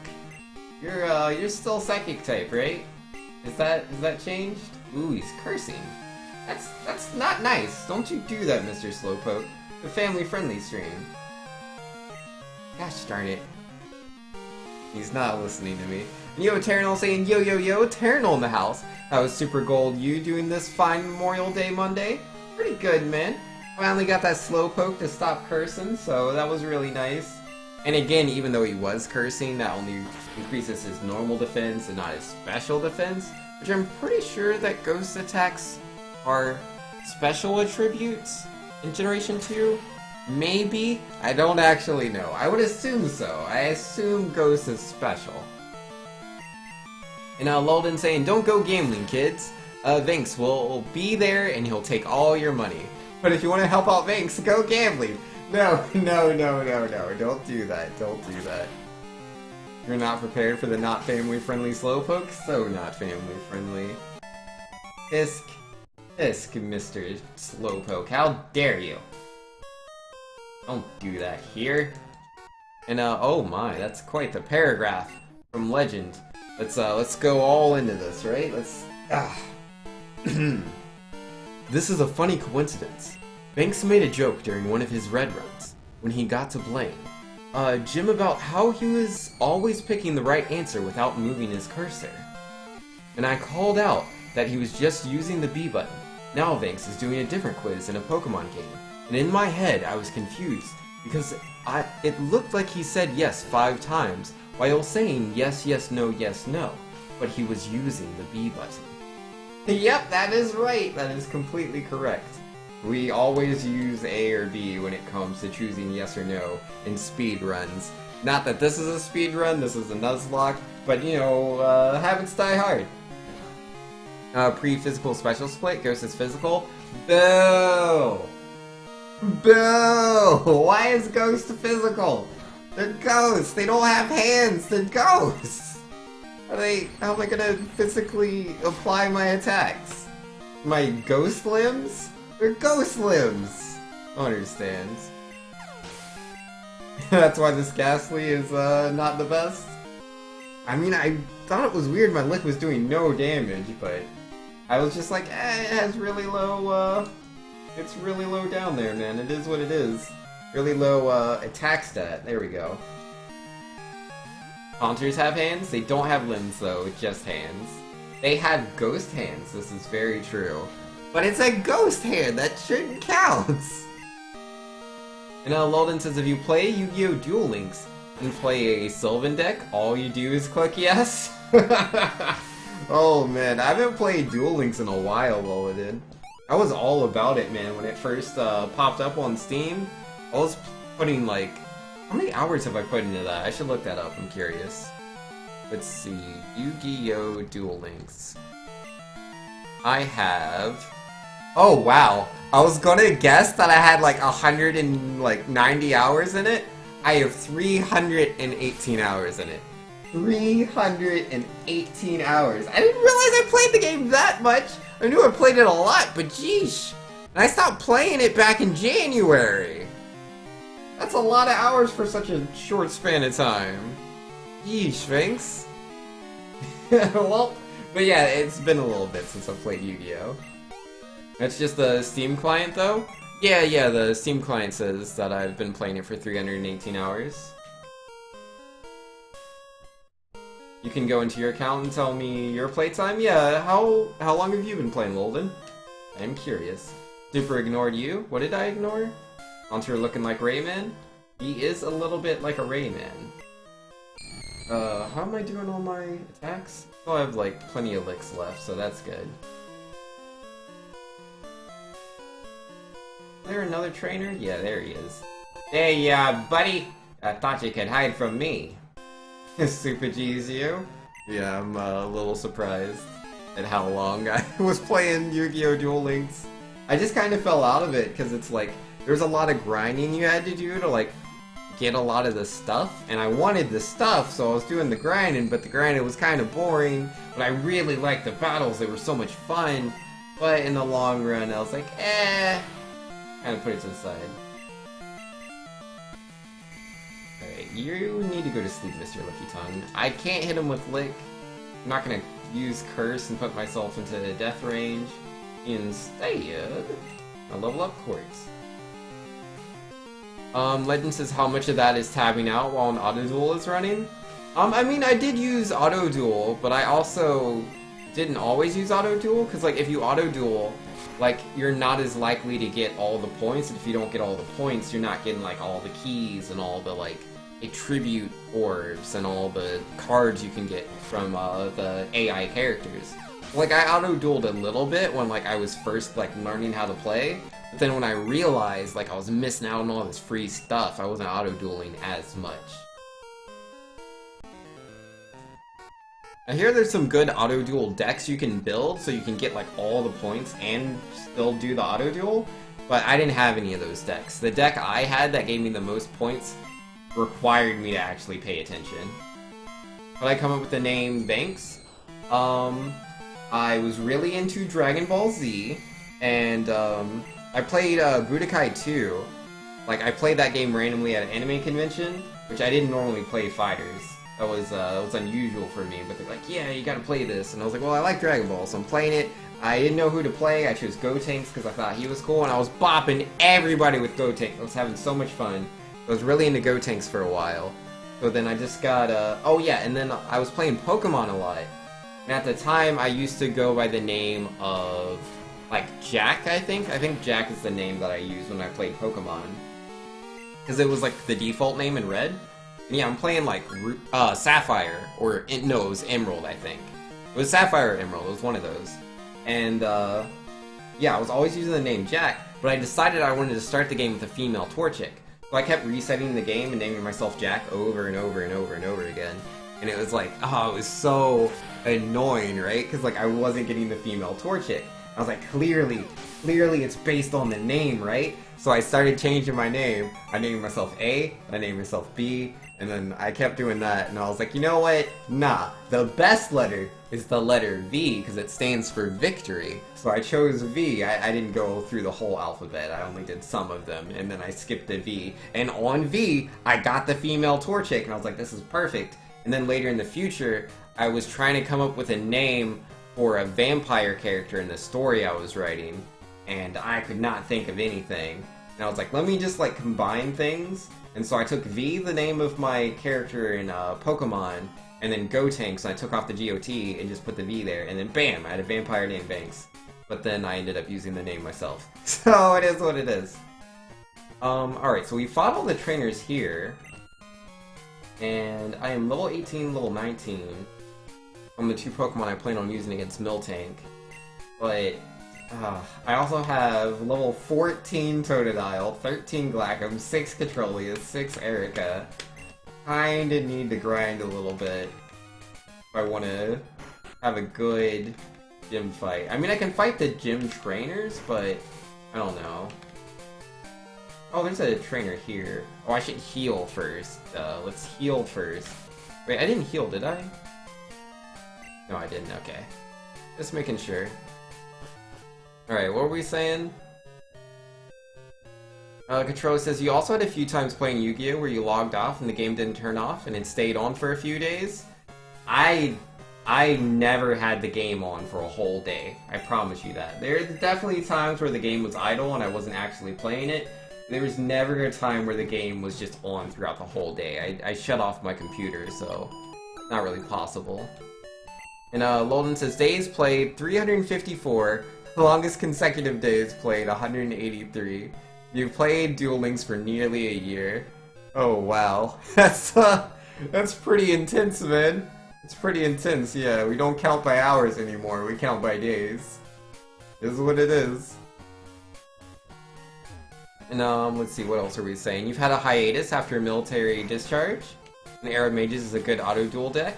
You're still psychic type, right? Is that changed? Ooh, he's cursing. That's not nice. Don't you do that, Mr. Slowpoke. The family-friendly stream. Gosh darn it. He's not listening to me. And yo, Terranol saying, yo, Terranol in the house. That was super gold. You doing this fine Memorial Day Monday? Pretty good, man. Finally got that Slowpoke to stop cursing, so that was really nice. And again, even though he was cursing, that only increases his normal defense and not his special defense, which I'm pretty sure that ghost attacks are special attributes in Generation 2? Maybe? I don't actually know. I would assume so. I assume Ghost is special. And Lolden saying, don't go gambling, kids. Vinks will be there and he'll take all your money. But if you want to help out Vinx, go gambling. No, no, no, no, no. Don't do that. Don't do that. You're not prepared for the not family-friendly Slowpoke? So not family-friendly. Isk. Isk, Mr. Slowpoke. How dare you? Don't do that here. And, oh my, that's quite the paragraph from Legend. Let's go all into this, right? This is a funny coincidence. Banks made a joke during one of his red runs, when he got to blame Jim about how he was always picking the right answer without moving his cursor. And I called out that he was just using the B button. Now Banks is doing a different quiz in a Pokemon game, and in my head I was confused, because it looked like he said yes 5 times, while saying yes, yes, no, but he was using the B button. Yep, that is right. That is completely correct. We always use A or B when it comes to choosing yes or no in speed runs. Not that this is a speed run, this is a Nuzlocke, but you know, habits die hard. Pre-physical special split, Ghost is physical. Boo! Boo! Why is Ghost physical? They're ghosts! They don't have hands! They're ghosts! How am I gonna physically apply my attacks? My ghost limbs? They're ghost limbs! I don't understand. That's why this Ghastly is not the best? I mean, I thought it was weird my lick was doing no damage, but I was just like, it has really low, it's really low down there, man. It is what it is. Really low, attack stat. There we go. Haunters have hands? They don't have limbs, though, just hands. They have ghost hands, this is very true. But it's a ghost hand, that shouldn't count! And Lolden says if you play Yu-Gi-Oh! Duel Links and play a Sylvan deck, all you do is click yes? Oh man, I haven't played Duel Links in a while, Lolden. I was all about it, man, when it first popped up on Steam. I was putting like... How many hours have I put into that? I should look that up, I'm curious. Let's see, Yu-Gi-Oh! Duel Links. I have... Oh wow, I was gonna guess that I had like 190 hours in it. I have 318 hours in it. 318 hours. I didn't realize I played the game that much. I knew I played it a lot, but geesh. And I stopped playing it back in January. That's a lot of hours for such a short span of time. Yeesh, thanks. Well, but yeah, it's been a little bit since I've played Yu-Gi-Oh! That's just the Steam client, though? Yeah, the Steam client says that I've been playing it for 318 hours. You can go into your account and tell me your playtime? Yeah, how long have you been playing, Lolden? I'm curious. Super ignored you? What did I ignore? Haunter looking like Rayman? He is a little bit like a Rayman. How am I doing on my attacks? Oh, I have like plenty of licks left, so that's good. Is there another trainer? Yeah, there he is. Hey, buddy! I thought you could hide from me. Super G's you? Yeah, I'm a little surprised at how long I was playing Yu-Gi-Oh! Duel Links. I just kind of fell out of it, because it's like, there's a lot of grinding you had to do to like, get a lot of the stuff, and I wanted the stuff, so I was doing the grinding, but the grinding was kind of boring, but I really liked the battles, they were so much fun, but in the long run, I was like, kind of put it to the side. Alright, you need to go to sleep, Mr. Licky Tongue. I can't hit him with Lick. I'm not gonna use Curse and put myself into death range. Instead, I'll level up Quartz. Legend says how much of that is tabbing out while an auto duel is running. I mean, I did use auto duel, but I also didn't always use auto duel, because like if you auto duel, like you're not as likely to get all the points, and if you don't get all the points, you're not getting like all the keys and all the like attribute orbs and all the cards you can get from the AI characters. Like I auto dueled a little bit when like I was first like learning how to play. But then when I realized like I was missing out on all this free stuff, I wasn't auto-dueling as much. I hear there's some good auto-duel decks you can build so you can get like all the points and still do the auto-duel. But I didn't have any of those decks. The deck I had that gave me the most points required me to actually pay attention. But I come up with the name Banks. I was really into Dragon Ball Z, and I played Budokai 2. Like, I played that game randomly at an anime convention, which I didn't normally play fighters. That was unusual for me, but they're like, yeah, you gotta play this. And I was like, well, I like Dragon Ball, so I'm playing it. I didn't know who to play. I chose Gotenks because I thought he was cool, and I was bopping everybody with Gotenks. I was having so much fun. I was really into Gotenks for a while. So then I just got, oh yeah, and then I was playing Pokemon a lot. And at the time, I used to go by the name of, like, Jack, I think? I think Jack is the name that I used when I played Pokemon. Because it was, like, the default name in Red. And yeah, I'm playing, like, Sapphire, or, no, it was Emerald, I think. It was Sapphire or Emerald, it was one of those. And, yeah, I was always using the name Jack, but I decided I wanted to start the game with a female Torchic. So I kept resetting the game and naming myself Jack over and over and over and over again. And it was like, oh, it was so annoying, right? Because, like, I wasn't getting the female Torchic. I was like, clearly it's based on the name, right? So I started changing my name. I named myself A, I named myself B, and then I kept doing that, and I was like, you know what? Nah, the best letter is the letter V, because it stands for victory. So I chose V. I didn't go through the whole alphabet, I only did some of them, and then I skipped the V. And on V, I got the female Torchic, and I was like, this is perfect. And then later in the future, I was trying to come up with a name for a vampire character in the story I was writing, and I could not think of anything. And I was like, let me just, like, combine things. And so I took V, the name of my character in Pokemon, and then Gotenks, and I took off the GOT and just put the V there, and then bam, I had a vampire named Banks. But then I ended up using the name myself. So it is what it is. Alright, so we fought all the trainers here. And I am level 18, level 19 on the two Pokemon I plan on using against Miltank. But I also have level 14 Totodile, 13 Glacom, 6 Catrolius, 6 Erica. Kinda need to grind a little bit if I want to have a good gym fight. I mean, I can fight the gym trainers, but I don't know. Oh, there's a trainer here. Oh, I should heal first. Let's heal first. Wait, I didn't heal, did I? No, I didn't. Okay. Just making sure. Alright, what were we saying? Control says, you also had a few times playing Yu-Gi-Oh! Where you logged off and the game didn't turn off and it stayed on for a few days? I never had the game on for a whole day. I promise you that. There's definitely times where the game was idle and I wasn't actually playing it. There was never a time where the game was just on throughout the whole day. I shut off my computer, so it's not really possible. And Lolden says, days played 354, longest consecutive days played 183. You've played Duel Links for nearly a year. Oh wow, that's pretty intense, man. It's pretty intense, yeah. We don't count by hours anymore, we count by days. This is what it is. And let's see, what else are we saying? You've had a hiatus after a military discharge. And Arab Mages is a good auto-duel deck.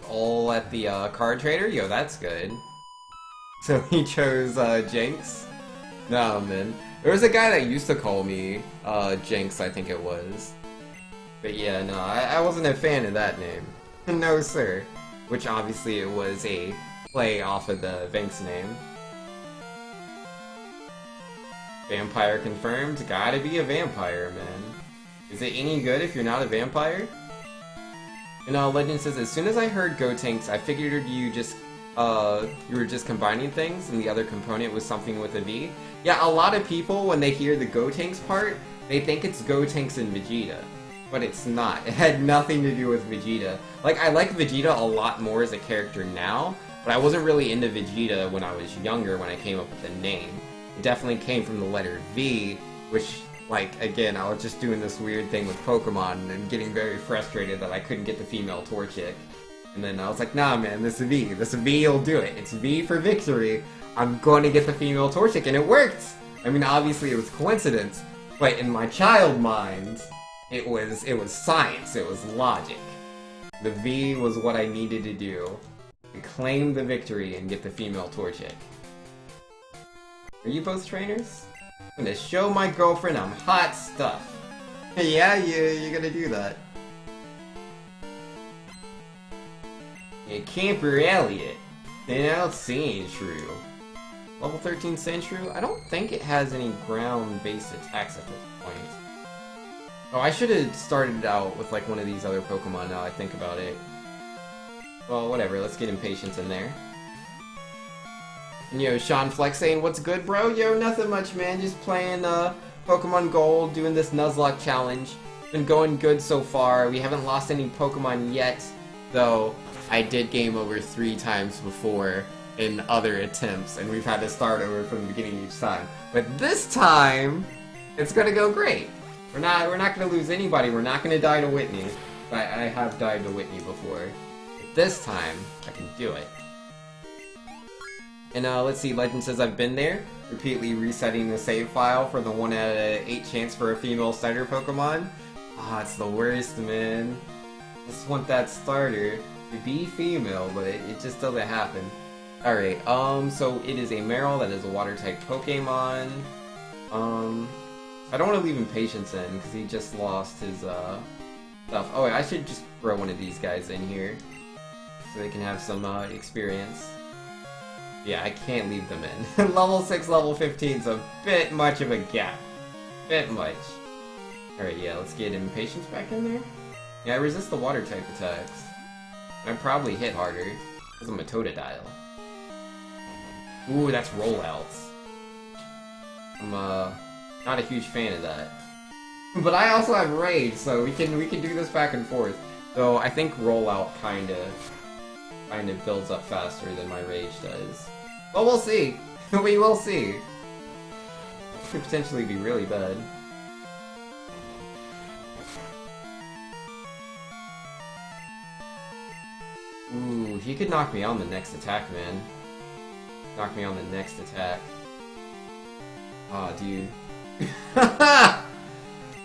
All at the card trader? Yo, that's good. So he chose Jenks? No, man. There was a guy that used to call me Jenks, I think it was. But yeah, no, I wasn't a fan of that name. No, sir. Which obviously it was a play off of the Banks name. Vampire confirmed? Gotta be a vampire, man. Is it any good if you're not a vampire? And Legend says, as soon as I heard Gotenks, I figured you were just combining things and the other component was something with a V. Yeah, a lot of people, when they hear the Gotenks part, they think it's Gotenks and Vegeta. But it's not. It had nothing to do with Vegeta. Like, I like Vegeta a lot more as a character now, but I wasn't really into Vegeta when I was younger when I came up with the name. It definitely came from the letter V, which, like, again, I was just doing this weird thing with Pokemon and getting very frustrated that I couldn't get the female Torchic. And then I was like, nah, man, this V will do it. It's V for victory. I'm going to get the female Torchic, and it worked! I mean, obviously it was coincidence, but in my child mind, it was science, it was logic. The V was what I needed to do to claim the victory and get the female Torchic. Are you both trainers? I'm gonna show my girlfriend I'm hot stuff. Yeah, you're gonna do that. Yeah, Camper Elliot. Then out Sandshrew. Level 13 Sandshrew? I don't think it has any ground-based attacks at this point. Oh, I should have started out with like one of these other Pokemon now I think about it. Well, whatever, let's get Impatience in there. And yo, Sean Flex saying, what's good, bro? Yo, nothing much, man. Just playing Pokemon Gold, doing this Nuzlocke challenge. Been going good so far. We haven't lost any Pokemon yet, though I did game over 3 times before in other attempts, and we've had to start over from the beginning each time. But this time, it's gonna go great. We're not gonna lose anybody. We're not gonna die to Whitney. I have died to Whitney before. But this time, I can do it. And let's see, Legend says I've been there, repeatedly resetting the save file for the 1 out of 8 chance for a female starter Pokemon. Ah, it's the worst, man. Just want that starter to be female, but it just doesn't happen. Alright, so it is a Marill that is a water-type Pokemon. I don't want to leave Impatience in, because he just lost his, stuff. Oh, I should just throw one of these guys in here, so they can have some, experience. Yeah, I can't leave them in. Level 6, level 15's a bit much of a gap. Bit much. Alright, yeah, let's get Impatience back in there. Yeah, I resist the water-type attacks. I probably hit harder, because I'm a Totodile. Ooh, that's rollouts. I'm, not a huge fan of that. But I also have Rage, so we can do this back and forth. Though, I think rollout kinda builds up faster than my Rage does. But we'll see. We will see. It could potentially be really bad. Ooh, he could knock me on the next attack, man. Knock me on the next attack. Aw, oh, dude.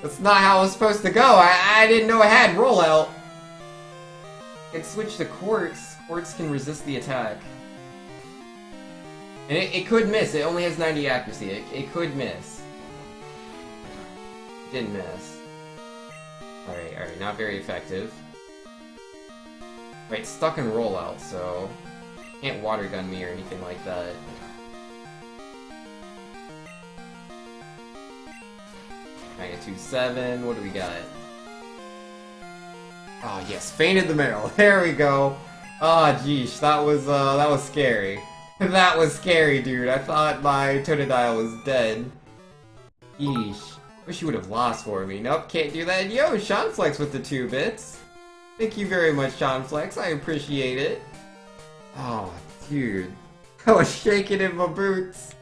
That's not how it was supposed to go. I didn't know I had rollout. I can switch to Quartz. Quartz can resist the attack. And it could miss. It only has 90 accuracy. It could miss. It didn't miss. Alright, not very effective. Right, stuck in rollout, so can't water gun me or anything like that. I got 2-7. What do we got? Oh yes, fainted the Marill. There we go. Oh jeesh, that was scary. That was scary, dude. I thought my Totodile was dead. Yeesh. Wish you would have lost for me. Nope, can't do that. Yo, Sean Flex with the 2 bits. Thank you very much, Sean Flex. I appreciate it. Oh, dude. I was shaking in my boots.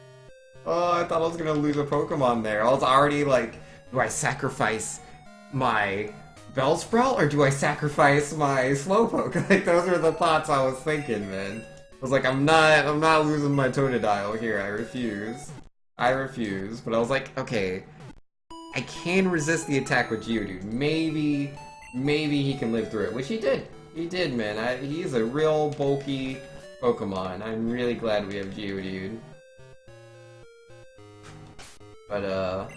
Oh, I thought I was gonna lose a Pokemon there. I was already like, do I sacrifice my Bellsprout or do I sacrifice my Slowpoke? Like, those were the thoughts I was thinking, man. I was like, I'm not losing my Totodile here. I refuse. I refuse. But I was like, okay, I can resist the attack with Geodude. Maybe he can live through it, which he did. He did, man. He's a real bulky Pokemon. I'm really glad we have Geodude. But,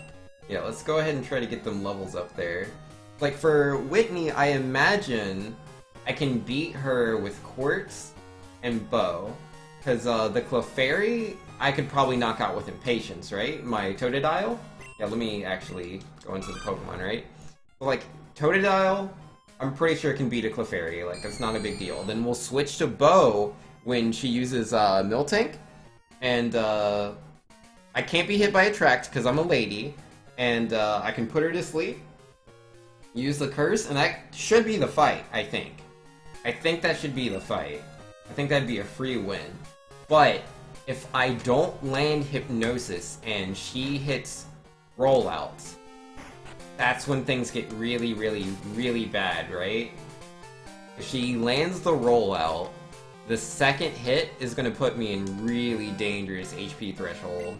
yeah, let's go ahead and try to get them levels up there. Like, for Whitney, I imagine I can beat her with Quartz and Bow. Because, the Clefairy, I could probably knock out with Impatience, right? My Totodile? Yeah, let me actually go into the Pokemon, right? So, like, Totodile, I'm pretty sure can beat a Clefairy, like, that's not a big deal. Then we'll switch to Bow when she uses, Miltank. And, I can't be hit by Attract because I'm a lady. And, I can put her to sleep. Use the Curse, and that should be the fight, I think. I think that should be the fight. I think that'd be a free win. But, if I don't land Hypnosis and she hits Rollouts, that's when things get really, really, really bad, right? If she lands the Rollout, the second hit is going to put me in really dangerous HP threshold.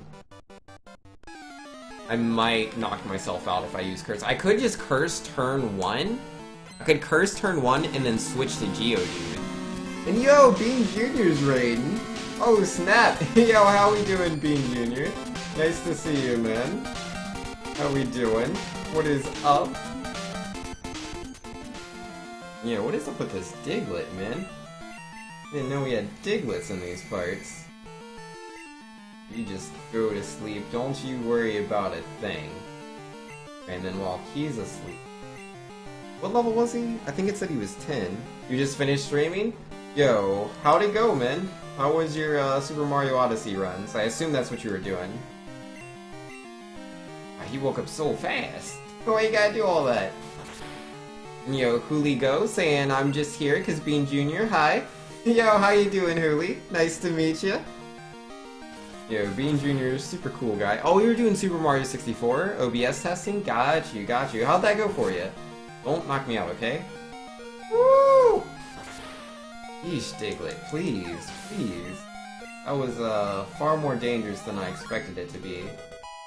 I might knock myself out if I use Curse. I could just Curse turn 1. I could Curse turn 1 and then switch to Geodude. And yo, Bean Jr.'s raiding. Oh snap. Yo, how we doing, Bean Jr.? Nice to see you, man. How we doing? What is up? Yeah, what is up with this Diglett, man? Didn't know we had Diglets in these parts. You just go to sleep, don't you worry about a thing. And then while he's asleep... What level was he? I think it said he was 10. You just finished streaming? Yo, how'd it go, man? How was your Super Mario Odyssey runs? I assume that's what you were doing. He woke up so fast. Why you gotta do all that? Yo, Hooli Go saying I'm just here because Bean Jr. Hi. Yo, how you doing, Hooli? Nice to meet you. Yo, Bean Jr. super cool guy. Oh, you were doing Super Mario 64 OBS testing? Got you, got you. How'd that go for you? Don't knock me out, okay? Woo! Yeesh, Diglett, please, please. That was far more dangerous than I expected it to be.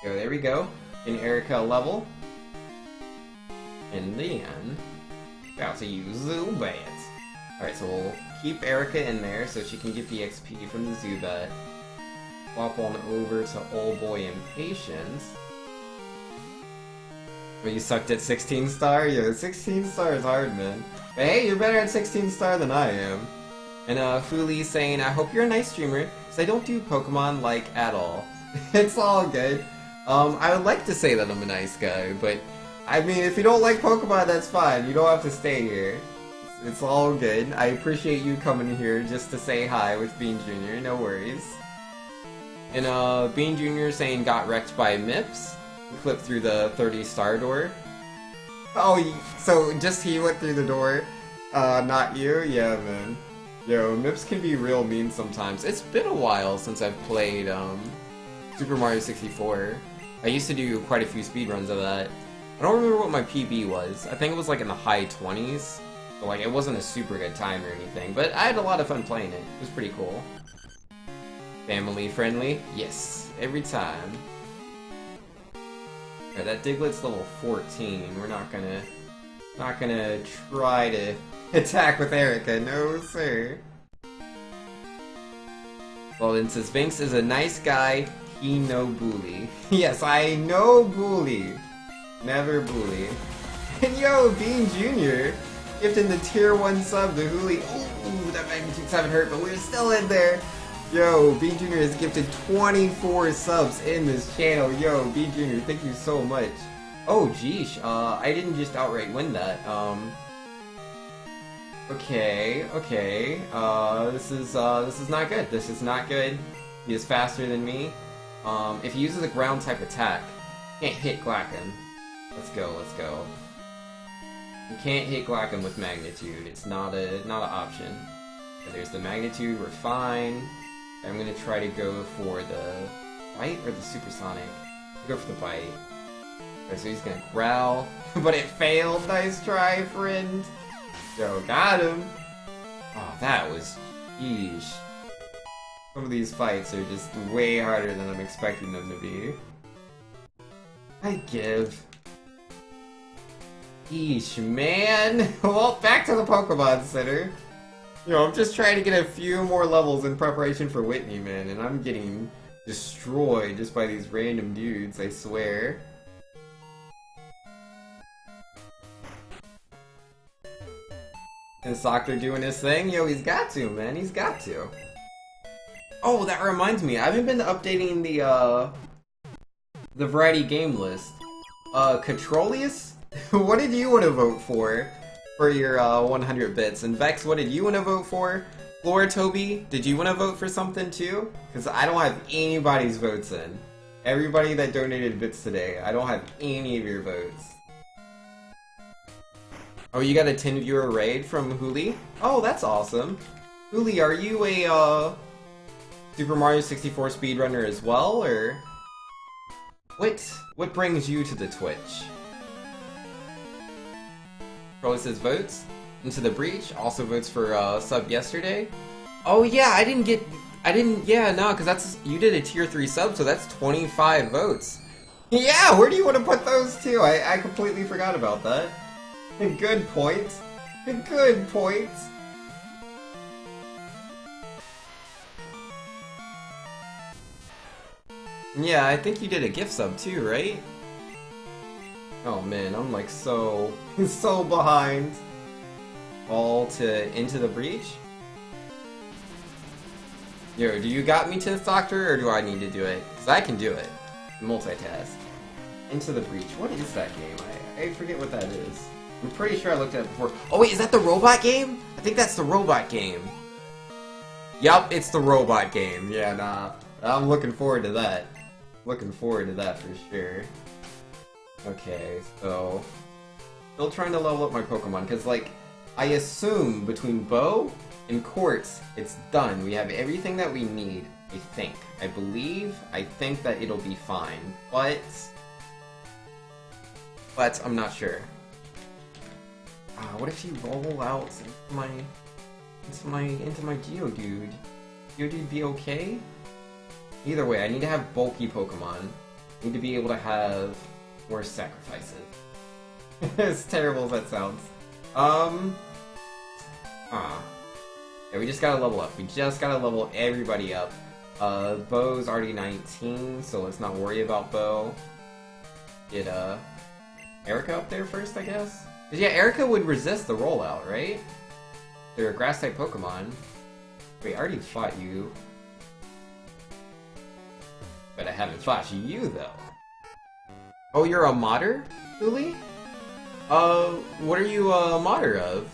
Yo, there we go. In Erica level. And then, about to use Zubat. Alright, so we'll keep Erica in there so she can get the XP from the Zubat. Swap on over to Old Boy Impatience. But you sucked at 16 star? Yo, 16 star is hard, man. But hey, you're better at 16 star than I am. And Hooli saying, I hope you're a nice streamer, because I don't do Pokemon, like, at all. It's all good. I would like to say that I'm a nice guy, but I mean, if you don't like Pokemon, that's fine. You don't have to stay here. It's all good. I appreciate you coming here just to say hi with Bean Jr. No worries. And Bean Jr. saying got wrecked by Mips. Clipped through the 30-star door. Oh, so just he went through the door? Not you? Yeah, man. Yo, Mips can be real mean sometimes. It's been a while since I've played Super Mario 64. I used to do quite a few speedruns of that. I don't remember what my PB was. I think it was like in the high 20s. So like it wasn't a super good time or anything, but I had a lot of fun playing it. It was pretty cool. Family friendly? Yes, every time. Alright, that Diglett's level 14. We're not gonna try to attack with Erica, no sir. Well, then says Vinx is a nice guy, he no bully. Yes, I no bully. Never bully. And yo, Bean Jr. gifting the tier 1 sub to Hooli. Ooh, that magnitude 7 hurt, but we're still in there. Yo, Bean Jr. has gifted 24 subs in this channel. Yo, Bean Jr., thank you so much. Oh, geesh, I didn't just outright win that. Okay. This is not good. This is not good. He is faster than me. If he uses a ground type attack, can't hit Glacken. Let's go. You can't hit Glacken with Magnitude. It's not an option. But there's the Magnitude, we're fine. I'm gonna try to go for the Bite or the Supersonic. I'll go for the Bite. Alright, so he's gonna growl, but it failed. Nice try, friend. Yo, got him. Oh, that was yeesh. Some of these fights are just way harder than I'm expecting them to be. I give. Yeesh, man. Well, back to the Pokemon Center. Yo, I'm just trying to get a few more levels in preparation for Whitney, man, and I'm getting destroyed just by these random dudes, I swear. And Soccer doing his thing? Yo, he's got to, man, he's got to. Oh, that reminds me, I haven't been updating the variety game list. Controlius? What did you want to vote for your 100 bits? And Vex, what did you want to vote for? Flora Toby, did you want to vote for something too? Because I don't have anybody's votes in. Everybody that donated bits today, I don't have any of your votes. Oh, you got a 10 viewer raid from Hooli? Oh, that's awesome. Hooli, are you a Super Mario 64 speedrunner as well, or what brings you to the Twitch? Probably says votes into the breach. Also votes for sub yesterday. Oh yeah, because that's you did a tier 3 sub, so that's 25 votes. Yeah, where do you want to put those to? I completely forgot about that. Good point. Good point. Yeah, I think you did a gift sub too, right? Oh man, I'm like so behind. All to Into the Breach? Yo, do you got me to this doctor, or do I need to do it? Because I can do it. Multitask. Into the Breach. What is that game? I forget what that is. I'm pretty sure I looked at it before. Oh wait, is that the robot game? I think that's the robot game. Yup, it's the robot game. Yeah, nah. I'm looking forward to that. Looking forward to that for sure. Okay, so... Still trying to level up my Pokemon, because, like, I assume between Bow and Quartz, it's done. We have everything that we need, I think. I think that it'll be fine, but I'm not sure. What if you roll out into my Geodude? Geodude be okay? Either way, I need to have bulky Pokemon. I need to be able to have more sacrifices. As terrible as that sounds. Yeah, we just gotta level up. We just gotta level everybody up. Bow's already 19, so let's not worry about Bow. Get, Erica up there first, I guess? 'Cause yeah, Erica would resist the rollout, right? They're a Grass-type Pokemon. Wait, I already fought you. But I haven't fought you, though. Oh, you're a modder, Lily? What are you a modder of?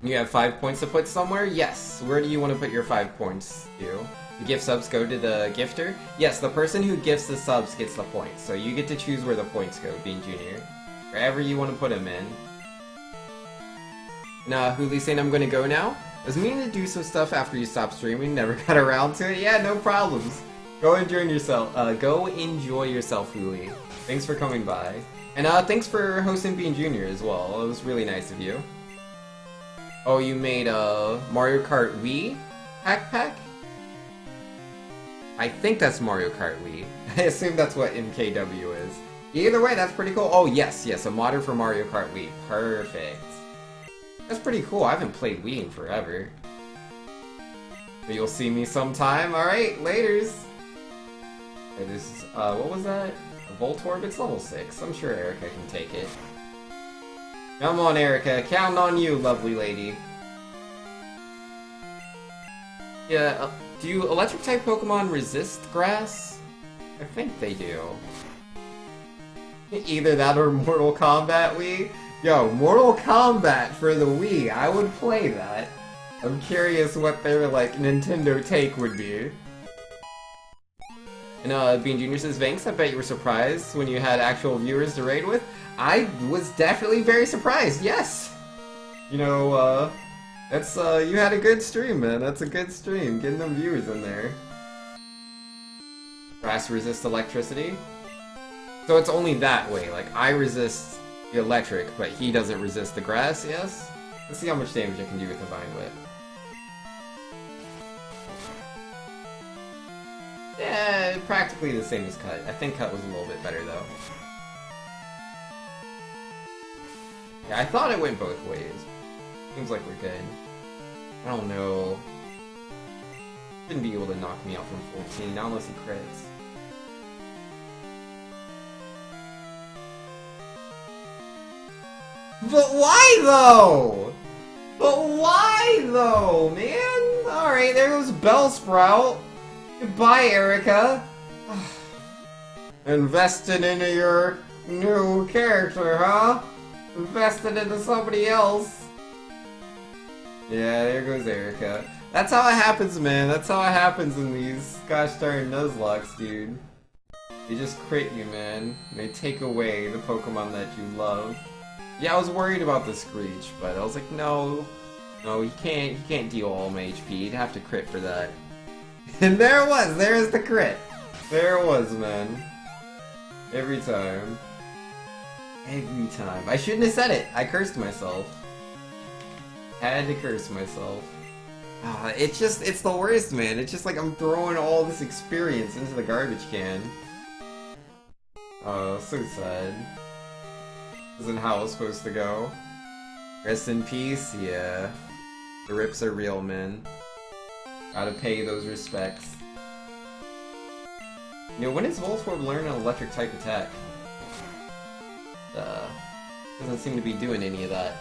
You have 5 points to put somewhere? Yes. Where do you want to put your 5 points to? The gift subs go to the gifter? Yes, the person who gifts the subs gets the points. So you get to choose where the points go, being Junior. Wherever you want to put them in. Nah, Huli's saying I'm gonna go now? I was meaning to do some stuff after you stopped streaming, never got around to it. Yeah, no problems. Go enjoy yourself, Huli. Thanks for coming by. And thanks for hosting Bean Junior as well. It was really nice of you. Oh, you made a Mario Kart Wii pack? I think that's Mario Kart Wii. I assume that's what MKW is. Either way, that's pretty cool. Oh, yes, a modder for Mario Kart Wii. Perfect. That's pretty cool. I haven't played Wii in forever. But you'll see me sometime. Alright, laters. Okay, this is, what was that? A Voltorb? It's level 6. I'm sure Erica can take it. Come on, Erica. Count on you, lovely lady. Yeah, do you electric-type Pokemon resist grass? I think they do. Either that or Mortal Kombat Wii? Yo, Mortal Kombat for the Wii, I would play that. I'm curious what their, like, Nintendo take would be. And, Bean Jr. says, Vanks, I bet you were surprised when you had actual viewers to raid with. I was definitely very surprised, yes! You know, that's, you had a good stream, man. That's a good stream, getting them viewers in there. Grass resists electricity? So it's only that way, like, I resist the electric, but he doesn't resist the grass, yes? Let's see how much damage I can do with the Vine Whip. Yeah, practically the same as Cut. I think Cut was a little bit better, though. Yeah, I thought it went both ways. Seems like we're good. I don't know. Shouldn't be able to knock me out from 14, not unless he crits. But why though? But why though, man? Alright, there goes Bellsprout. Goodbye, Erica. Invested into your new character, huh? Invested into somebody else. Yeah, there goes Erica. That's how it happens, man. That's how it happens in these gosh darn Nuzlocks, dude. They just crit you, man. They take away the Pokemon that you love. Yeah, I was worried about the Screech, but I was like, no, he can't deal all my HP. He'd have to crit for that. And there it was. There's the crit. There it was, man. Every time. Every time. I shouldn't have said it. I cursed myself. Had to curse myself. It's the worst, man. It's just like I'm throwing all this experience into the garbage can. Oh, so sad. Isn't how it was supposed to go. Rest in peace, yeah. The rips are real, man. Gotta pay those respects. You know, when does Voltorb learn an electric type attack? Doesn't seem to be doing any of that.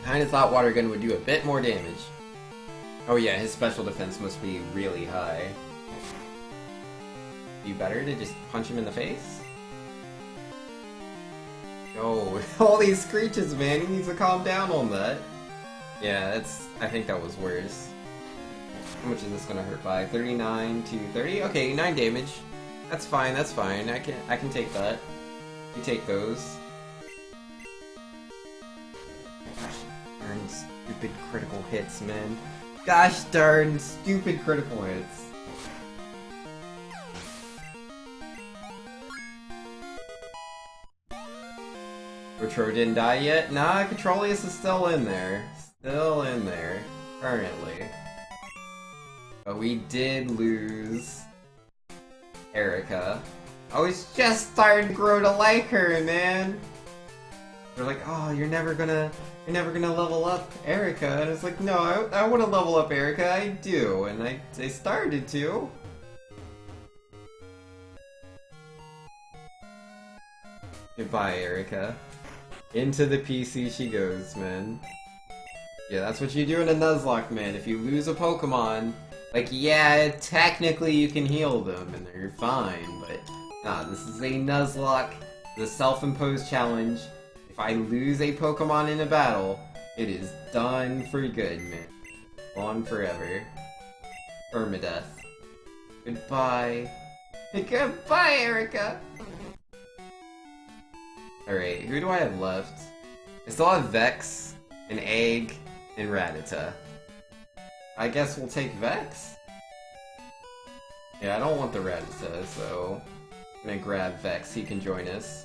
Kinda thought Water Gun would do a bit more damage. Oh yeah, his special defense must be really high. Be better to just punch him in the face? Oh, all these screeches, man. He needs to calm down on that. Yeah, I think that was worse. How much is this gonna hurt by? 39 to 30? Okay, 9 damage. That's fine, that's fine. I can take that. You take those. Gosh darn stupid critical hits, man. Gosh darn stupid critical hits. Retro didn't die yet? Nah, Controlius is still in there. Still in there. Currently. But we did lose Erica. I was just starting to grow to like her, man. They're like, oh, you're never gonna level up Erica. And it's like, no, I want to level up Erica. I do, and I started to. Goodbye, Erica. Into the PC she goes, man. Yeah, that's what you do in a Nuzlocke, man. If you lose a Pokemon, like, yeah, technically you can heal them and you're fine, but nah, this is a Nuzlocke, the self-imposed challenge. If I lose a Pokemon in a battle, it is done for good, man. Gone forever. Permadeath. Goodbye. Goodbye, Erica! Alright, who do I have left? I still have Vex, an Egg, and Rattata. I guess we'll take Vex? Yeah, I don't want the Rattata, so I'm gonna grab Vex, he can join us.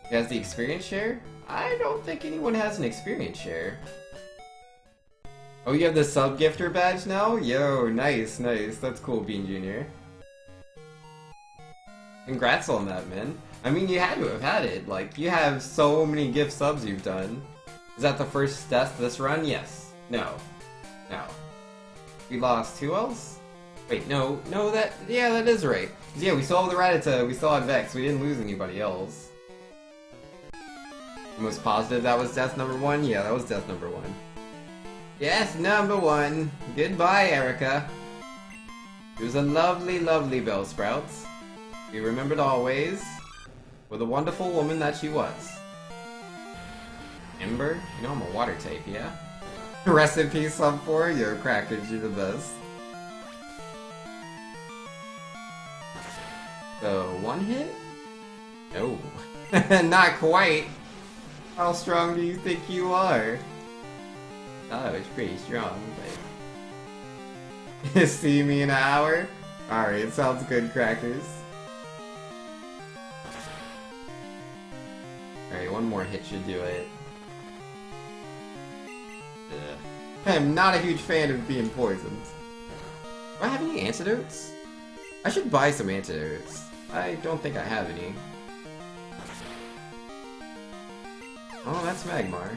He has the experience share? I don't think anyone has an experience share. Oh, you have the sub-gifter badge now? Yo, nice, nice. That's cool, Bean Jr. Congrats on that, man. I mean, you had to have had it. Like, you have so many gift subs you've done. Is that the first death this run? Yes. No. No. We lost who else? Wait, no, yeah, that is right. Yeah, we still have the Rattata, we still have Vex, we didn't lose anybody else. Most positive that was death number 1? Yeah, that was death number 1. Yes, number 1. Goodbye, Erica. She was a lovely, lovely Bellsprout. Be remembered always for the wonderful woman that she was. Ember? You know I'm a water type, yeah? Rest in peace, sub 4. Yo, Crackers, you're the best. So, 1 hit? No. Not quite. How strong do you think you are? Oh, it's pretty strong, but... See me in an hour? Alright, sounds good, Crackers. Alright, 1 more hit should do it. Ugh. I'm not a huge fan of being poisoned. Do I have any antidotes? I should buy some antidotes. I don't think I have any. Oh, that's Magmar.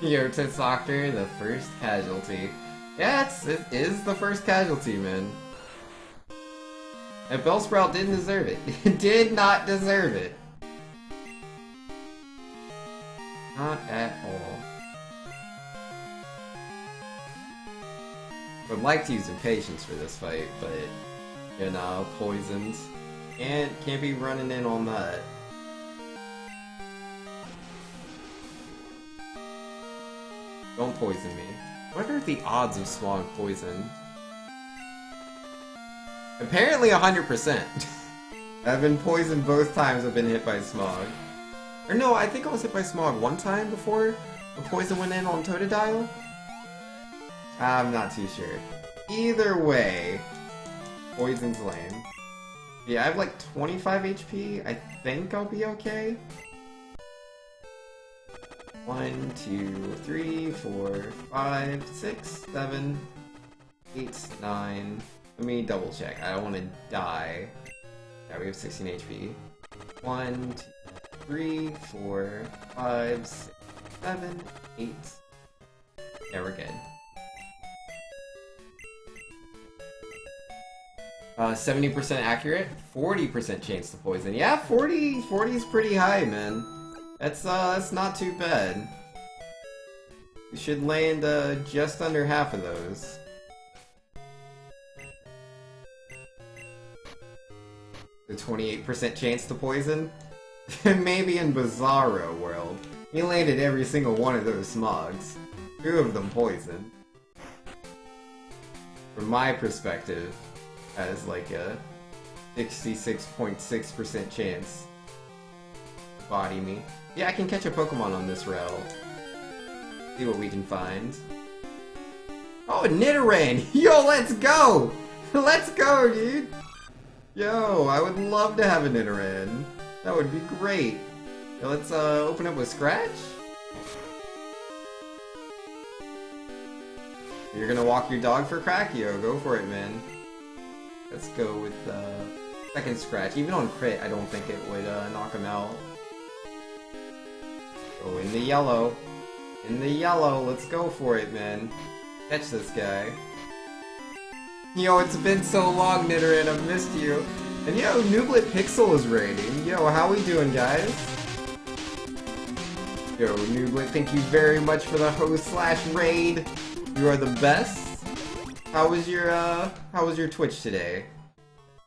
Yo, Tits Doctor, the first casualty. Yeah, it is the first casualty, man. And Bellsprout didn't deserve it. Did not deserve it. Not at all. Would like to use Impatience for this fight, but you know, poisoned. Can't be running in on that. Don't poison me. What are the odds of Smog poison? Apparently 100%. I've been poisoned both times I've been hit by Smog. Or no, I think I was hit by Smog 1 time before the poison went in on Totodile? I'm not too sure. Either way, poison's lame. Yeah, I have like 25 HP. I think I'll be okay. 1, 2, 3, 4, 5, 6, 7. 8, 9. Let me double check. I don't want to die. Yeah, we have 16 HP. 1, 2, 3, 4, 5, 6, 7, 8. Yeah, we're good. 70% accurate, 40% chance to poison. Yeah, 40 is pretty high, man. That's not too bad. You should land just under half of those. The 28% chance to poison? Maybe in Bizarro World. He landed every single one of those smogs. 2 of them poisoned. From my perspective, that is like a 66.6% chance to body me. Yeah, I can catch a Pokemon on this route. See what we can find. Oh, Nidoran! Yo, let's go! Let's go, dude! Yo, I would love to have a Nidoran. That would be great. Now let's open up with Scratch. You're gonna walk your dog for crack? Yo, go for it, man. Let's go with second Scratch. Even on crit, I don't think it would knock him out. Go in the yellow. In the yellow, let's go for it, man. Catch this guy. Yo, it's been so long, Nidoran, I've missed you. And yo, Nublet Pixel is raiding. Yo, how we doing, guys? Yo, Nublet, thank you very much for the host/raid. You are the best. How was your Twitch today?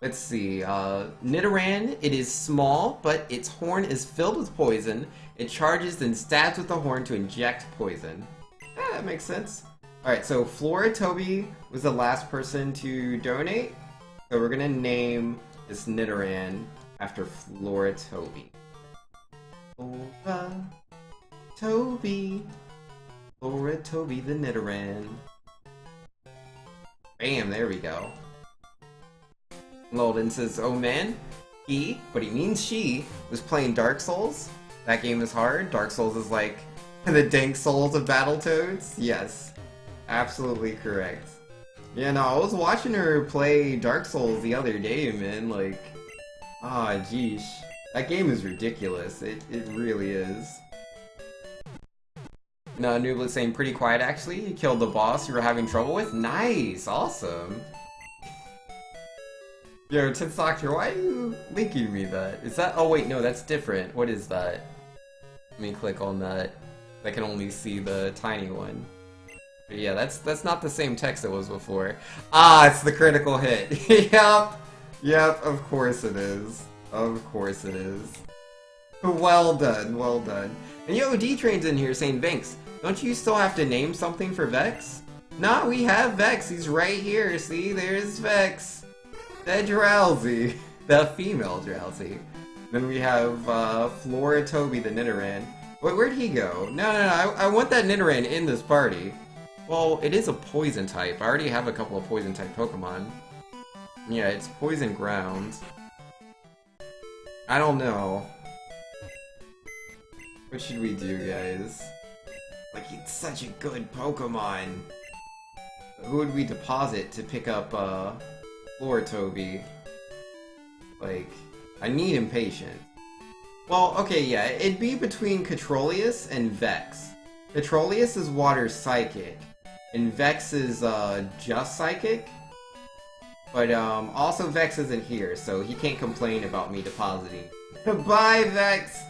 Let's see, Nidoran, it is small, but its horn is filled with poison. It charges then stabs with the horn to inject poison. Yeah, that makes sense. Alright, so Floratobi was the last person to donate. So we're gonna name this Nidoran after Floratobi. Floratobi. Floratobi the Nidoran. Bam, there we go. Lolden says, oh man, he, but he means she, was playing Dark Souls. That game is hard. Dark Souls is like the dank souls of Battletoads. Yes, absolutely correct. Yeah, no, I was watching her play Dark Souls the other day, man. Like, geesh. That game is ridiculous. It really is. No, Nublet's saying pretty quiet actually. You killed the boss you were having trouble with? Nice! Awesome! Yo, Tits Doctor, why are you linking me that? Is that- oh wait, no, that's different. What is that? Let me click on that. I can only see the tiny one. But yeah, that's not the same text it was before. Ah, it's the critical hit. Yep! Yep, of course it is. Of course it is. Well done, well done. And yo, D-Train's in here saying, Vinks, don't you still have to name something for Vex? Nah, we have Vex. He's right here. See, there's Vex. The Drowsy. The female Drowsy. Then we have Floratobi the Nidoran. Wait, where'd he go? No, I want that Nidoran in this party. Well, it is a poison type. I already have a couple of poison type Pokemon. Yeah, it's poison ground. I don't know. What should we do, guys? Like, it's such a good Pokemon. Who would we deposit to pick up, Floratobi? Like, I need Impatient. Well, okay, yeah, it'd be between Catrolius and Vex. Catrolius is Water Psychic, and Vex is, just Psychic. But, also Vex isn't here, so he can't complain about me depositing. Bye, Vex!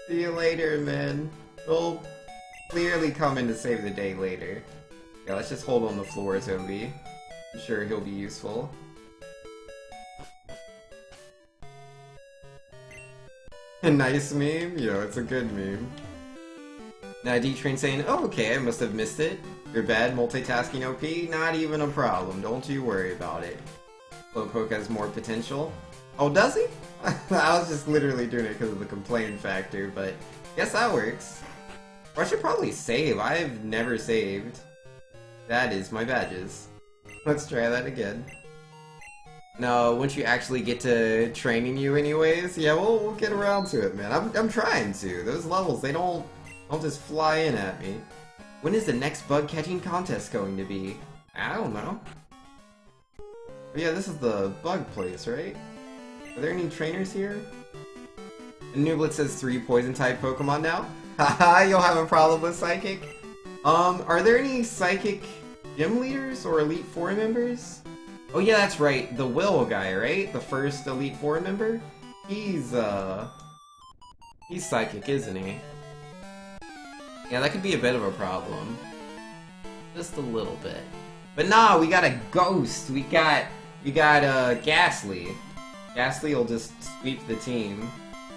See you later, man. He'll clearly come in to save the day later. Yeah, let's just hold on the Floratobi. I'm sure he'll be useful. A nice meme? Yo, it's a good meme. Now D-Train saying, oh, okay, I must have missed it. You're bad, multitasking OP? Not even a problem, don't you worry about it. Slowpoke has more potential. Oh, does he? I was just literally doing it because of the complain factor, but guess that works. Or I should probably save. I've never saved. That is my badges. Let's try that again. No, once you actually get to training you anyways, yeah, we'll get around to it, man. I'm trying to. Those levels, they don't just fly in at me. When is the next bug catching contest going to be? I don't know. But yeah, this is the bug place, right? Are there any trainers here? And Nublet says 3 poison-type Pokemon now? Haha, you'll have a problem with Psychic? Are there any Psychic gym leaders or Elite Four members? Oh yeah, that's right, the Will guy, right? The first Elite Four member? He's Psychic, isn't he? Yeah, that could be a bit of a problem. Just a little bit. But nah, we got a Ghost! We got Ghastly. Ghastly will just sweep the team.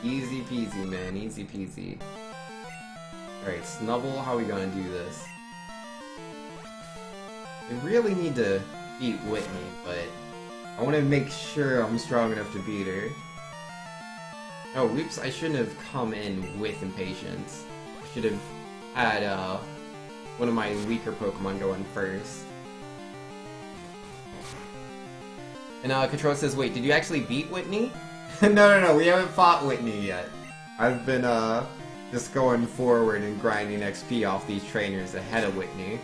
Easy peasy, man. Easy peasy. Alright, Snubble, how are we gonna do this? We really need to beat Whitney, but I want to make sure I'm strong enough to beat her. Oh, whoops, I shouldn't have come in with Impatience. I should have had one of my weaker Pokemon go in first. And Control says, wait, did you actually beat Whitney? No, we haven't fought Whitney yet. I've been just going forward and grinding XP off these trainers ahead of Whitney.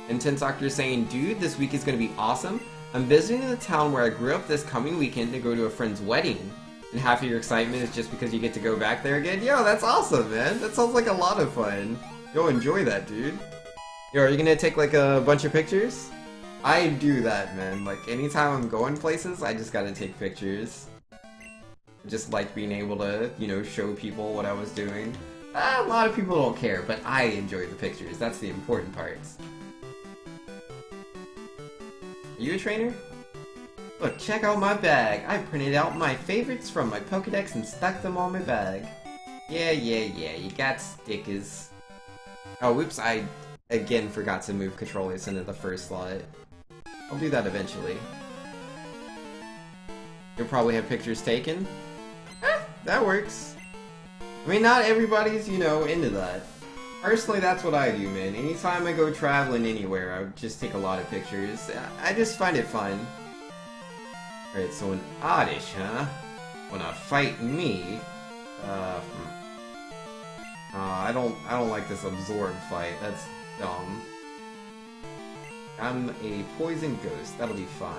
And Tensoctor is saying, dude, this week is going to be awesome. I'm visiting the town where I grew up this coming weekend to go to a friend's wedding. And half of your excitement is just because you get to go back there again? Yo, that's awesome, man. That sounds like a lot of fun. Yo, enjoy that, dude. Yo, are you going to take like a bunch of pictures? I do that, man. Like, anytime I'm going places, I just gotta take pictures. I just like being able to, you know, show people what I was doing. A lot of people don't care, but I enjoy the pictures. That's the important parts. Are you a trainer? Look, check out my bag. I printed out my favorites from my Pokedex and stuck them on my bag. Yeah, you got stickers. Oh, whoops, I again forgot to move Controlius into the first slot. I'll do that eventually. You'll probably have pictures taken. That works. I mean, not everybody's, you know, into that. Personally, that's what I do, man. Anytime I go traveling anywhere, I just take a lot of pictures. I just find it fun. Alright, so an Oddish, huh? Wanna fight me? I don't like this Absorb fight. That's dumb. I'm a Poison Ghost. That'll be fine.